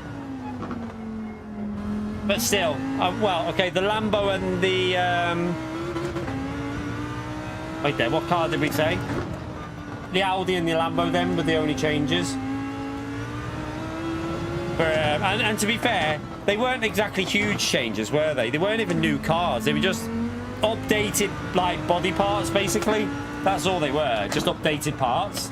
But still, well, okay, the Lambo and the, wait there, what car did we say? The Audi and the Lambo then were the only changes. But, and to be fair, they weren't exactly huge changes, were they? They weren't even new cars. They were just updated, like, body parts, basically. That's all they were, just updated parts.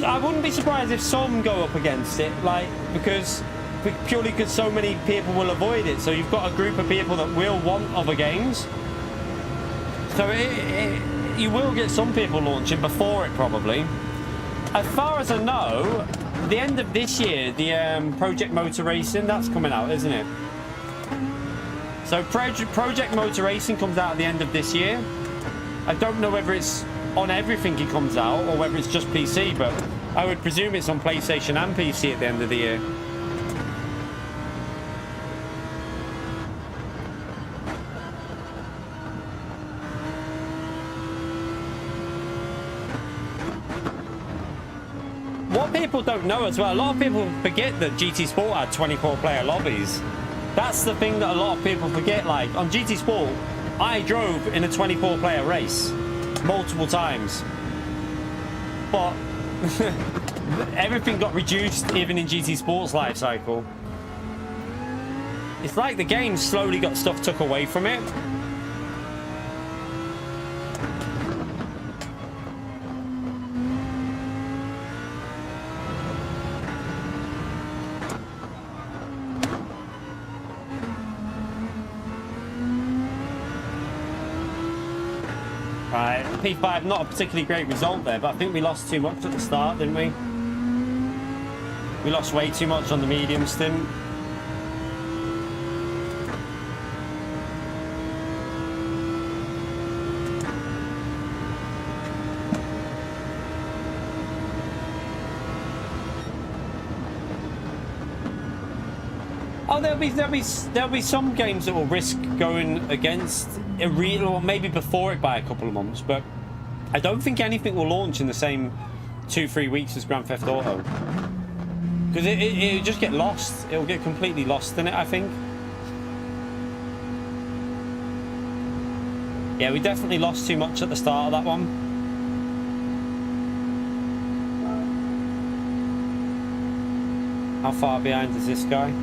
I wouldn't be surprised if some go up against it, like, purely because so many people will avoid it. So you've got a group of people that will want other games. So you will get some people launching before it, probably. As far as I know, the end of this year, the Project Motor Racing, that's coming out, isn't it? So Project Motor Racing comes out at the end of this year. I don't know whether it's on everything it comes out or whether it's just PC, but I would presume it's on PlayStation and PC at the end of the year. What people don't know as well, a lot of people forget that GT Sport had 24-player lobbies. That's the thing that a lot of people forget. Like, on GT Sport, I drove in a 24-player race multiple times, but everything got reduced even in GT Sport's life cycle. It's like the game slowly got stuff took away from it. Right, P5, not a particularly great result there, but I think we lost too much at the start, didn't we? We lost way too much on the medium stint. Oh, there'll be some games that will risk going against a real, or maybe before it by a couple of months, but I don't think anything will launch in the same 2-3 weeks as Grand Theft Auto, because it'll just get lost. It'll get completely lost in it, I think. Yeah, we definitely lost too much at the start of that one. How far behind is this guy?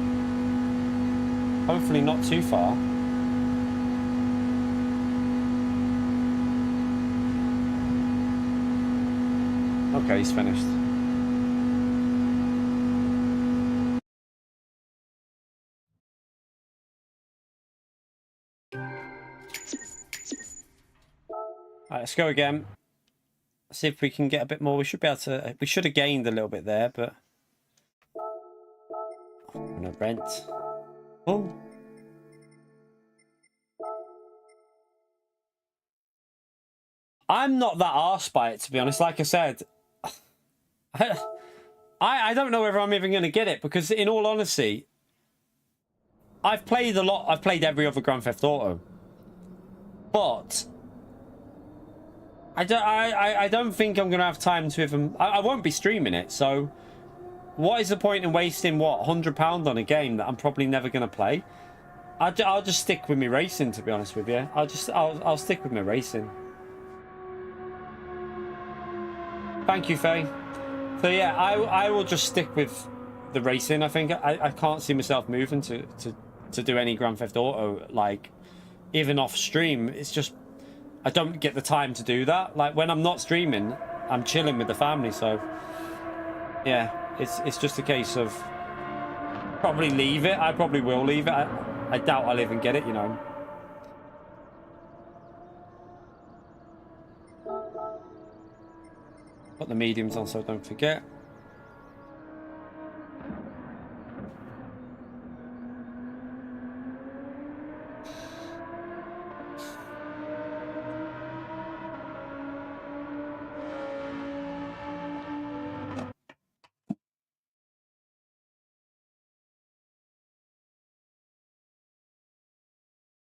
Hopefully not too far. Okay, he's finished. Alright, let's go again. See if we can get a bit more. We should be able to. We should have gained a little bit there, but I'm gonna rent. Oh. I'm not that arsed by it, to be honest. Like I said, I don't know whether I'm even going to get it, because in all honesty, I've played a lot. I've played every other Grand Theft Auto, but I don't think I'm going to have time to even. I won't be streaming it, so what is the point in wasting what £100 on a game that I'm probably never going to play? I'll just stick with my racing, to be honest with you. I'll stick with my racing. Thank you, Faye. So yeah, I will just stick with the racing. I think I can't see myself moving to do any Grand Theft Auto, like even off stream. It's just I don't get the time to do that. Like when I'm not streaming, I'm chilling with the family. So yeah, it's just a case of probably leave it. I probably will leave it. I doubt I'll even get it, you know. Put the mediums on so don't forget.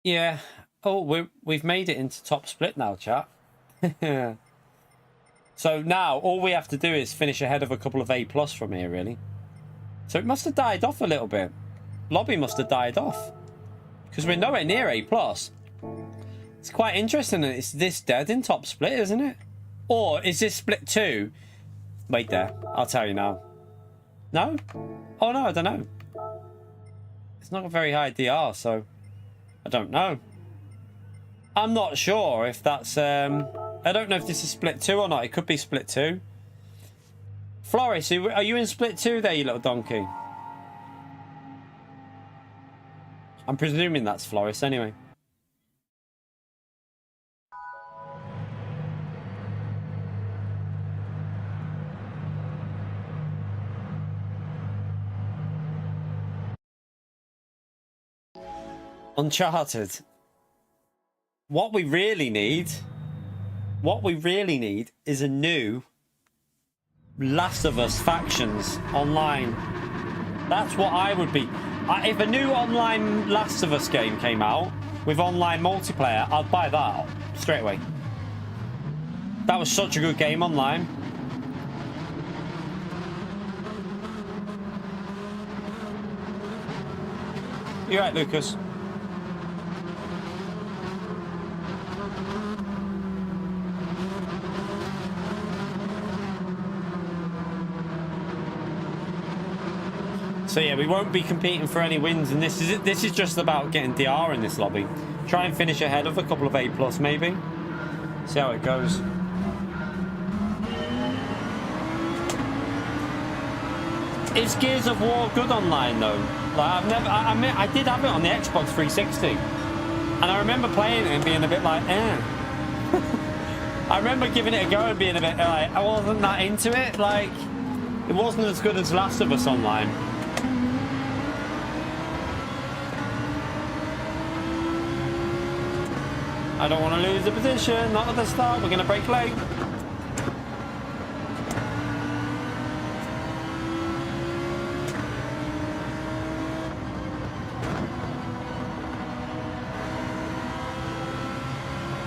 Yeah. Oh, we've made it into top split now, chat. So now all we have to do is finish ahead of a couple of A+ from here, really. So it must have died off a little bit. Lobby must have died off, because we're nowhere near A+. It's quite interesting that it's this dead in top split, isn't it? Or is this split 2? Wait there, I'll tell you now. No? Oh no, I don't know. It's not a very high DR, so I don't know. I'm not sure if that's I don't know if this is split 2 or not. It could be split 2. Floris, are you in split 2 there, you little donkey? I'm presuming that's Floris anyway. Uncharted. What we really need is a new Last of Us factions online. That's what I would be. If a new online Last of Us game came out with online multiplayer, I'd buy that straight away. That was such a good game online. You're right, Lucas. So yeah, we won't be competing for any wins, and this is just about getting DR in this lobby. Try and finish ahead of a couple of A+, maybe. See how it goes. Is Gears of War good online though? Like I did have it on the Xbox 360, and I remember playing it and being a bit like, eh. I remember giving it a go and being a bit like, I wasn't that into it. Like, it wasn't as good as Last of Us Online. I don't want to lose the position, not at the start. We're going to break late.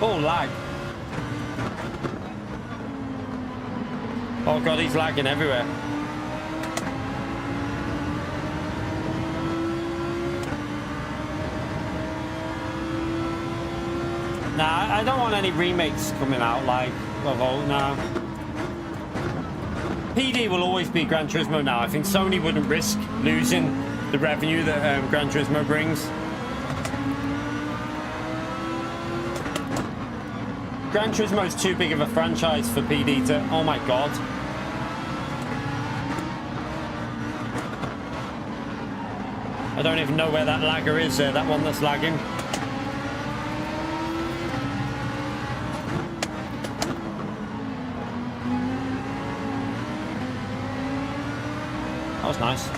Oh, lag. Oh god, he's lagging everywhere. Nah, I don't want any remakes coming out like Revolt now. PD will always be Gran Turismo now. I think Sony wouldn't risk losing the revenue that Gran Turismo brings. Gran Turismo is too big of a franchise for PD to... Oh my god. I don't even know where that lagger is, that one that's lagging. That was nice.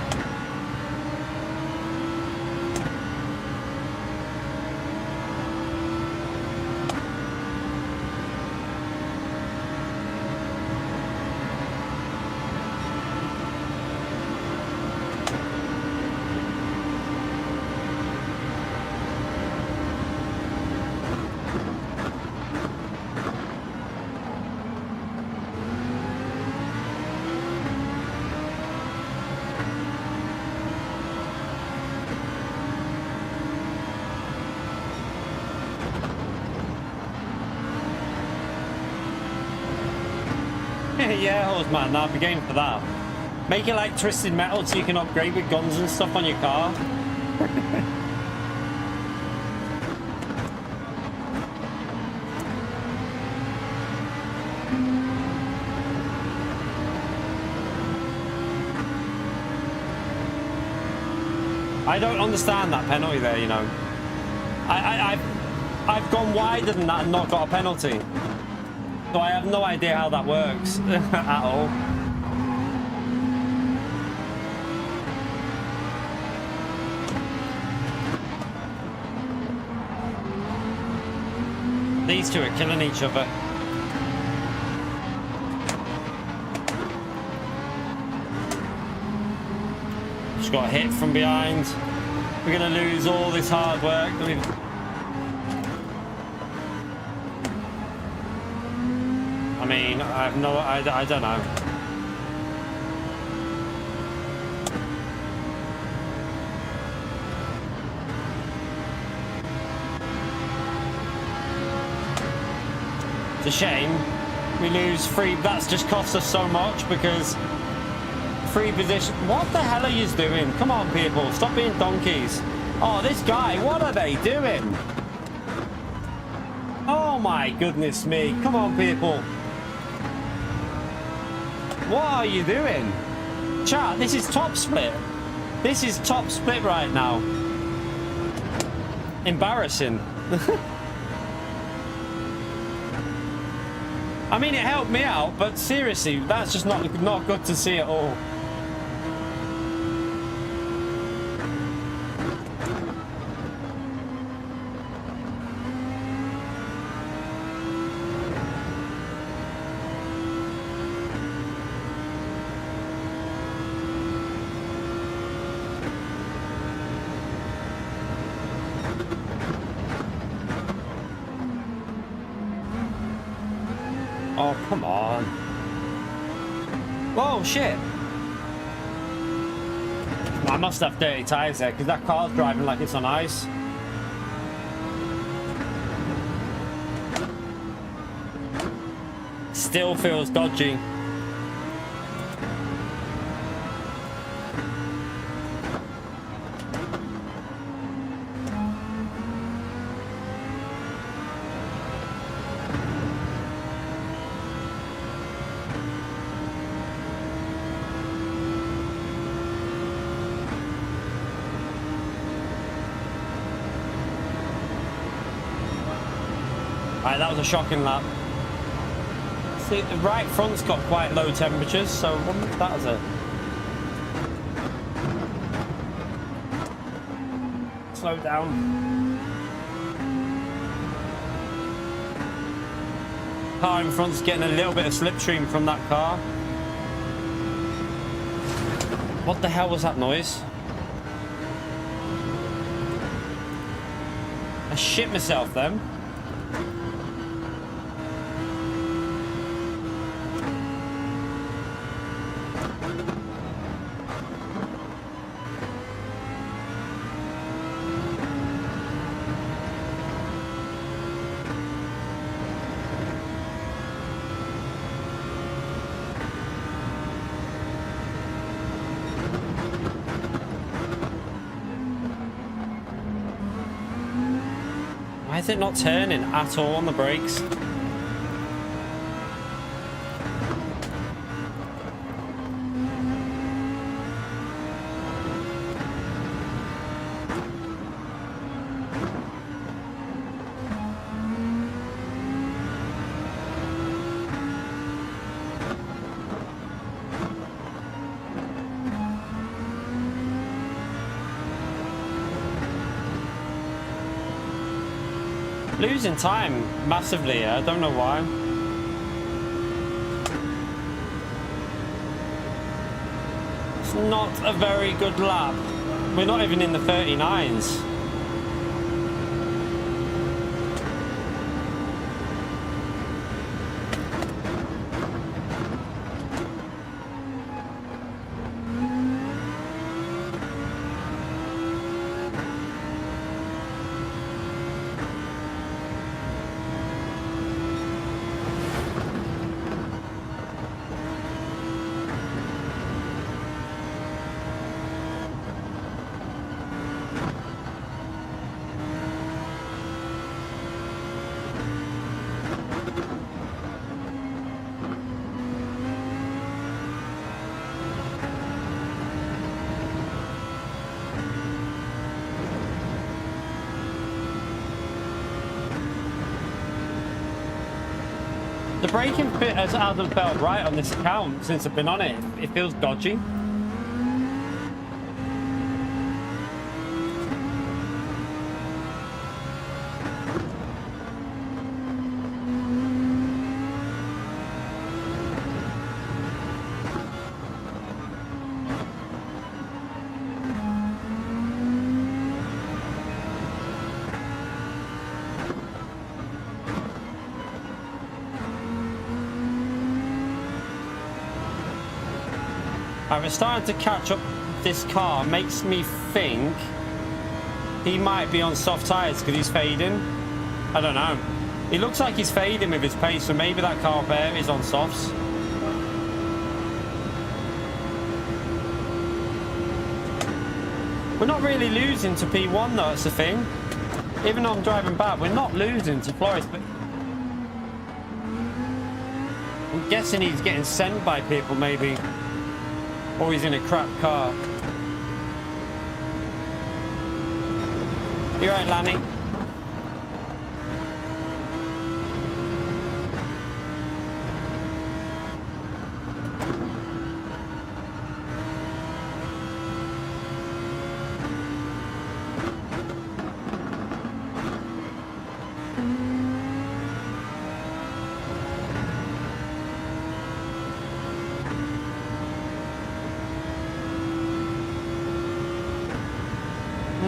Yeah, Horseman, I'll be game for that. Make it like Twisted Metal so you can upgrade with guns and stuff on your car. I don't understand that penalty there, you know. I've gone wider than that and not got a penalty. So I have no idea how that works at all. These two are killing each other. Just got hit from behind. We're gonna lose all this hard work that we've... I mean, I have no... I don't know. It's a shame. We lose free... That's just cost us so much because... Free position... What the hell are you doing? Come on, people. Stop being donkeys. Oh, this guy. What are they doing? Oh, my goodness me. Come on, people. What are you doing? Chat, this is top split. This is top split right now. Embarrassing. I mean, it helped me out, but seriously, that's just not good to see at all. Oh, come on. Whoa, shit. I must have dirty tyres there, because that car's driving like it's on ice. Still feels dodgy. Right, that was a shocking lap. See, the right front's got quite low temperatures, so I wonder if that is it. Slow down. Car in front's getting a little bit of slipstream from that car. What the hell was that noise? I shit myself then. Why is it not turning at all on the brakes? Losing time massively, I don't know why. It's not a very good lap. We're not even in the 39s. The braking bit hasn't felt right on this account since I've been on it. It feels dodgy. I was starting to catch up. This car makes me think he might be on soft tyres because he's fading. I don't know. It looks like he's fading with his pace, so maybe that car there is on softs. We're not really losing to P1 though, that's the thing. Even though I'm driving back, we're not losing to Flores, but I'm guessing he's getting sent by people maybe. Or he's in a crap car. You're right, Lanny.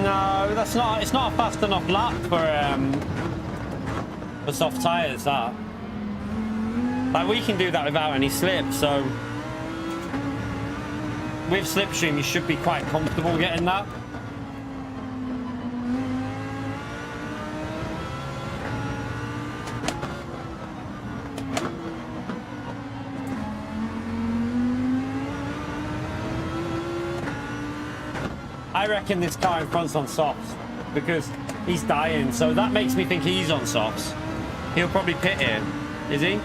No, that's not. It's not a fast enough lap for soft tyres. That, like, we can do that without any slip. So with slipstream, you should be quite comfortable getting that. I reckon this car in front's on softs because he's dying, so that makes me think he's on softs. He'll probably pit here, is he?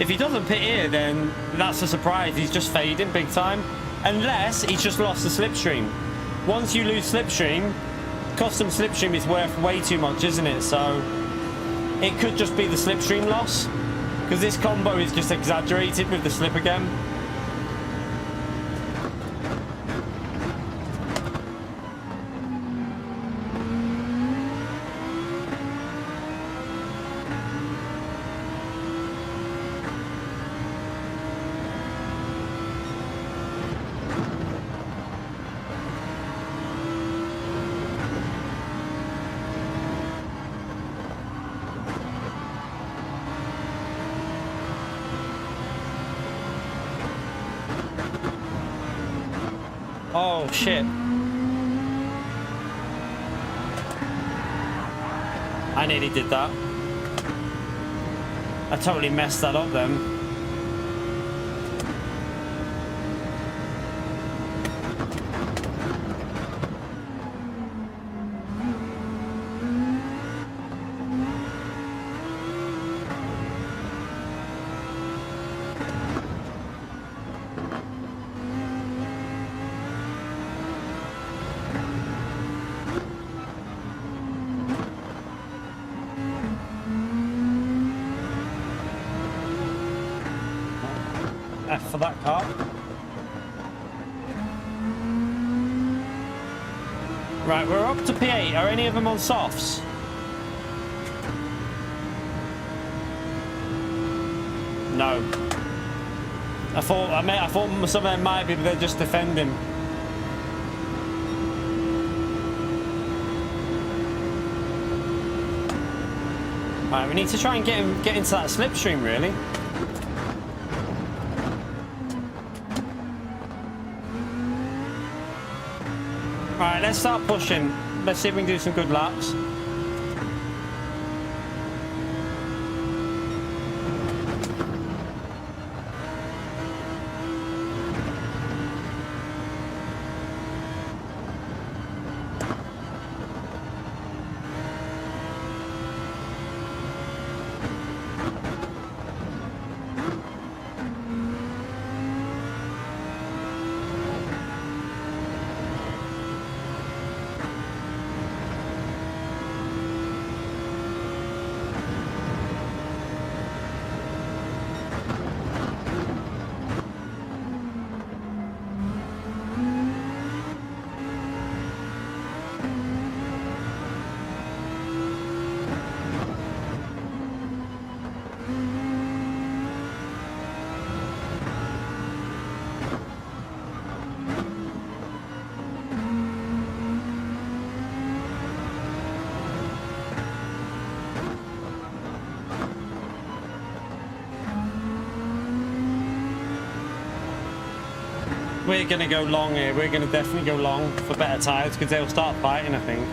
If he doesn't pit here, then that's a surprise. He's just fading big time, unless he's just lost the slipstream. Once you lose slipstream, custom slipstream is worth way too much, isn't it? So it could just be the slipstream loss, because this combo is just exaggerated with the slip again. Oh, shit. I nearly did that. I totally messed that up then. F for that car. Right, we're up to P8. Are any of them on softs? No. I thought some of them might be, but they're just defending. Right, we need to try and get into that slipstream, really. Right, let's start pushing. Let's see if we can do some good laps. We're going to go long here. We're going to definitely go long for better tyres because they'll start fighting, I think.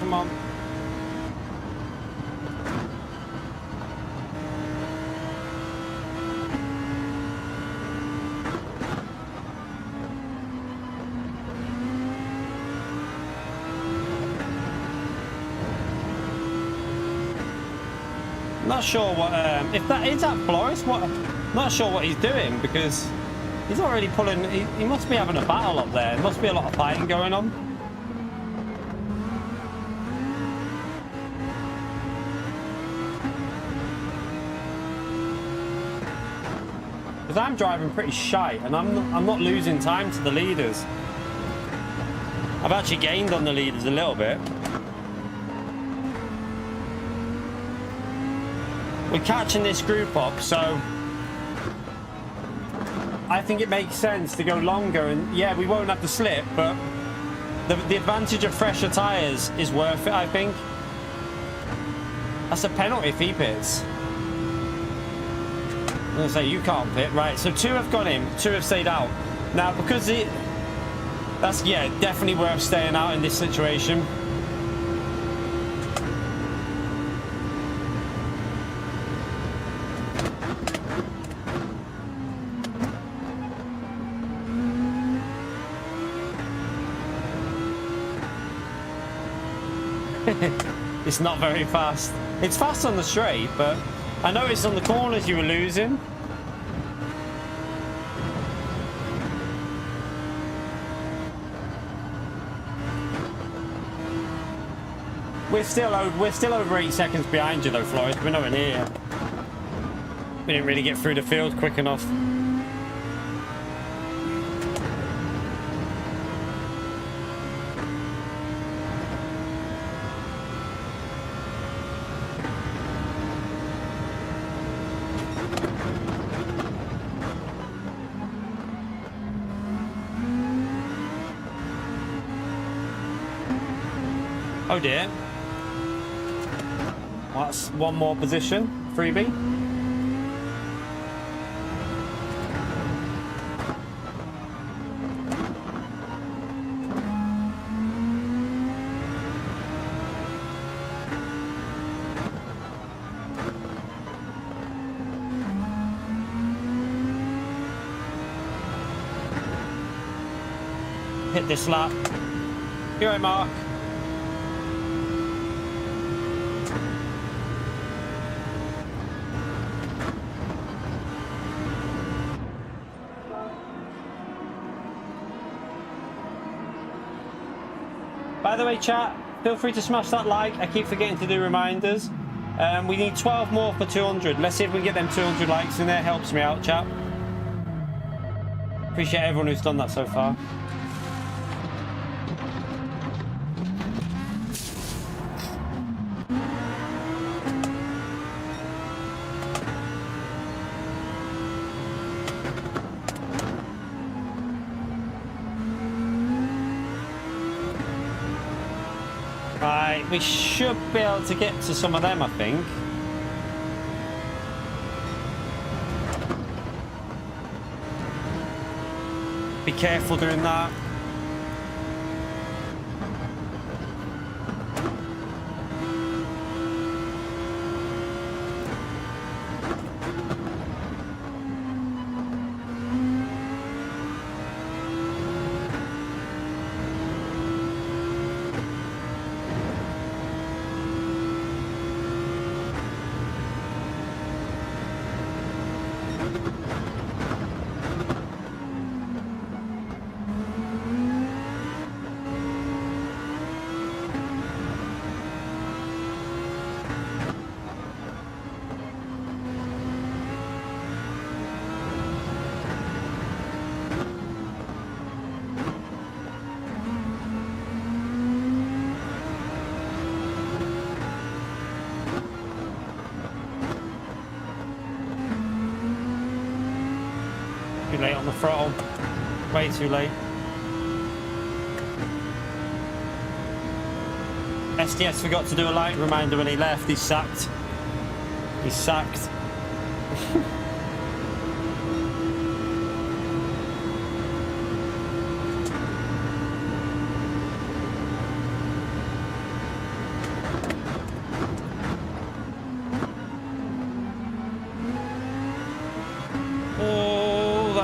Come on. Not sure what if that is that Flores. What? Not sure what he's doing because he's already pulling. He must be having a battle up there. There must be a lot of fighting going on. Because I'm driving pretty shite and I'm not losing time to the leaders. I've actually gained on the leaders a little bit. We're catching this group up, so I think it makes sense to go longer. And yeah, we won't have to slip, but the advantage of fresher tyres is worth it, I think. That's a penalty if he pits. I'm going to say you can't pit. Right, so 2 have gone in, 2 have stayed out. Now, because that's, yeah, definitely worth staying out in this situation. It's not very fast. It's fast on the straight, but I noticed on the corners you were losing. We're still over 8 seconds behind you though, Flores. We're nowhere near. We didn't really get through the field quick enough. Oh dear. Well, that's one more position. Freebie. Hit this lap. You're right, Mark. By the way, chat, feel free to smash that like. I keep forgetting to do reminders. We need 12 more for 200. Let's see if we can get them 200 likes in there. Helps me out, chat. Appreciate everyone who's done that so far. Right, we should be able to get to some of them, I think. Be careful doing that. Too late on the throttle. Way too late. SDS forgot to do a light reminder when he left. He's sacked. He's sacked.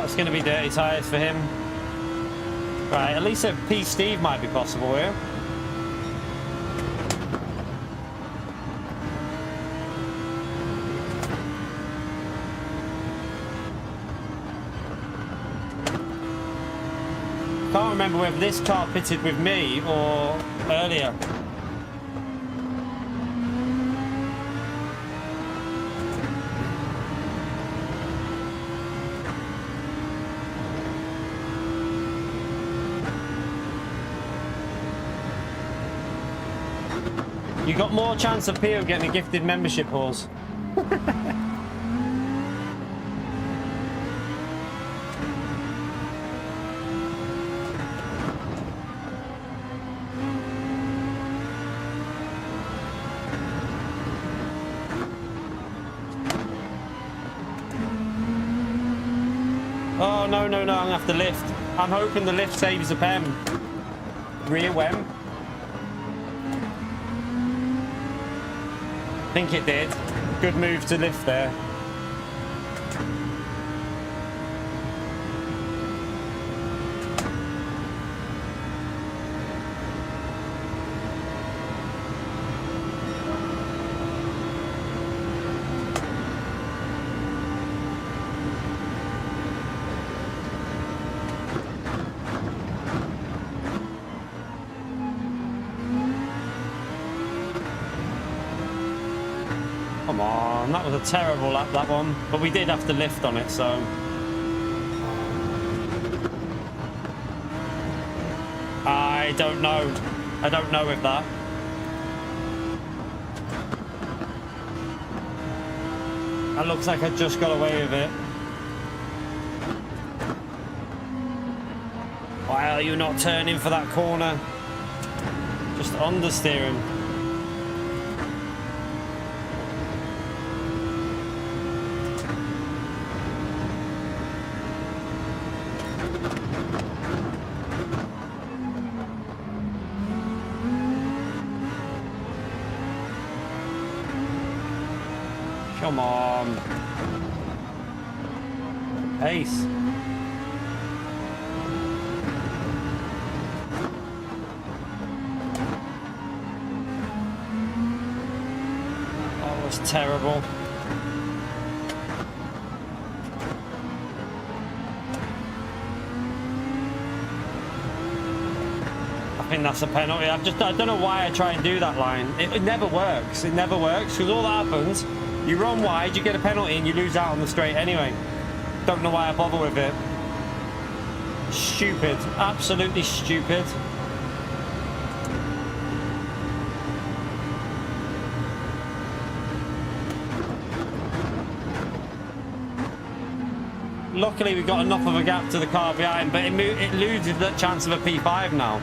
It's going to be dirty tyres for him. Right, at least a P Steve might be possible here. Can't remember whether this car pitted with me or earlier. You got more chance of Pio getting a gifted membership horse. Oh no, I'm gonna have to lift. I'm hoping the lift saves the PEM. Rear WEM. I think it did. Good move to lift there. Come on, that was a terrible lap, that one. But we did have to lift on it, so... I don't know. I don't know with that. That looks like I just got away with it. Why are you not turning for that corner? Just understeering. Come on. Ace. That was terrible. I think that's a penalty. I don't know why I try and do that line. It never works. It never works because all that happens, you run wide, you get a penalty, and you lose out on the straight anyway. Don't know why I bother with it. Stupid. Absolutely stupid. Luckily, we got enough of a gap to the car behind, but it loses that chance of a P5 now.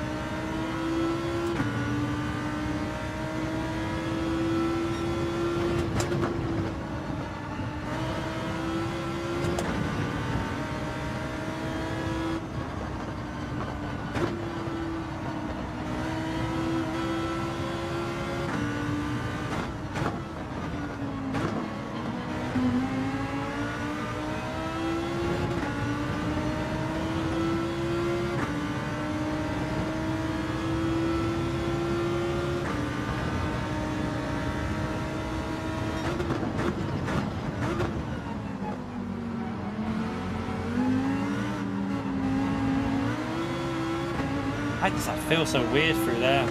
I feel so weird through there.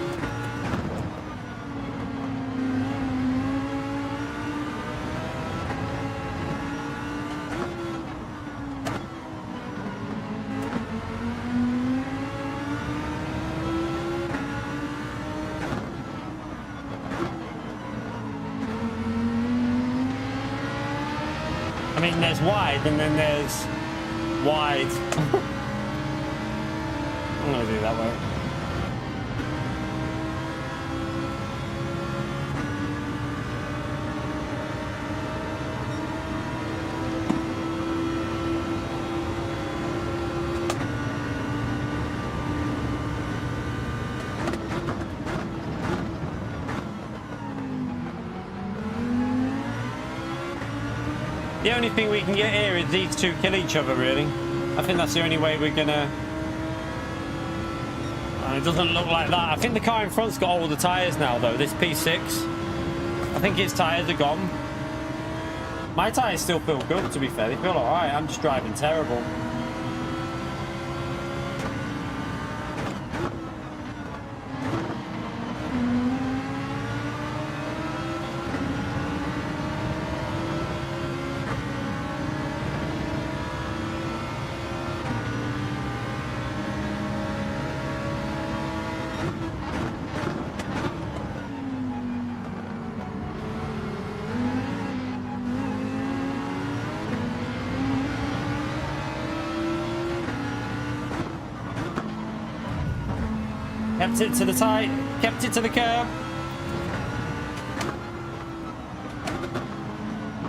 I mean, there's wide and then there's wide. I'm gonna do it that way. The only thing we can get here is these two kill each other, really. I think that's the only way we're gonna... it doesn't look like that. I think the car in front's got all the tyres now, though. This P6. I think its tyres are gone. My tyres still feel good, to be fair. They feel alright. I'm just driving terrible. Kept it to the tight, kept it to the curb.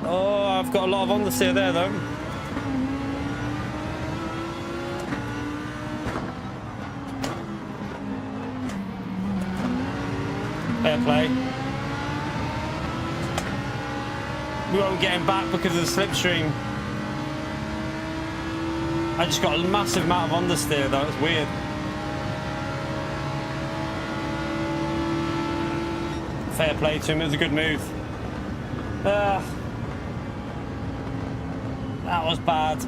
Oh, I've got a lot of understeer there though. Fair play. We won't get him back because of the slipstream. I just got a massive amount of understeer though, it's weird. Fair play to him, it was a good move. That was bad.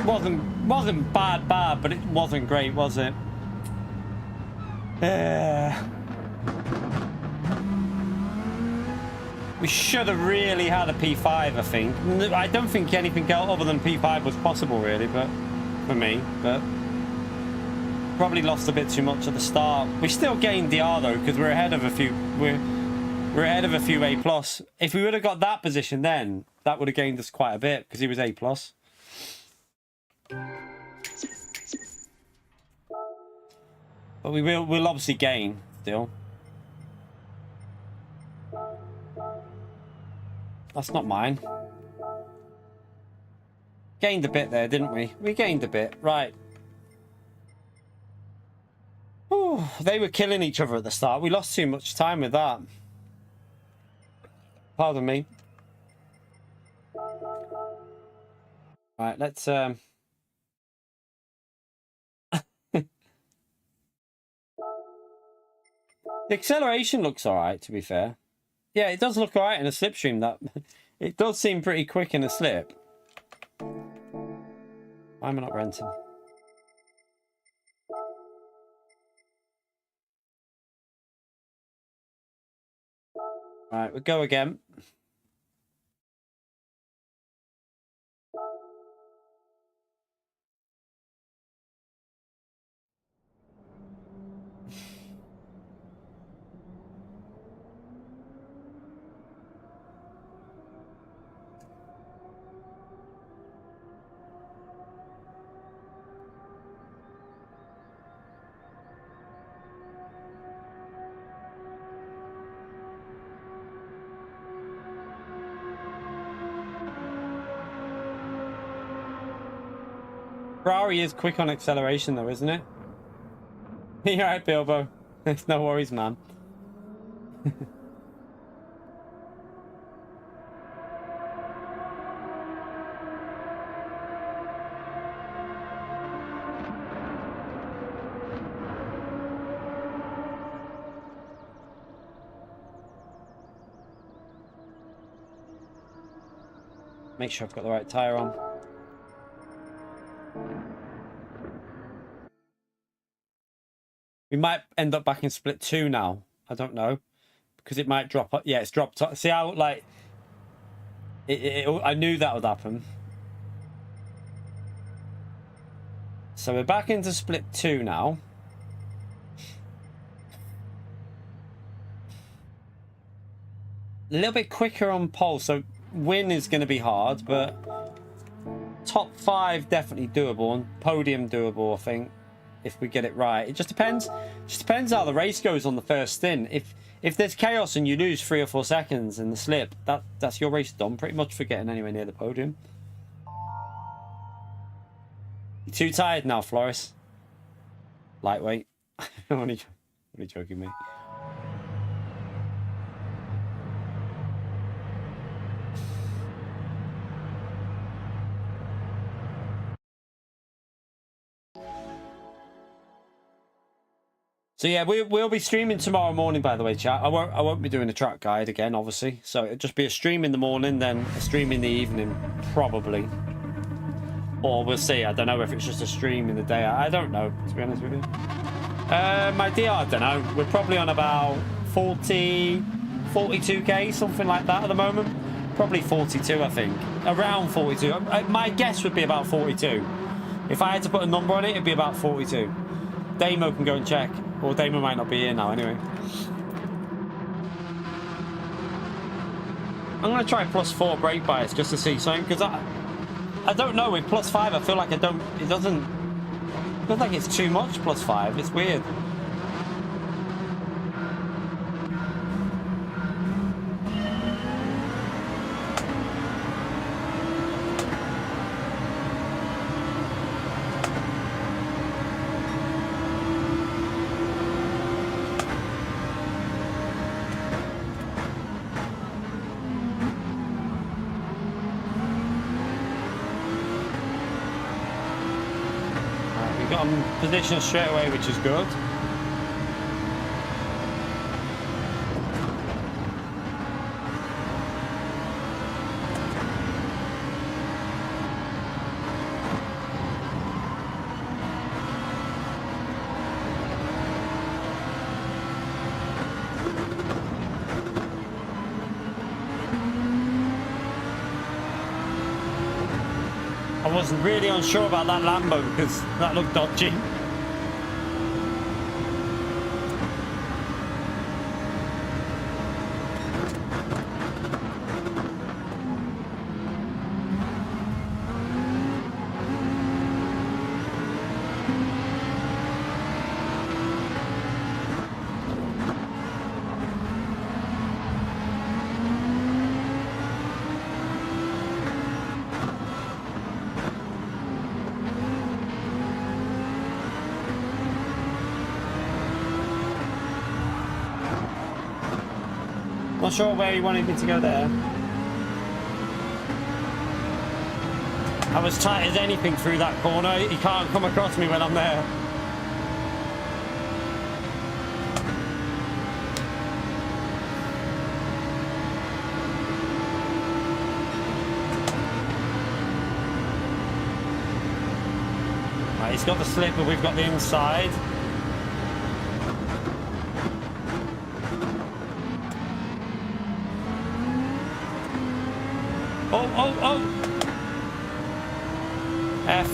Wasn't bad, but it wasn't great, was it? We should have really had a P5, I think. I don't think anything else other than P5 was possible, really, but for me. But probably lost a bit too much at the start. We still gained DR though, because we're ahead of a few. We're ahead of a few A+. If we would have got that position, then that would have gained us quite a bit because he was A+. But we'll obviously gain still. That's not mine. Gained a bit there, didn't we? We gained a bit. Right. Ooh, they were killing each other at the start. We lost too much time with that. Pardon me. Right, let's... The acceleration looks alright, to be fair. Yeah, it does look alright in a slipstream. That it does seem pretty quick in a slip. Why am I not renting? Right, we'll go again. Ferrari is quick on acceleration though, isn't it? You're right, Bilbo. It's no worries, man. Make sure I've got the right tyre on. We might end up back in split 2 now. I don't know. Because it might drop. Yeah, it's dropped. See how, like... I knew that would happen. So we're back into split 2 now. A little bit quicker on pole. So win is going to be hard, but... Top 5 definitely doable. And podium doable, I think. If we get it right, it just depends. Just depends how the race goes on the first stint. If there's chaos and you lose 3 or 4 seconds in the slip, that's your race done pretty much for getting anywhere near the podium. You're too tired now, Floris. Lightweight. only joking, mate. So yeah, we'll be streaming tomorrow morning, by the way, chat. I won't be doing a track guide again, obviously. So it'll just be a stream in the morning, then a stream in the evening, probably. Or we'll see. I don't know if it's just a stream in the day. I don't know, to be honest with you. My DR, I don't know. We're probably on about 42k, something like that at the moment. Probably 42, I think. Around 42. My guess would be about 42. If I had to put a number on it, it'd be about 42. Damo can go and check. Well, Damo might not be here now anyway. I'm going to try +4 brake bias just to see something, because I don't know, with +5 I feel like it doesn't feel like it's too much +5. It's weird. Position straight away, which is good. was really unsure about that Lambo because that looked dodgy. Not sure where he wanted me to go there. I was tight as anything through that corner. He can't come across me when I'm there. Right, he's got the slip, but we've got the inside. Oh! F.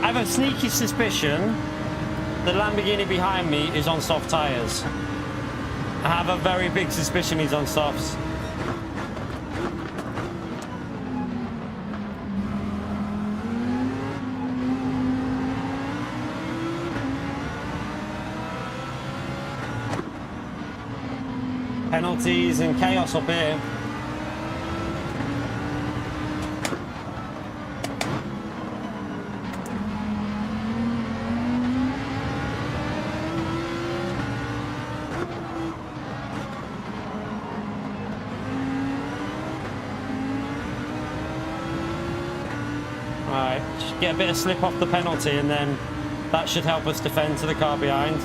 I have a sneaky suspicion the Lamborghini behind me is on soft tyres. I have a very big suspicion he's on softs. Penalties and chaos up here. Alright, just get a bit of slip off the penalty and then that should help us defend to the car behind.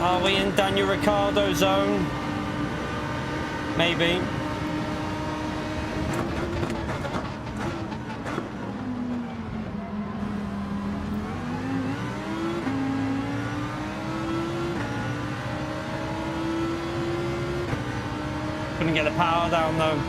Are we in Daniel Ricciardo zone? Maybe. Couldn't get the power down though.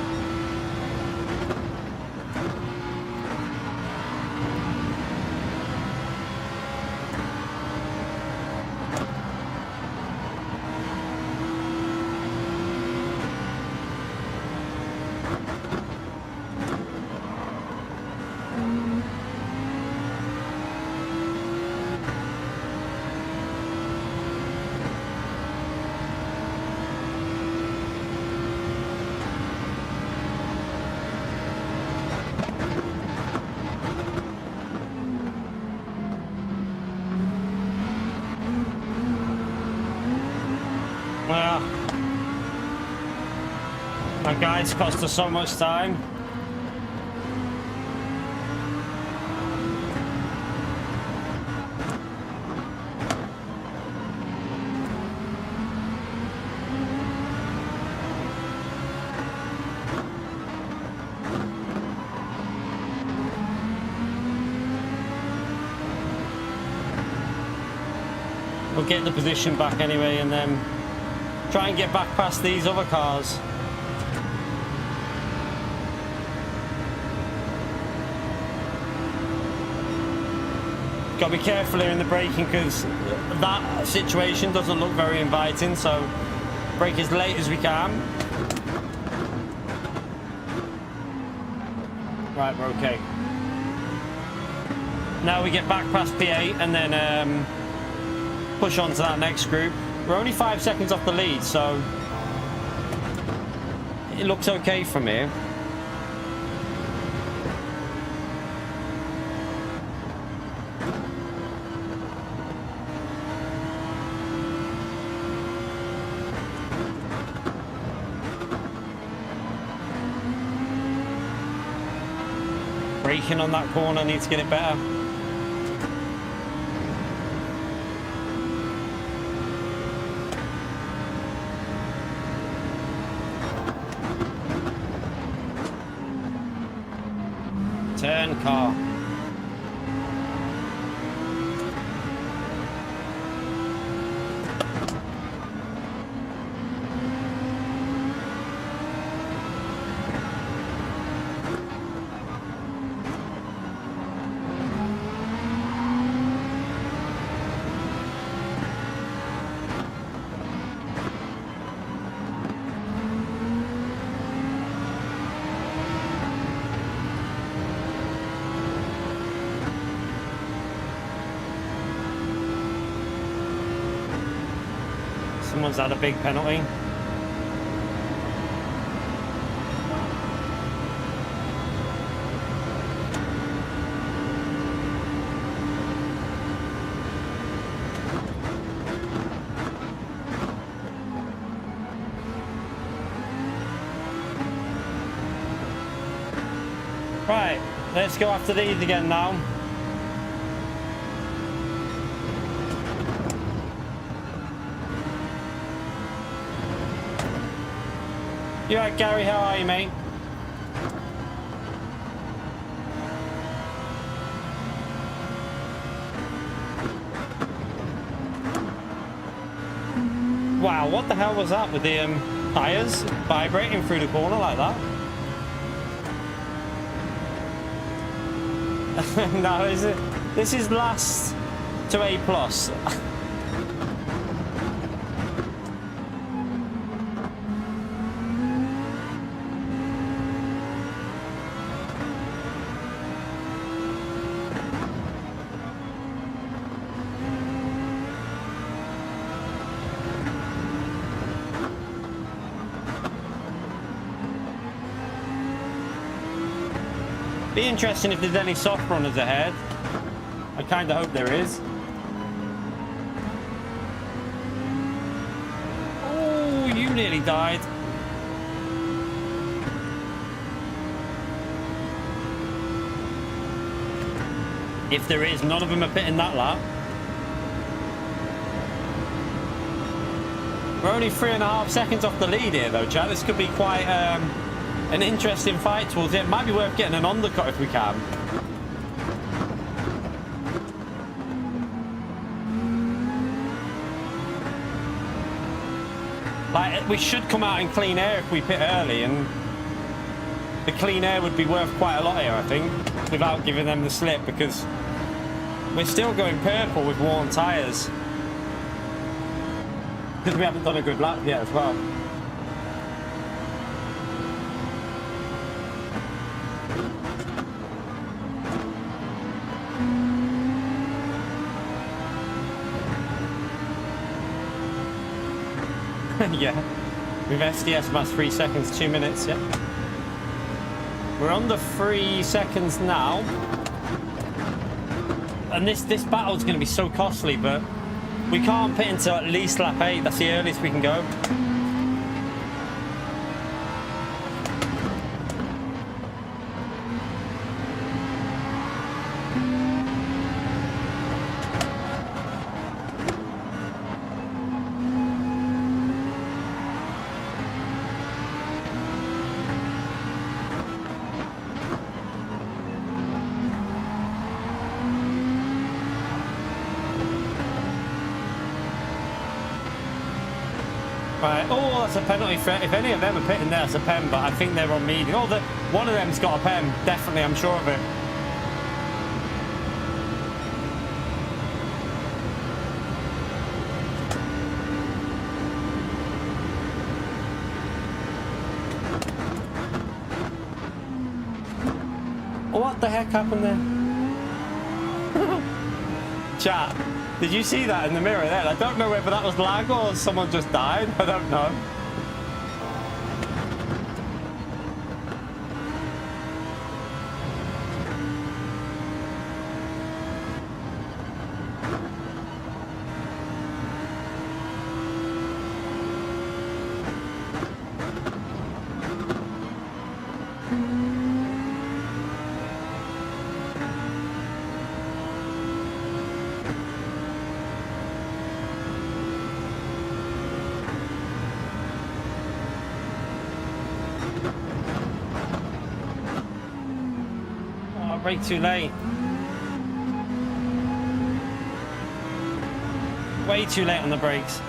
Well, my guides cost us so much time. We'll get the position back anyway and then try and get back past these other cars. Got to be careful here in the braking because that situation doesn't look very inviting, so brake as late as we can. Right, we're okay. Now we get back past P8 and then push on to that next group. We're only 5 seconds off the lead, so it looks okay from here. Braking on that corner, need to get it better. Turn car. Someone's had a big penalty. Right, let's go after these again now. You alright, Gary? How are you, mate? Wow, what the hell was that with the tires vibrating through the corner like that? No, this is last to A+. Be interesting if there's any soft runners ahead. I kind of hope there is. Oh, you nearly died. If there is, none of them are pitting that lap. We're only 3.5 seconds off the lead here though, chat. This could be quite an interesting fight towards it. Might be worth getting an undercut if we can. Like, we should come out in clean air if we pit early, and the clean air would be worth quite a lot here, I think, without giving them the slip, because we're still going purple with worn tyres. Because we haven't done a good lap yet as well. Yeah, with SDS about 3 seconds, 2 minutes, yeah. We're under 3 seconds now. And this battle's going to be so costly, but we can't pit until at least lap 8. That's the earliest we can go. Right. Oh, that's a penalty threat. If any of them are pitting there, it's a pen, but I think they're on medium. Oh, one of them's got a pen. Definitely, I'm sure of it. Oh, what the heck happened there? Chat. Did you see that in the mirror there? I don't know whether that was lag or someone just died. I don't know. Brake too late. Way too late on the brakes.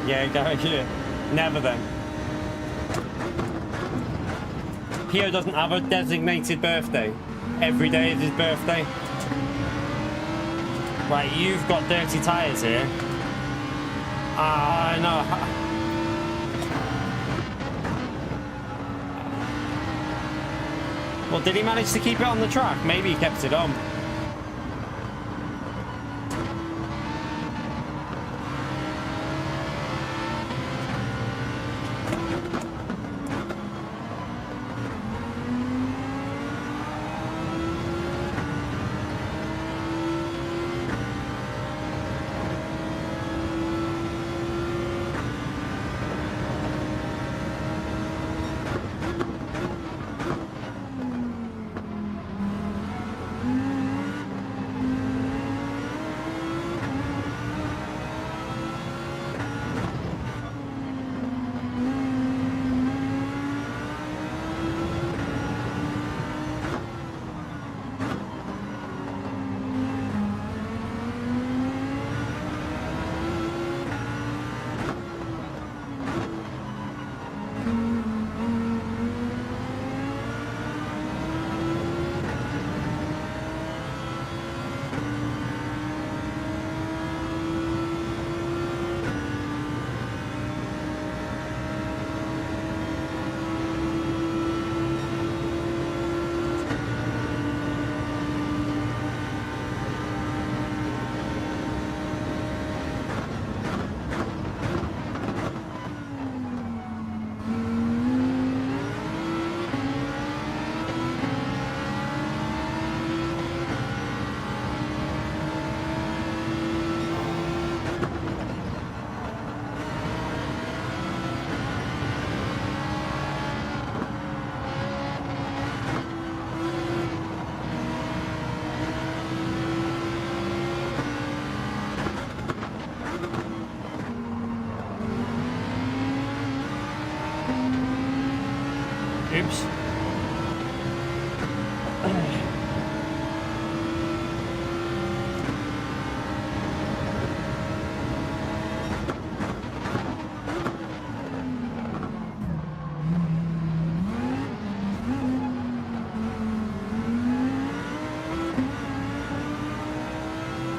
Yeah, go here. Never then. Pio doesn't have a designated birthday. Every day is his birthday. Right, you've got dirty tyres here. I know. Well, did he manage to keep it on the track? Maybe he kept it on. Oops.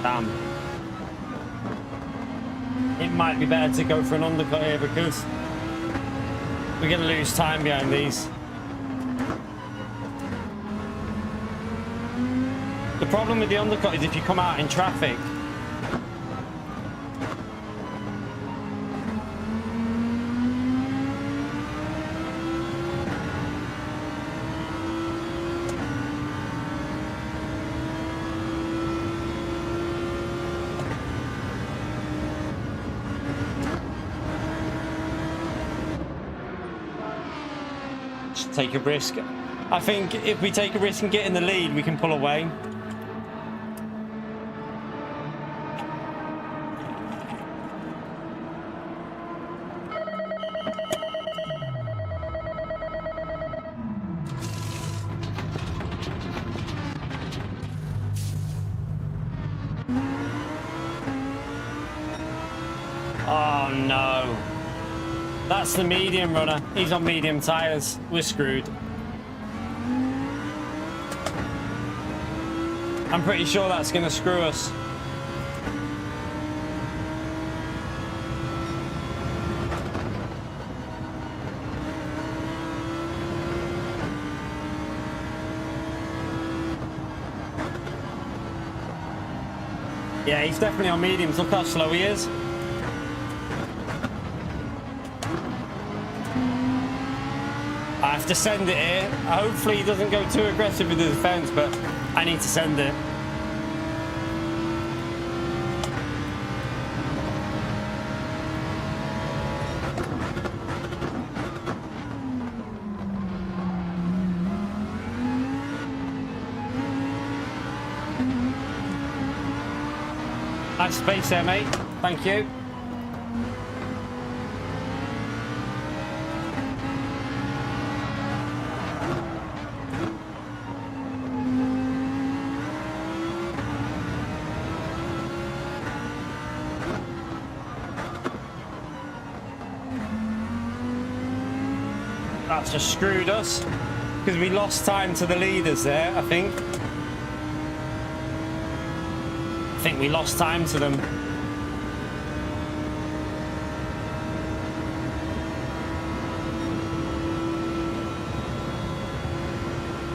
Damn. It might be better to go for an undercut here because we're going to lose time behind these. The problem with the undercut is if you come out in traffic, just take a risk. I think if we take a risk and get in the lead, we can pull away. Oh no. That's the medium runner. He's on medium tyres. We're screwed. I'm pretty sure that's going to screw us. Yeah, he's definitely on mediums. Look how slow he is. I have to send it here. Hopefully he doesn't go too aggressive with the defense, but I need to send it. Nice space there, mate. Thank you. That's just screwed us because we lost time to the leaders there, I think. I think we lost time to them.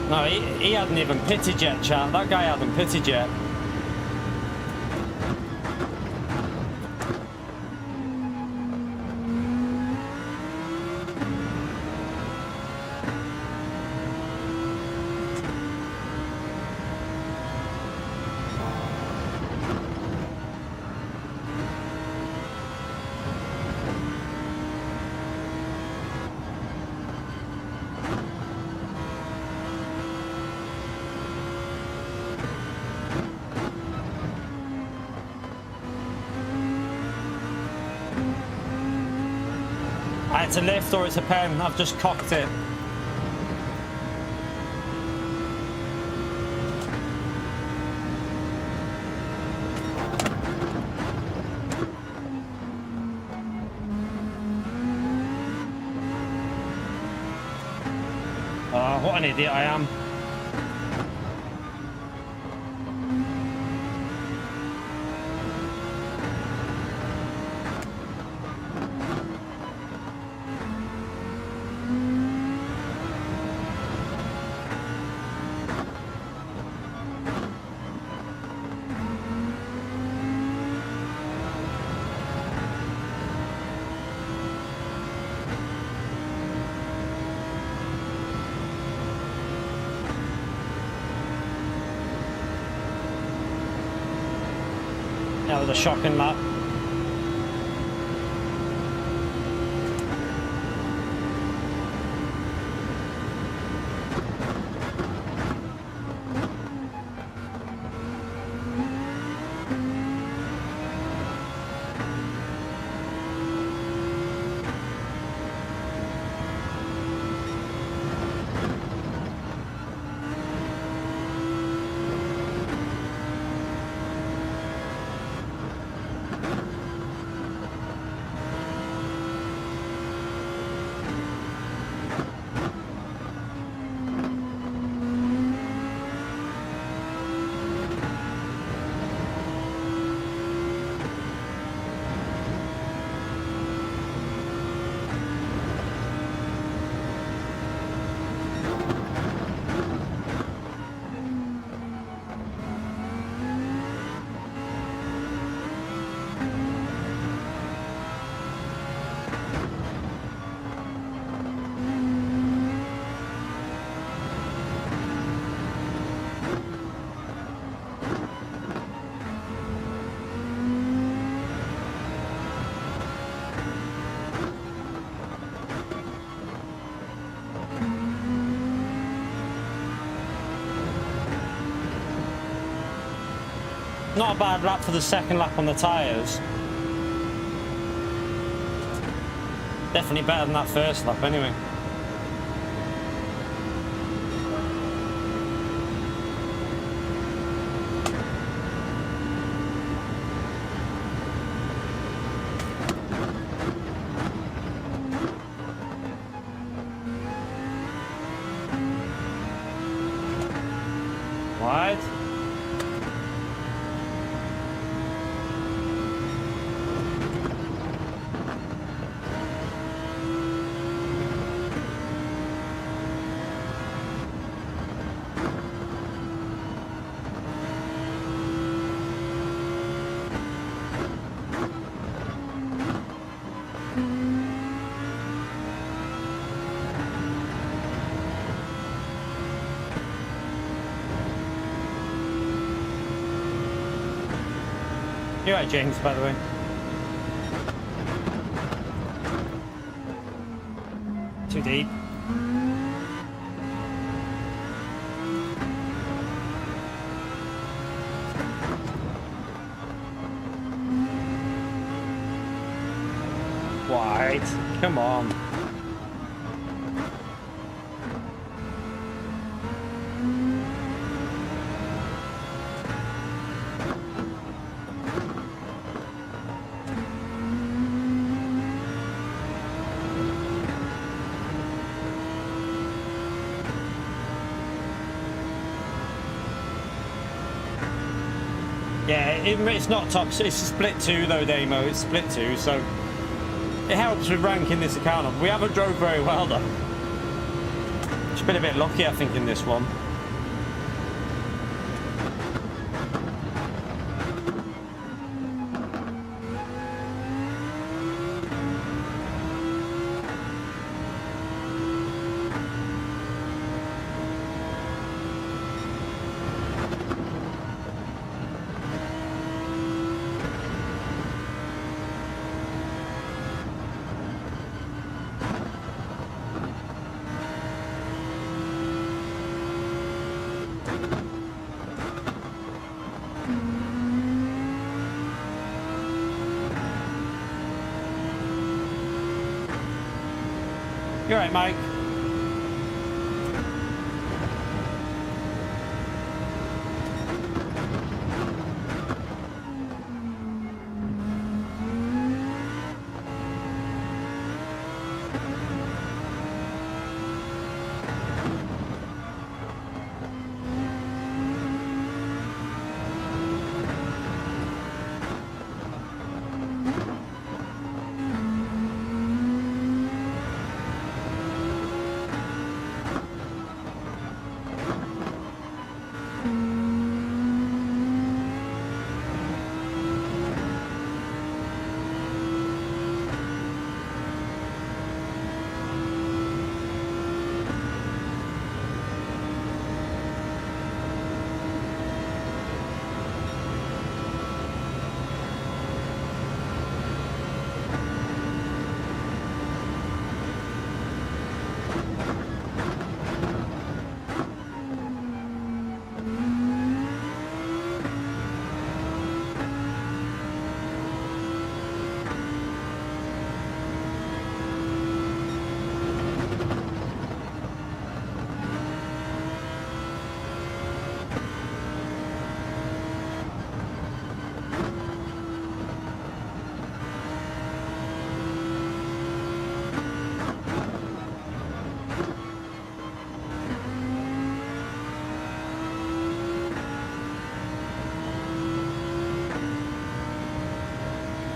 No, he hadn't even pitted yet, chat. That guy hadn't pitted yet. It's a lift or it's a pen. I've just cocked it. Oh, what an idiot I am. That was a shocking lap. Not a bad lap for the second lap on the tyres. Definitely better than that first lap anyway. Wide. You're right, James, by the way. Too deep. Wide. Come on. Yeah, it's not top. It's a split 2 though, Damo. It's split 2, so it helps with ranking this account up. We haven't drove very well though. Just been a bit lucky, I think, in this one. You're right, Mike.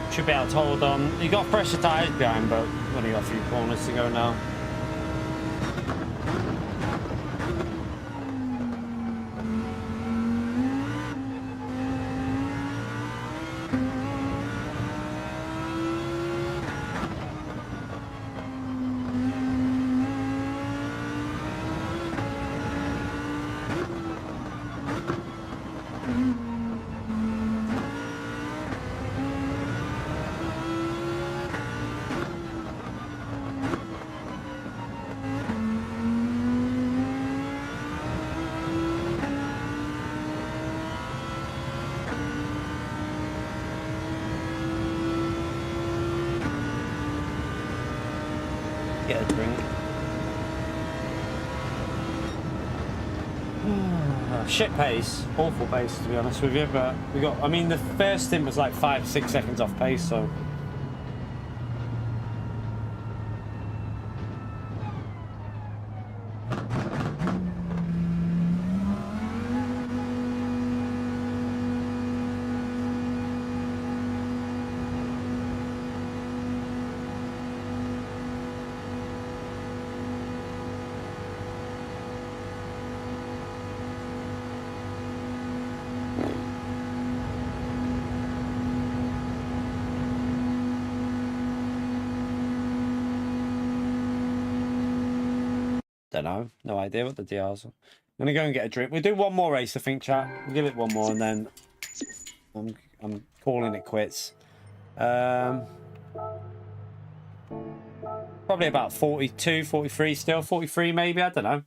Should be able to hold on. You got fresher tyres behind, but we've only got a few corners to go now. Get a drink. Shit pace, awful pace to be honest with you, but we got, I mean the first stint was like 5-6 seconds off pace, so don't know, no idea what the DRs are. I'm gonna go and get a drink. We'll do one more race, I think, chat. We'll give it one more and then I'm calling it quits. Probably about 42, 43 still. 43 maybe, I don't know.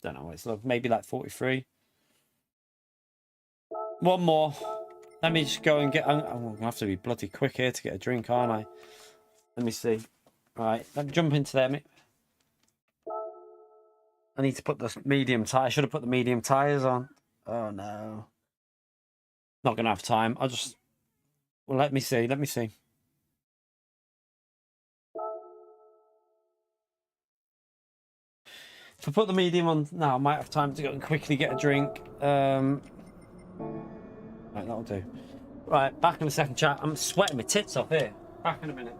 Don't know what it's like. Maybe like 43. One more. Let me just go and get... I'm going to have to be bloody quick here to get a drink, aren't I? Let me see. Right, let me jump into there. I need to put the medium tire. I should have put the medium tires on. Oh, no. Not going to have time. I'll just... Well, let me see. Let me see. If I put the medium on now, I might have time to go and quickly get a drink. Right, that'll do. Right, back in a second, chat. I'm sweating my tits off here. Back in a minute.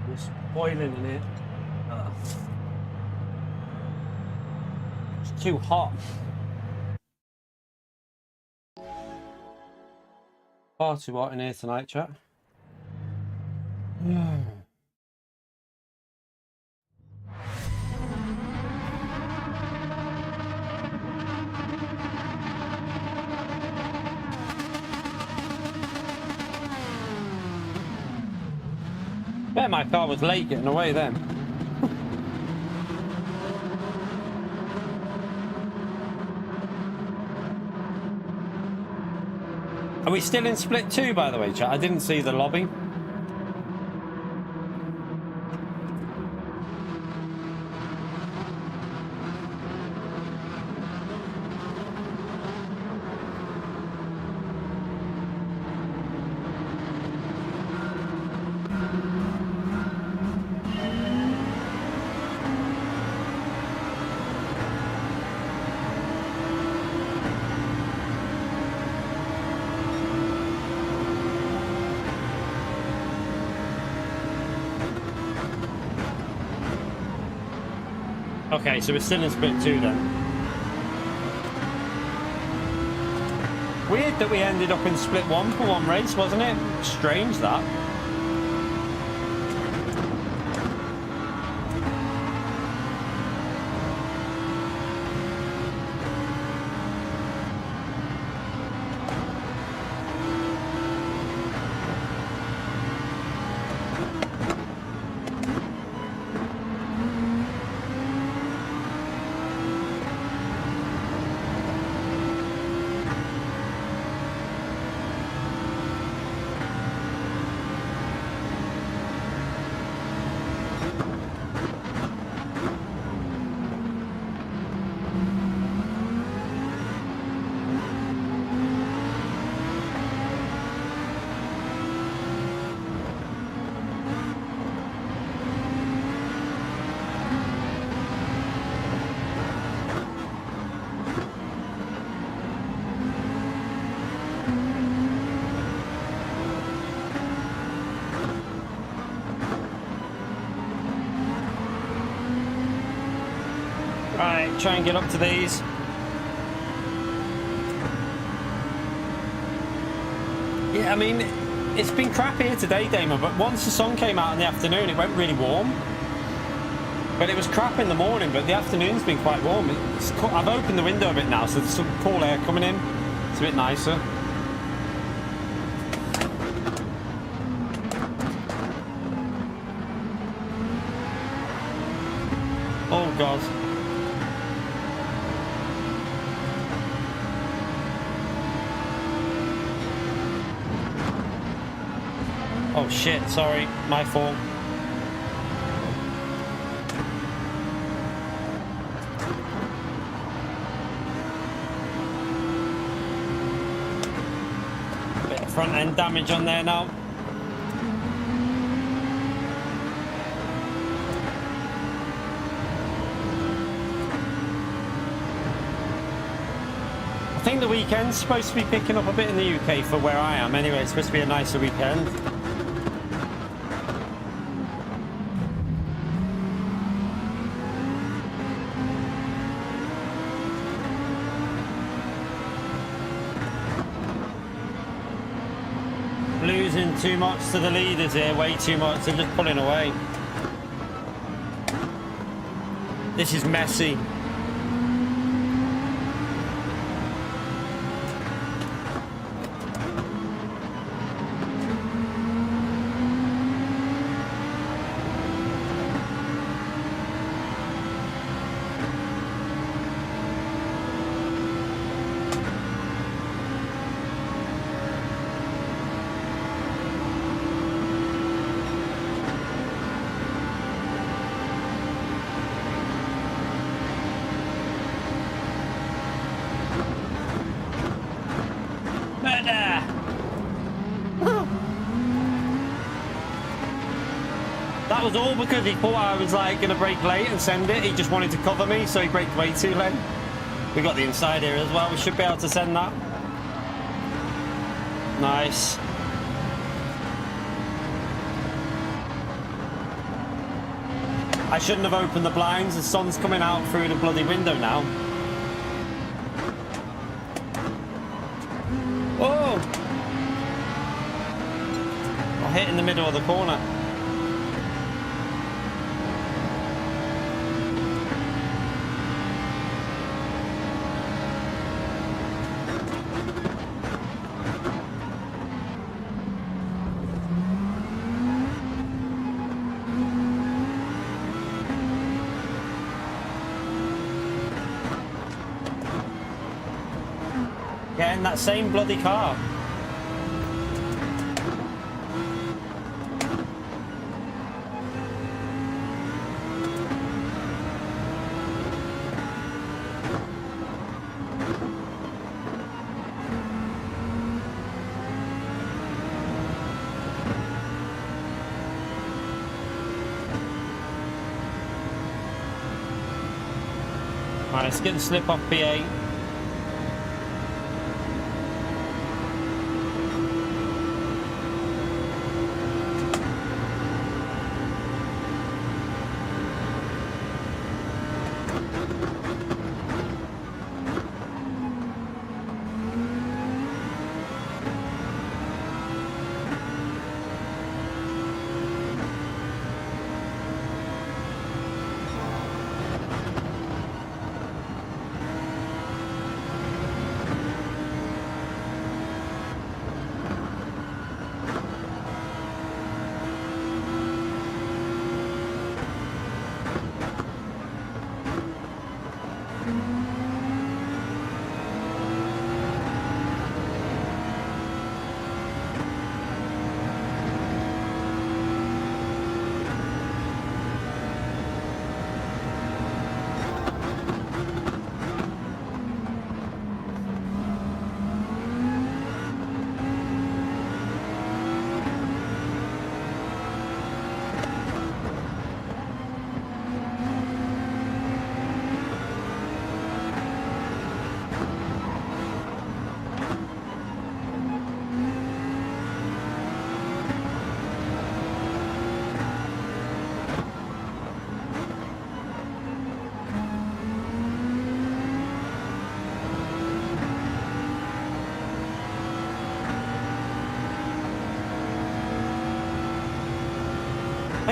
It's boiling in here. Ugh. It's too hot. Far too hot in here tonight, chat. Bet my car was late getting away then. Are we still in split 2, by the way, chat? I didn't see the lobby. Okay, so we're still in split 2 then. Weird that we ended up in split 1 for one race, wasn't it? Strange that. Right, try and get up to these. Yeah, I mean, it's been crap here today, Damon, but once the sun came out in the afternoon, it went really warm. But it was crap in the morning, but the afternoon's been quite warm. I've opened the window a bit now, so there's some cool air coming in. It's a bit nicer. Oh, God. Oh, shit, sorry. My fault. Bit of front end damage on there now. I think the weekend's supposed to be picking up a bit in the UK for where I am. Anyway, it's supposed to be a nicer weekend. Losing too much to the leaders here, way too much. They're just pulling away. This is messy. That was all because he thought I was like going to brake late and send it. He just wanted to cover me, so he braked way too late. We got the inside here as well. We should be able to send that. Nice. I shouldn't have opened the blinds. The sun's coming out through the bloody window now. Oh! I hit in the middle of the corner. Getting that same bloody car. Right, let's get the slip off P8.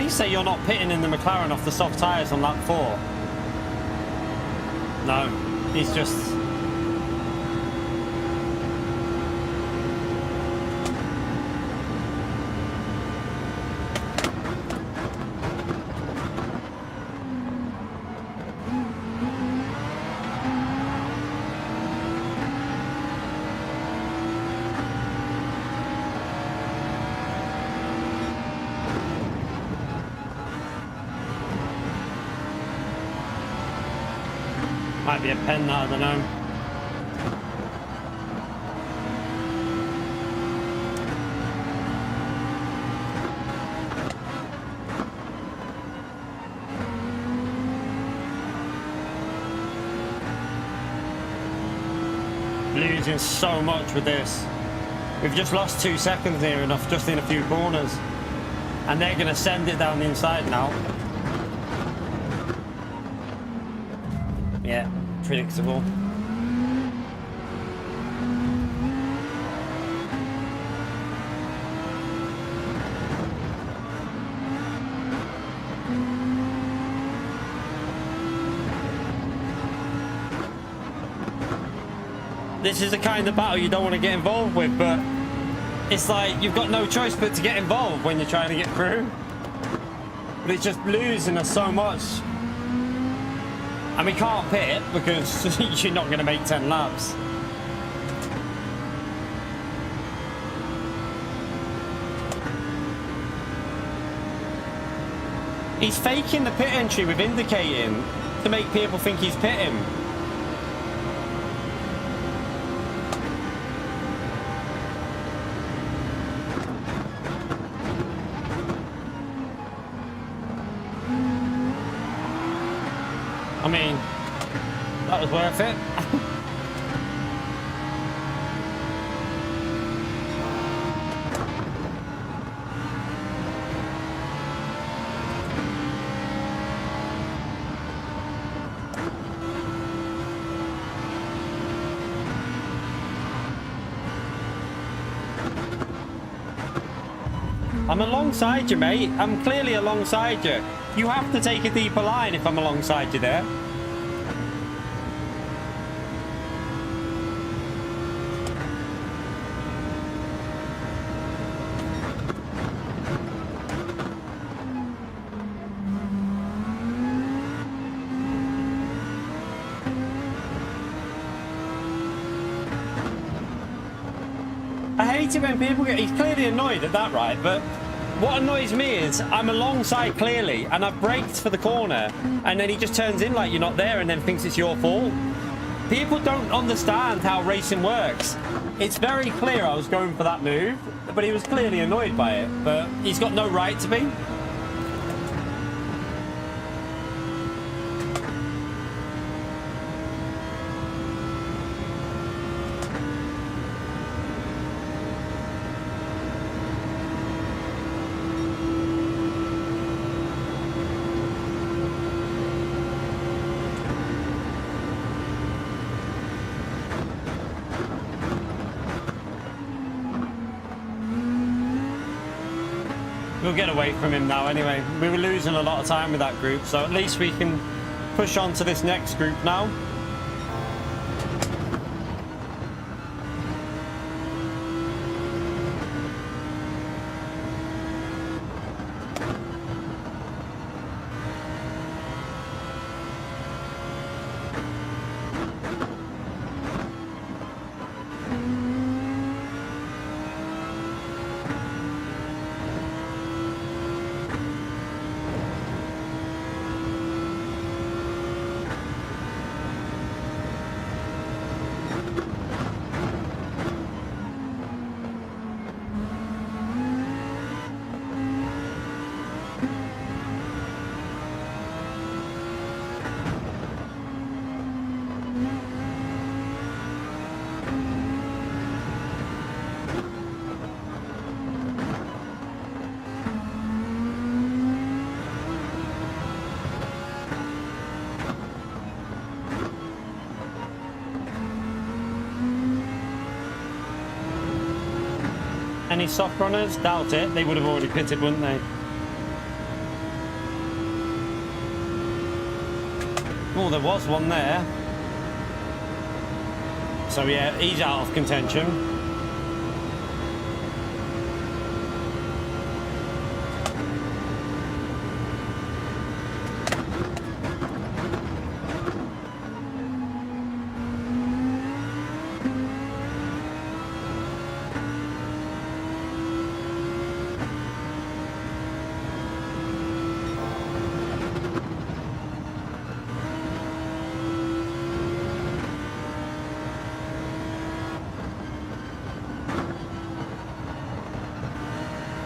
They say you're not pitting in the McLaren off the soft tyres on lap 4. No, he's just... Might be a pen that, I don't know. Losing so much with this. We've just lost 2 seconds here enough just in a few corners. And they're going to send it down the inside now. Yeah, predictable. This is the kind of battle you don't want to get involved with, but it's like you've got no choice but to get involved when you're trying to get through. But it's just losing us so much. And we can't pit because you're not going to make 10 laps. He's faking the pit entry with indicating to make people think he's pitting. I mean, that was worth it. I'm alongside you, mate. I'm clearly alongside you. You have to take a deeper line if I'm alongside you there. I hate it when people get... He's clearly annoyed at that, right? But what annoys me is I'm alongside clearly and I've braked for the corner and then he just turns in like you're not there and then thinks it's your fault. People don't understand how racing works. It's very clear I was going for that move, but he was clearly annoyed by it. But he's got no right to be. We'll get away from him now anyway. We were losing a lot of time with that group, so at least we can push on to this next group now. Any soft runners? Doubt it. They would have already pitted, wouldn't they? Oh, there was one there. So yeah, he's out of contention.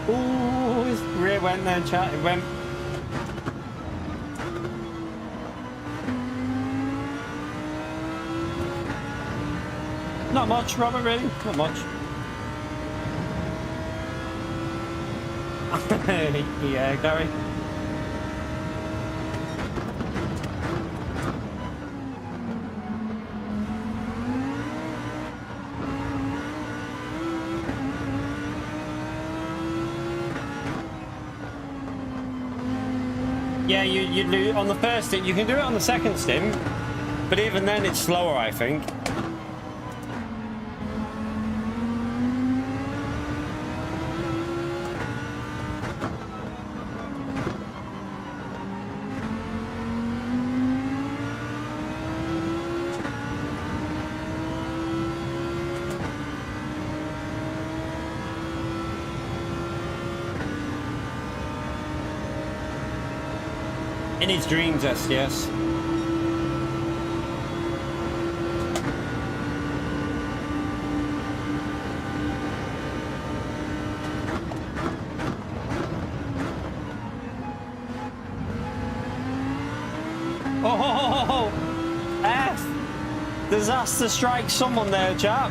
Ooh, his rear went there, chat. It went. Not much, Robert, really. Not much. Yeah, Gary. Yeah, you do on the first stint. You can do it on the second stint, but even then it's slower, I think. In his dreams, yes. Oh, F! Disaster strike someone there, chap.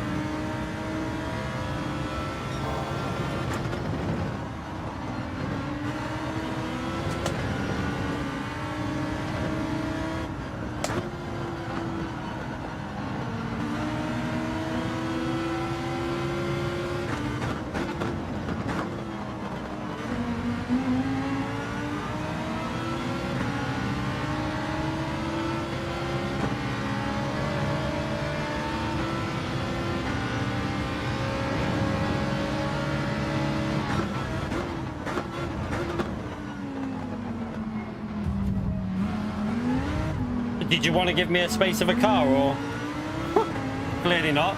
Did you want to give me a space of a car, or? Clearly not.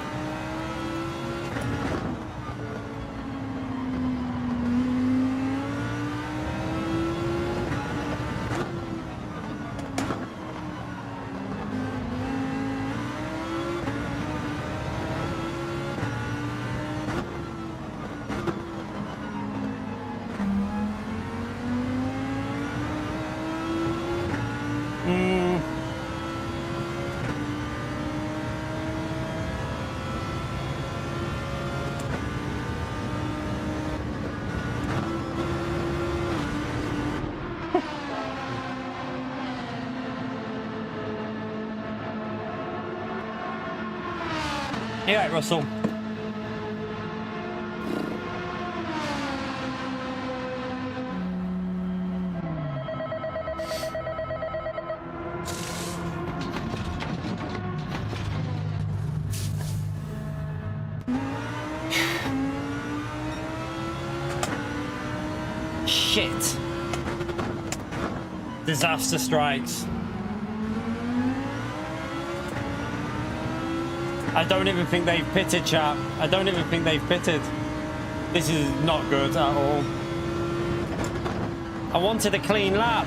You right, Russell? Shit. Disaster strikes. I don't even think they've pitted, chap. I don't even think they've pitted. This is not good at all. I wanted a clean lap.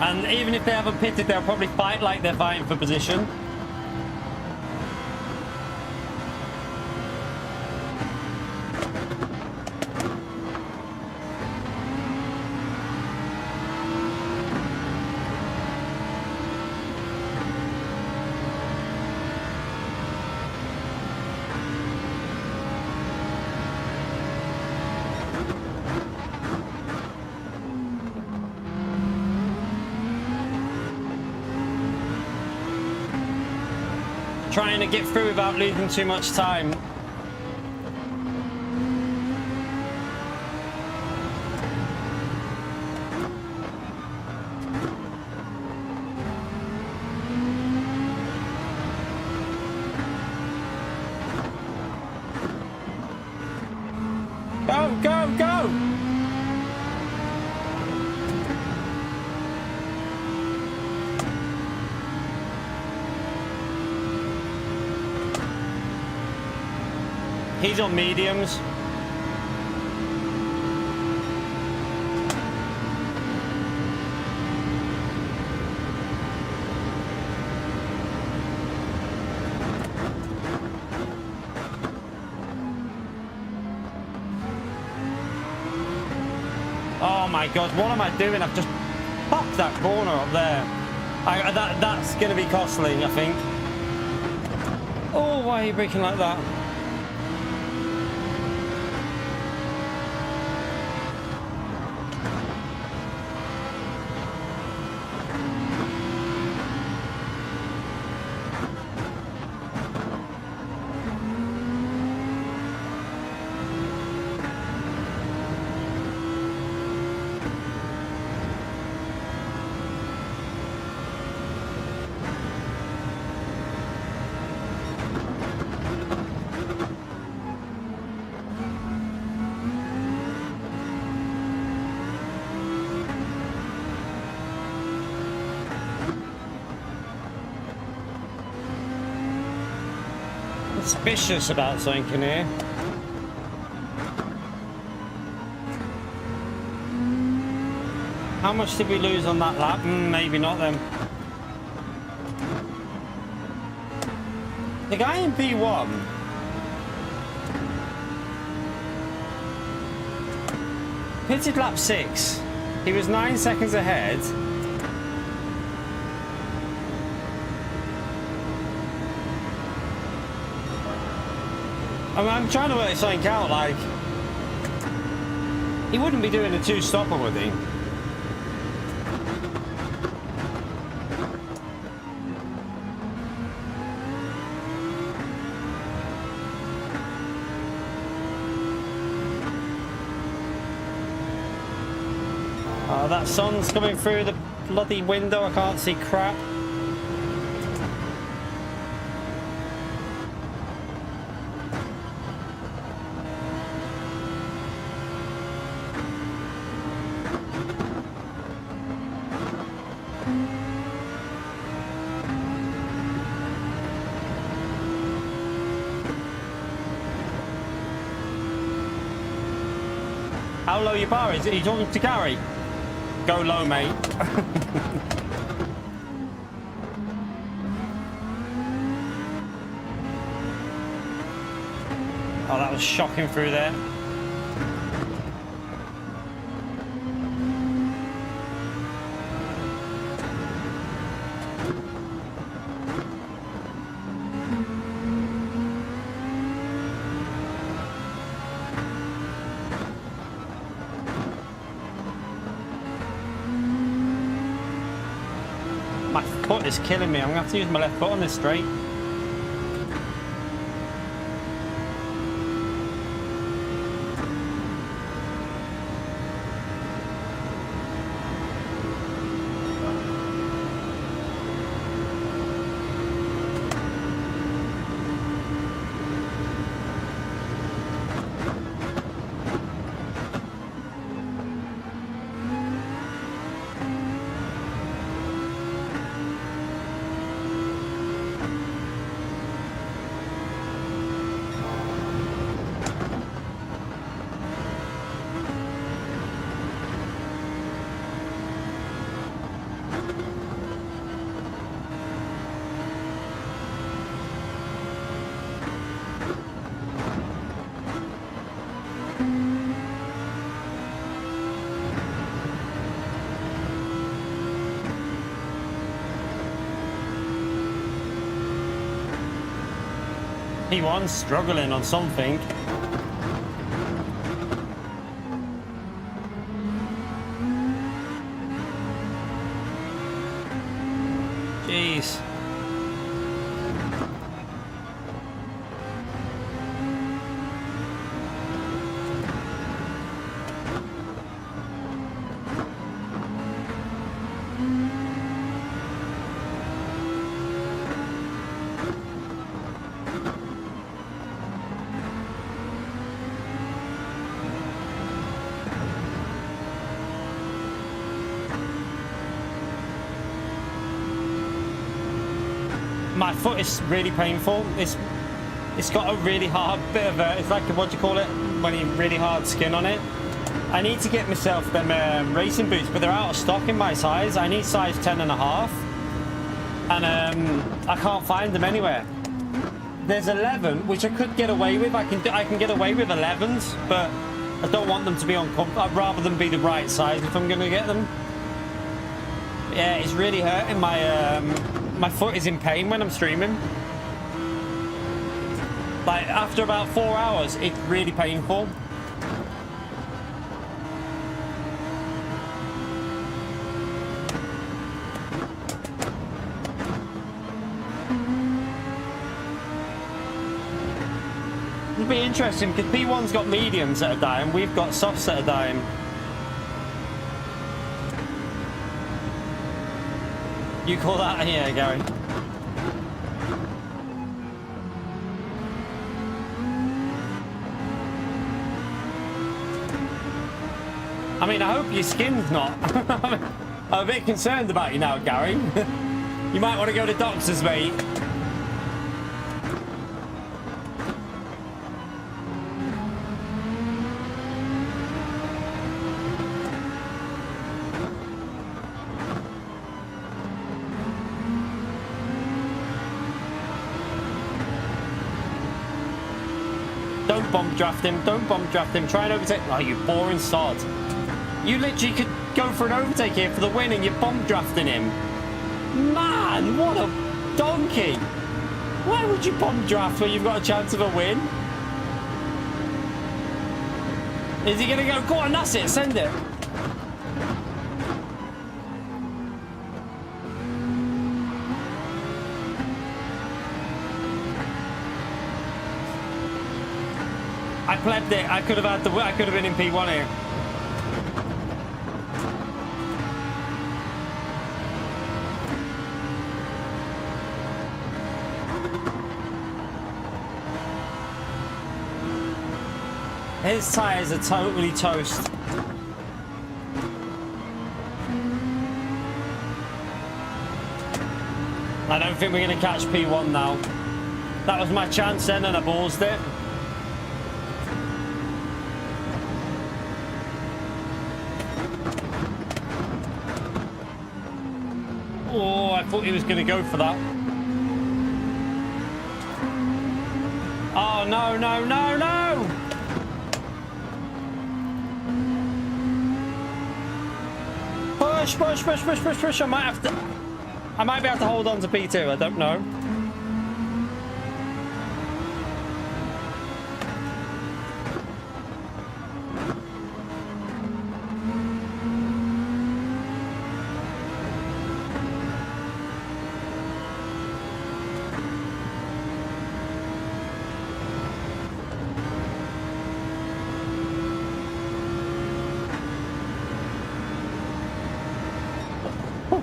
And even if they haven't pitted, they'll probably fight like they're fighting for position. Trying to get through without losing too much time. He's on mediums. Oh my god, what am I doing? I've just popped that corner up there. That's going to be costly, I think. Oh, why are you braking like that? Suspicious about something in here. How much did we lose on that lap? Maybe not then. The guy in P1 pitted lap 6. He was 9 seconds ahead. I'm trying to work something out, like, he wouldn't be doing a 2-stopper, would he? Oh, that sun's coming through the bloody window, I can't see crap. How low your bar is? Are you talking to Gary? Go low, mate. Oh, that was shocking through there. My foot is killing me. I'm going to have to use my left foot on this straight. P1's struggling on something. Jeez. My foot is really painful. It's got a really hard bit of a, it's like, what do you call it, when you really hard skin on it. I need to get myself them racing boots, but they're out of stock in my size. I need size 10.5, and I can't find them anywhere. There's 11, which I could get away with. I can get away with 11s, but I don't want them to be uncomfortable. I'd rather them be the right size if I'm gonna get them. Yeah, it's really hurting. My foot is in pain when I'm streaming. Like, after about 4 hours, it's really painful. It'll be interesting because P1's got mediums that are dying, we've got softs that are dying. You call that? Yeah, Gary. I mean, I hope your skin's not. I'm a bit concerned about you now, Gary. You might want to go to doctors, mate. Don't bomb draft him. Don't bomb draft him. Try and overtake. Oh, you boring sod. You literally could go for an overtake here for the win and you're bomb drafting him. Man, what a donkey. Why would you bomb draft when you've got a chance of a win? Is he going to go? Go on, that's it. Send it. I plebed it. I could have had the. I could have been in P1 here. His tyres are totally toast. I don't think we're going to catch P1 now. That was my chance then and I ballsed it. Oh, I thought he was going to go for that. Oh, no, no, no, no! Push, push, push, push, push, push. I might be able to hold on to P2. I don't know.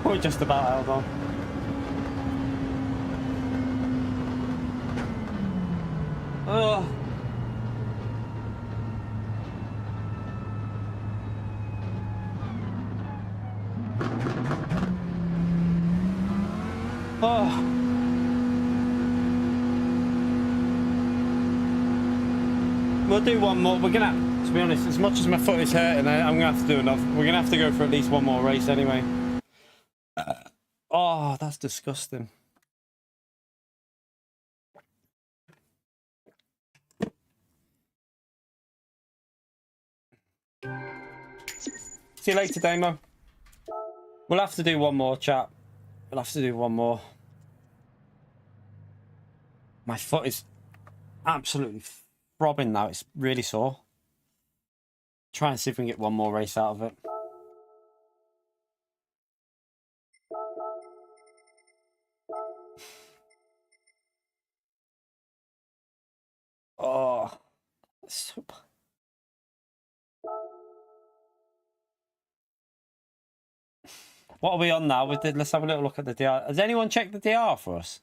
Oh, just about held on. Oh. Oh. We'll do one more. We're gonna, to be honest, as much as my foot is hurting, I'm gonna have to do enough. We're gonna have to go for at least one more race anyway. Oh, that's disgusting. See you later, Damo. We'll have to do one more, chat. We'll have to do one more. My foot is absolutely throbbing now. It's really sore. Try and see if we can get one more race out of it. Oh, so... What are we on now? Let's have a little look at the DR. Has anyone checked the DR for us?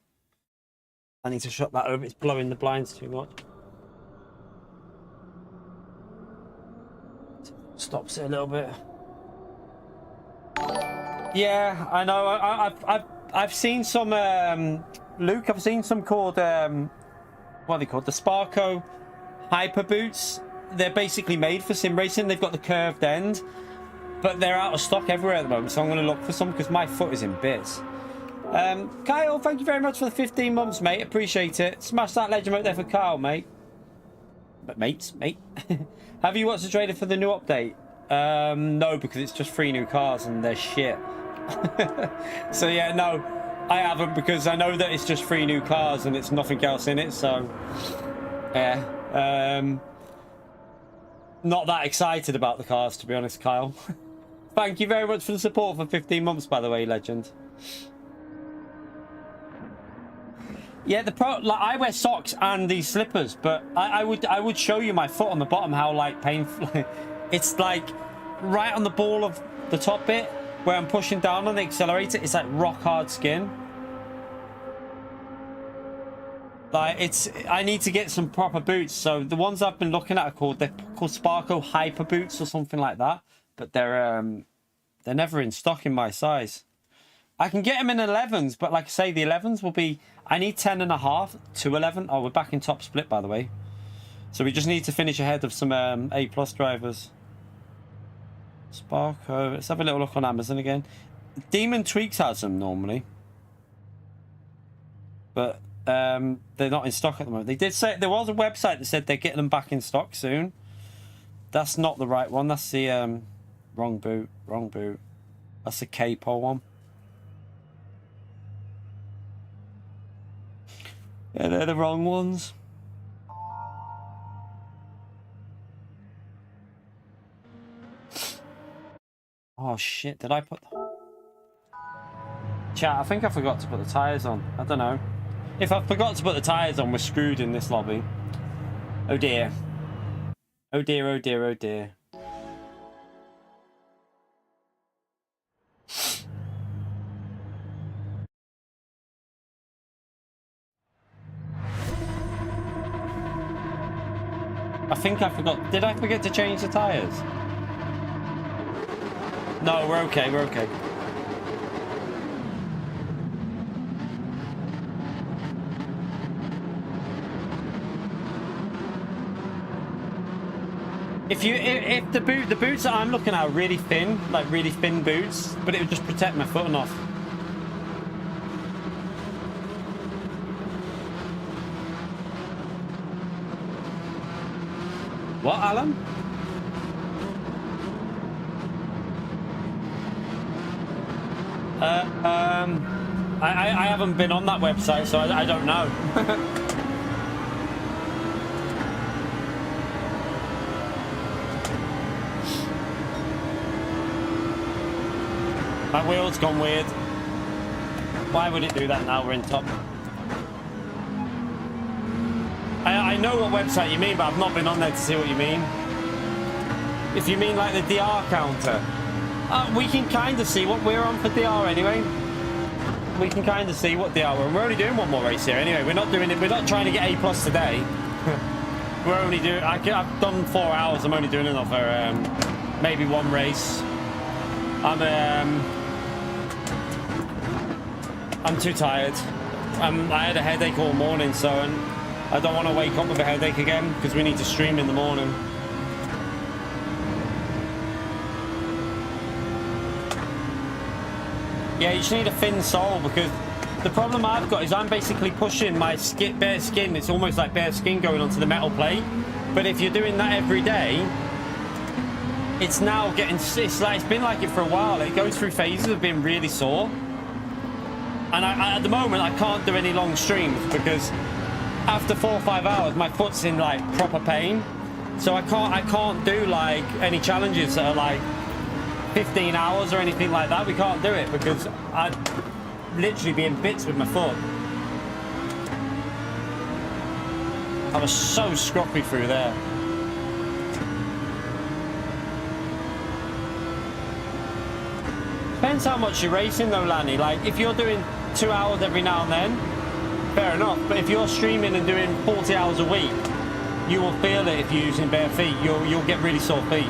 I need to shut that over. It's blowing the blinds too much. Stops it a little bit. Yeah, I know. I've seen some Luke. I've seen some called what are they called? The Sparco Hyper Boots. They're basically made for sim racing. They've got the curved end, but they're out of stock everywhere at the moment. So I'm going to look for some because my foot is in bits. Kyle, thank you very much for the 15 months, mate. Appreciate it. Smash that legend out there for Kyle, mate. But mate. Have you watched the trailer for the new update? No, because it's just 3 new cars and they're shit. So yeah, no, I haven't, because I know that it's just 3 new cars and it's nothing else in it. So yeah, not that excited about the cars, to be honest, Kyle. Thank you very much for the support for 15 months, by the way, legend. Yeah, like I wear socks and these slippers, but I would show you my foot on the bottom, how like painful. It's like right on the ball of the top bit where I'm pushing down on the accelerator. It's like rock hard skin. Like I need to get some proper boots. So the ones I've been looking at they're called Sparco Hyper Boots or something like that, but they're never in stock in my size. I can get them in 11s, but like I say, the 11s will be... I need 10.5 to 11. Oh, we're back in top split, by the way. So we just need to finish ahead of some A+ drivers. Sparco. Let's have a little look on Amazon again. Demon Tweaks has them normally. But they're not in stock at the moment. They did say... There was a website that said they're getting them back in stock soon. That's not the right one. That's the... wrong boot. Wrong boot. That's the Capo one. Yeah, they're the wrong ones. Oh shit, did I put... Chat, I think I forgot to put the tyres on. I don't know. If I forgot to put the tyres on, we're screwed in this lobby. Oh dear. Oh dear, oh dear, oh dear. I think I forgot. Did I forget to change the tyres? No, we're okay, we're okay. If the boots that I'm looking at are really thin, like really thin boots, but it would just protect my foot enough. What, Alan? I haven't been on that website, so I don't know. My wheel's gone weird. Why would it do that now we're in top? I know what website you mean, but I've not been on there to see what you mean. If you mean like the DR counter, we can kind of see what we're on for DR anyway. We can kind of see what DR we're on. We're only doing one more race here anyway. We're not doing it. We're not trying to get A+ today. We're only doing... I've done 4 hours. I'm only doing another maybe one race. I'm too tired. I had a headache all morning, so I don't want to wake up with a headache again because we need to stream in the morning. Yeah, you just need a thin sole, because the problem I've got is I'm basically pushing my bare skin. It's almost like bare skin going onto the metal plate. But if you're doing that every day, it's now getting... It's been like it for a while. It goes through phases of being really sore. And at the moment, I can't do any long streams because after 4 or 5 hours, my foot's in like proper pain. So I can't do like any challenges that are like 15 hours or anything like that. We can't do it because I'd literally be in bits with my foot. I was so scruffy through there. Depends how much you're racing though, Lanny. Like if you're doing 2 hours every now and then, fair enough. But if you're streaming and doing 40 hours a week, you will feel it if you're using bare feet. You'll get really sore feet.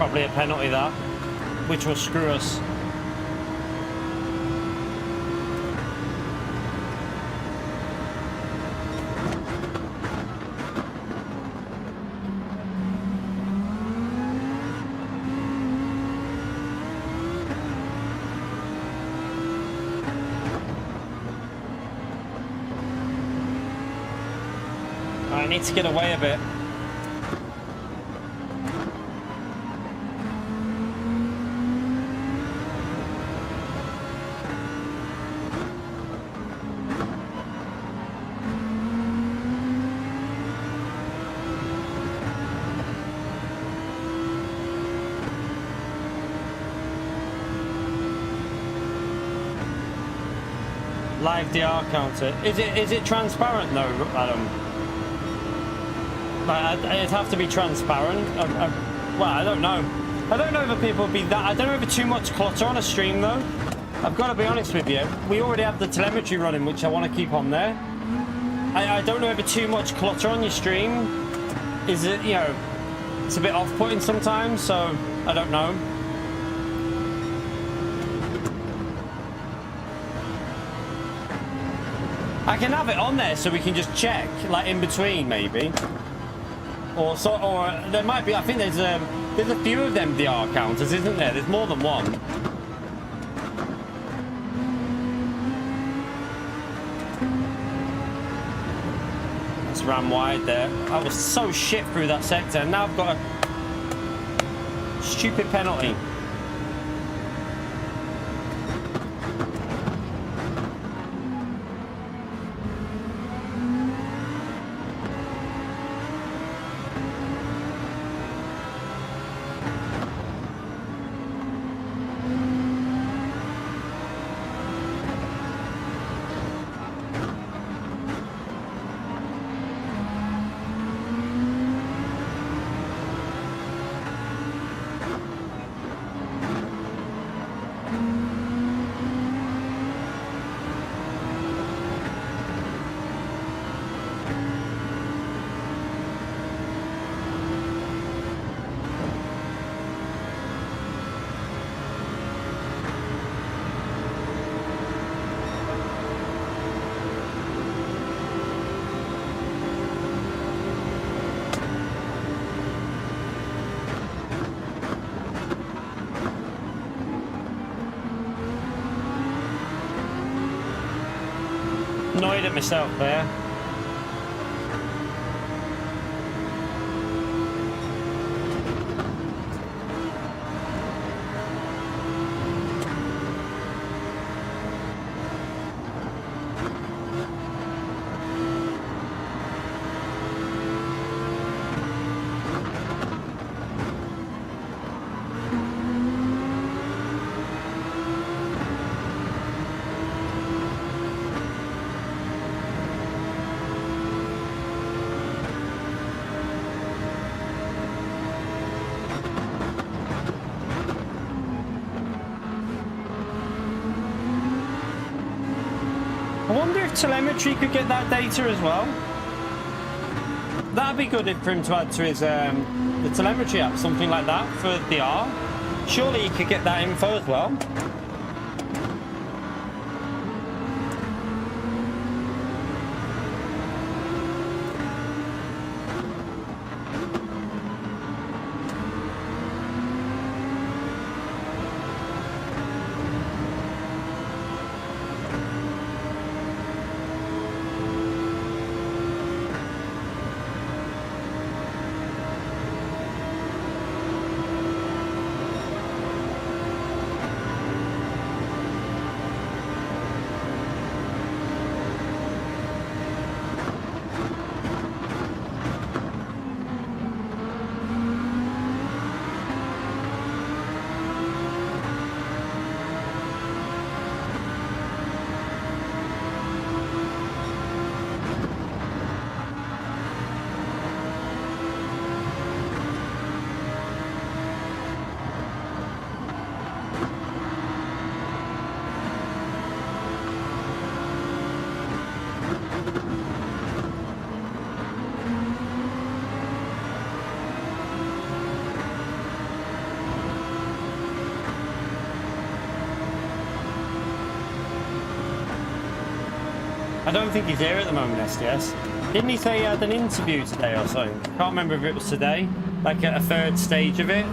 probably a penalty that, which will screw us. I need to get away a bit. Live DR counter. Is it transparent though, Adam? Like, it'd have to be transparent. Well, I don't know. I don't know if people would be that. I don't know if it's too much clutter on a stream though. I've got to be honest with you. We already have the telemetry running, which I want to keep on there. I don't know if it's too much clutter on your stream. Is it, you know, it's a bit off-putting sometimes, so I don't know. I can have it on there so we can just check, like in between maybe. Or there might be. I think there's a few of them DR counters, isn't there? There's more than one. That's ran wide there. I was so shit through that sector, and now I've got a stupid penalty. Annoyed at myself there. I wonder if telemetry could get that data as well. That'd be good for him to add to his the telemetry app, something like that for DR. Surely he could get that info as well. I don't think he's here at the moment, SDS. Didn't he say he had an interview today or something? I can't remember if it was today. Like at a third stage of it.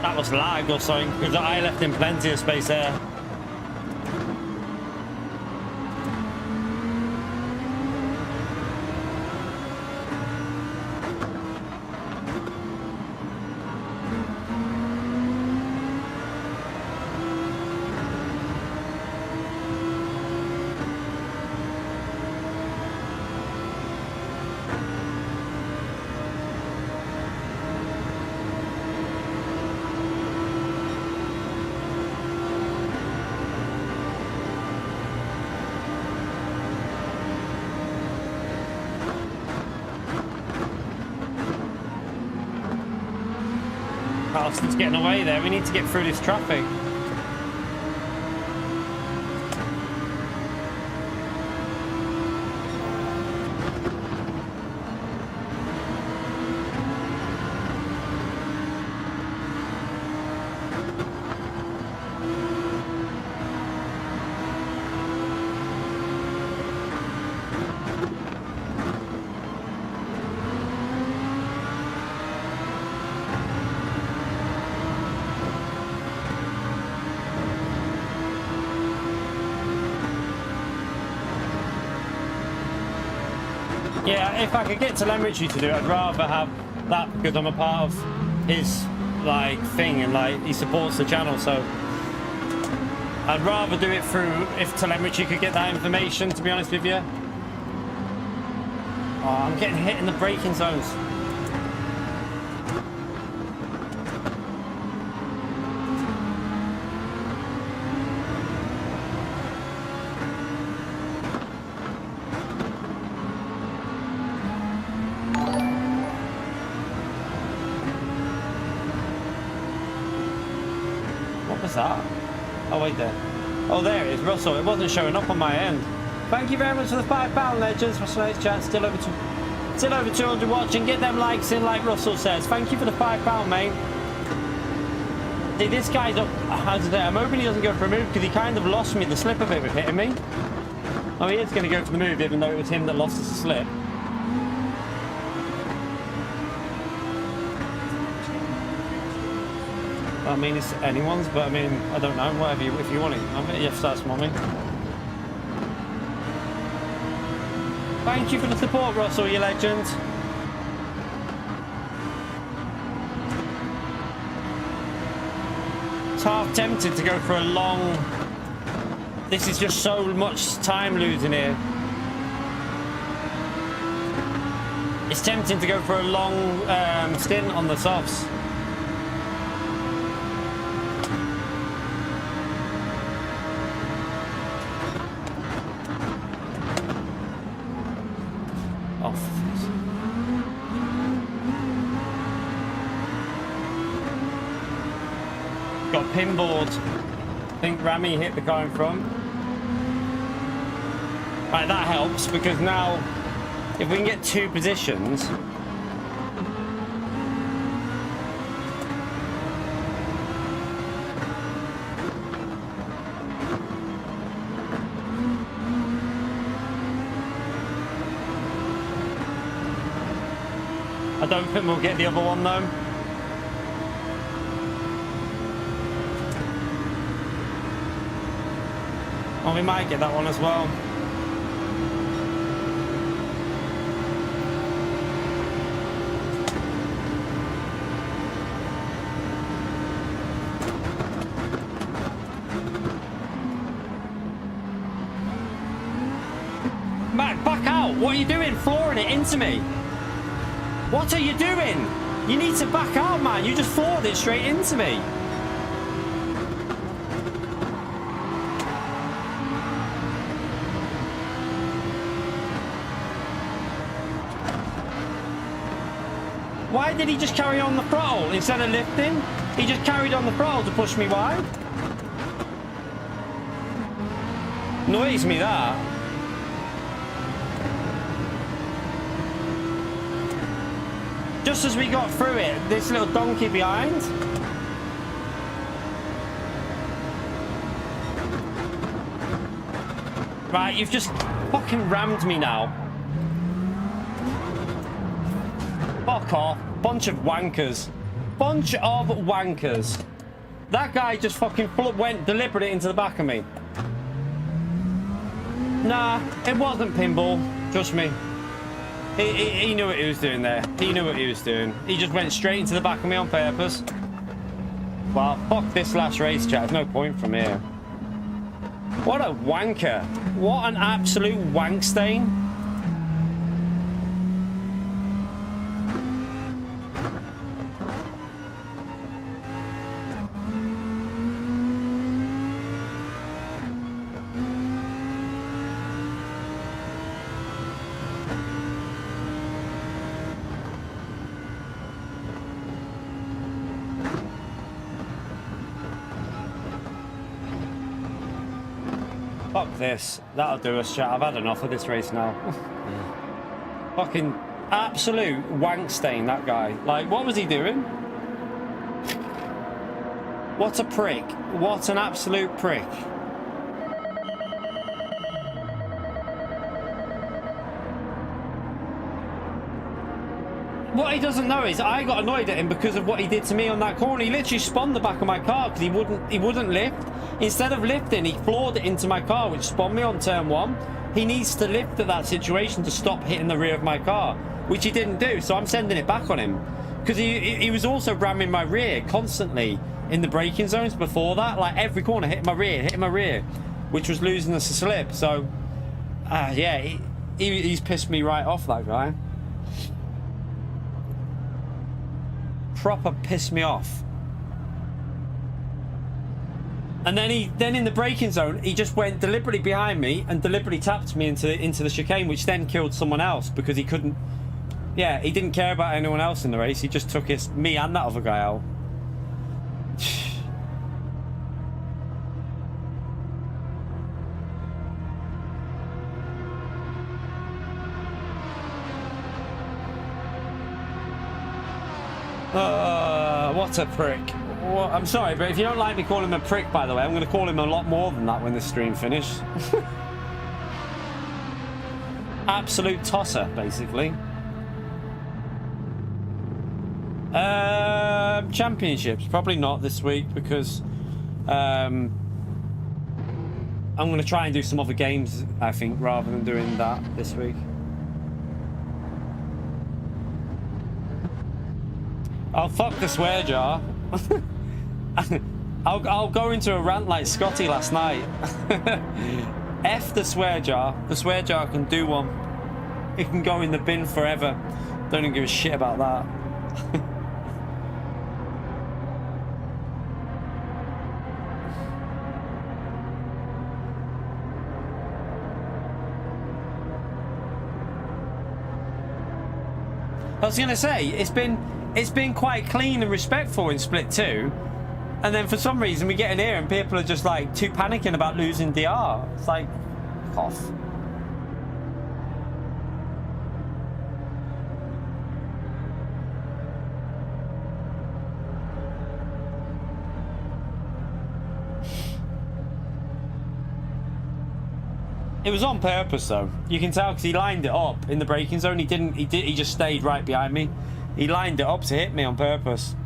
That was lag or something, because I left him plenty of space there. Carlson's getting away there. We need to get through this traffic. Yeah, if I could get telemetry to do it, I'd rather have that, because I'm a part of his like thing, and like he supports the channel, so I'd rather do it through if telemetry could get that information, to be honest with you. Oh, I'm getting hit in the braking zones. That? Oh wait, there. Oh, there it is, Russell. It wasn't showing up on my end. Thank you very much for the £5 legends. Russell H chat still over 200 watching. Get them likes in, like Russell says. Thank you for the £5, mate. See, this guy's up. I'm hoping he doesn't go for a move, because he kind of lost me the slip a bit with hitting me. Oh, he is going to go for the move, even though it was him that lost us the slip. I mean, it's anyone's, but I mean, I don't know, whatever if you want it. I bet yes, that's mommy. Thank you for the support, Russell, you legend. It's half tempted to go for a long... This is just so much time losing here. It's tempting to go for a long stint on the softs. Got pinboard. I think Rami hit the car in front. Right, that helps, because now if we can get 2 positions, I don't think we'll get the other one though. Oh, we might get that one as well. Matt, back out! What are you doing? Flooring it into me! What are you doing? You need to back out, man! You just floored it straight into me! Why did he just carry on the throttle instead of lifting? He just carried on the throttle to push me wide. Annoys me that. Just as we got through it, this little donkey behind. Right, you've just fucking rammed me now. Fuck off. Bunch of wankers. Bunch of wankers. That guy just fucking went deliberately into the back of me. Nah, it wasn't pinball. Trust me. He knew what he was doing there. He knew what he was doing. He just went straight into the back of me on purpose. Well, fuck this last race, chat. There's no point from here. What a wanker. What an absolute wank stain. Fuck this. That'll do us, chat. I've had enough of this race now. Fucking absolute wank stain, that guy. Like, what was he doing? What a prick. What an absolute prick. What he doesn't know is I got annoyed at him because of what he did to me on that corner. He literally spun the back of my car because he wouldn't lift. Instead of lifting, he floored it into my car, which spun me on turn one. He needs to lift at that situation to stop hitting the rear of my car, which he didn't do. So I'm sending it back on him because he was also ramming my rear constantly in the braking zones before that. Like every corner, hitting my rear, which was losing us a slip. So yeah, he's pissed me right off, that guy. Proper pissed me off. And then in the braking zone, he just went deliberately behind me and deliberately tapped me into the chicane, which then killed someone else because he couldn't. Yeah, he didn't care about anyone else in the race. He just took me and that other guy out. What a prick. Well, I'm sorry, but if you don't like me calling him a prick, by the way, I'm going to call him a lot more than that when this stream finishes. Absolute tosser, basically. Championships, probably not this week because I'm going to try and do some other games, I think, rather than doing that this week. Oh, fuck the swear jar. I'll go into a rant like Scotty last night. F the swear jar. The swear jar can do one. It can go in the bin forever. Don't even give a shit about that. I was gonna say it's been quite clean and respectful in Split 2, and then for some reason we get in here and people are just like too panicking about losing DR. It's like, off. It was on purpose though. You can tell because he lined it up in the braking zone. He just stayed right behind me. He lined it up to hit me on purpose.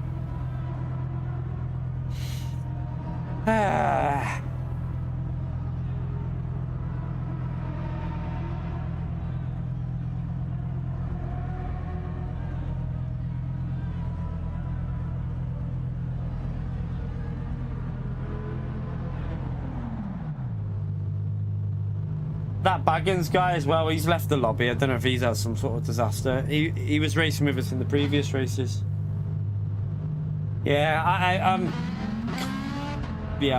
That Baggins guy as well, he's left the lobby. I don't know if he's had some sort of disaster. He was racing with us in the previous races. Yeah, I'm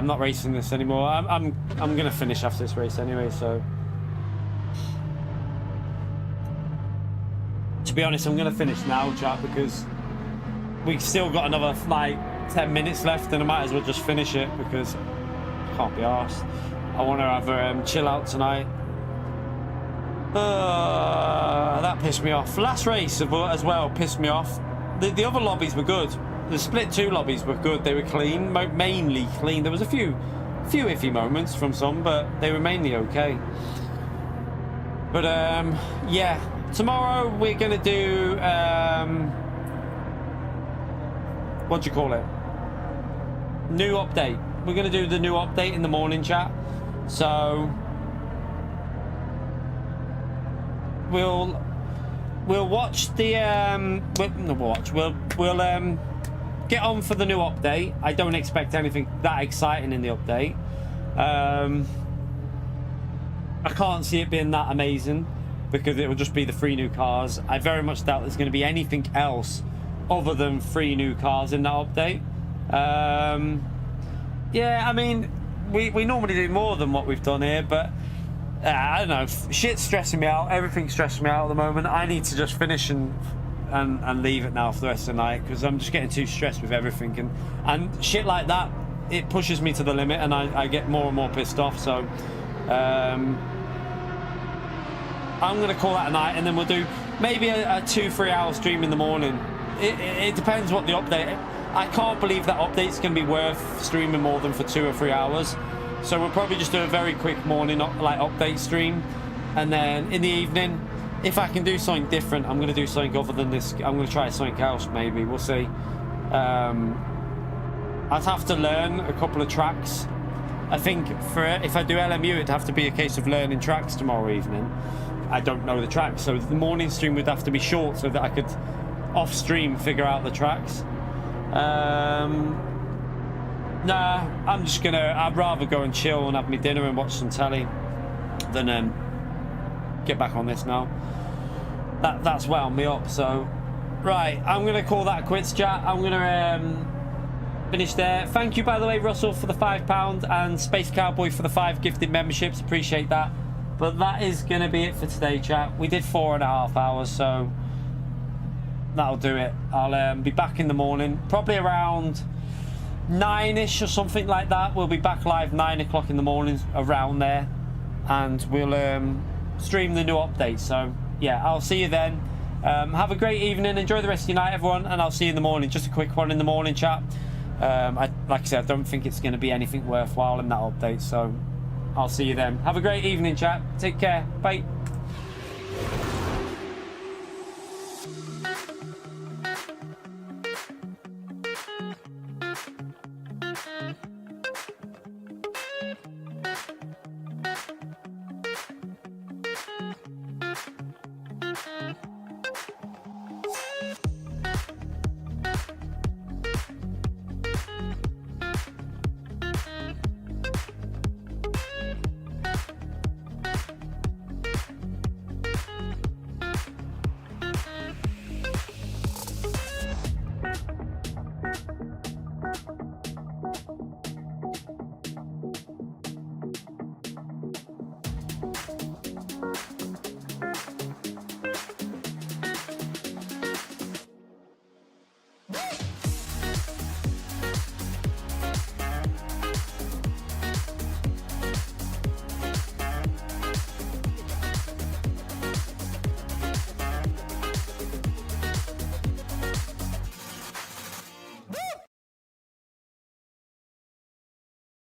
not racing this anymore. I'm gonna finish after this race anyway, so to be honest, I'm gonna finish now, chat, because we've still got another like 10 minutes left and I might as well just finish it because I can't be arsed. I want to have a chill out tonight. That pissed me off. Last race as well pissed me off. The other lobbies were good. The split 2 lobbies were good. They were clean, mainly clean. There was a few iffy moments from some, but they were mainly okay. But yeah, tomorrow we're gonna do what do you call it? New update. We're gonna do the new update in the morning, chat. So we'll watch the we'll get on for the new update. I don't expect anything that exciting in the update. I can't see it being that amazing because it will just be the 3 new cars. I very much doubt there's going to be anything else other than 3 new cars in that update. Yeah, I mean, we normally do more than what we've done here, but I don't know. Shit's stressing me out. Everything's stressing me out at the moment. I need to just finish and leave it now for the rest of the night because I'm just getting too stressed with everything, and shit like that, it pushes me to the limit, and I get more and more pissed off. So I'm gonna call that a night, and then we'll do maybe a 2-3 hour stream in the morning. It depends what the update. I can't believe that update's gonna be worth streaming more than for 2 or 3 hours. So we'll probably just do a very quick morning update stream, and then in the evening, if I can do something different, I'm going to do something other than this. I'm going to try something else, maybe. We'll see. I'd have to learn a couple of tracks. I think if I do LMU, it'd have to be a case of learning tracks tomorrow evening. I don't know the tracks, so the morning stream would have to be short so that I could off stream figure out the tracks. Nah, I'm just gonna. I'd rather go and chill and have my dinner and watch some telly than get back on this now. That's wound me up. So, right, I'm gonna call that quits, chat. I'm gonna finish there. Thank you, by the way, Russell, for the £5 and Space Cowboy for the 5 gifted memberships. Appreciate that. But that is gonna be it for today, chat. We did 4.5 hours, so that'll do it. I'll be back in the morning, probably around 9ish or something like that. We'll be back live 9 o'clock in the morning, around there, and we'll stream the new update. So yeah, I'll see you then. Have a great evening, enjoy the rest of your night, everyone, and I'll see you in the morning. Just a quick one in the morning, chat. Like I said, I don't think it's going to be anything worthwhile in that update, so I'll see you then. Have a great evening, chat. Take care. Bye.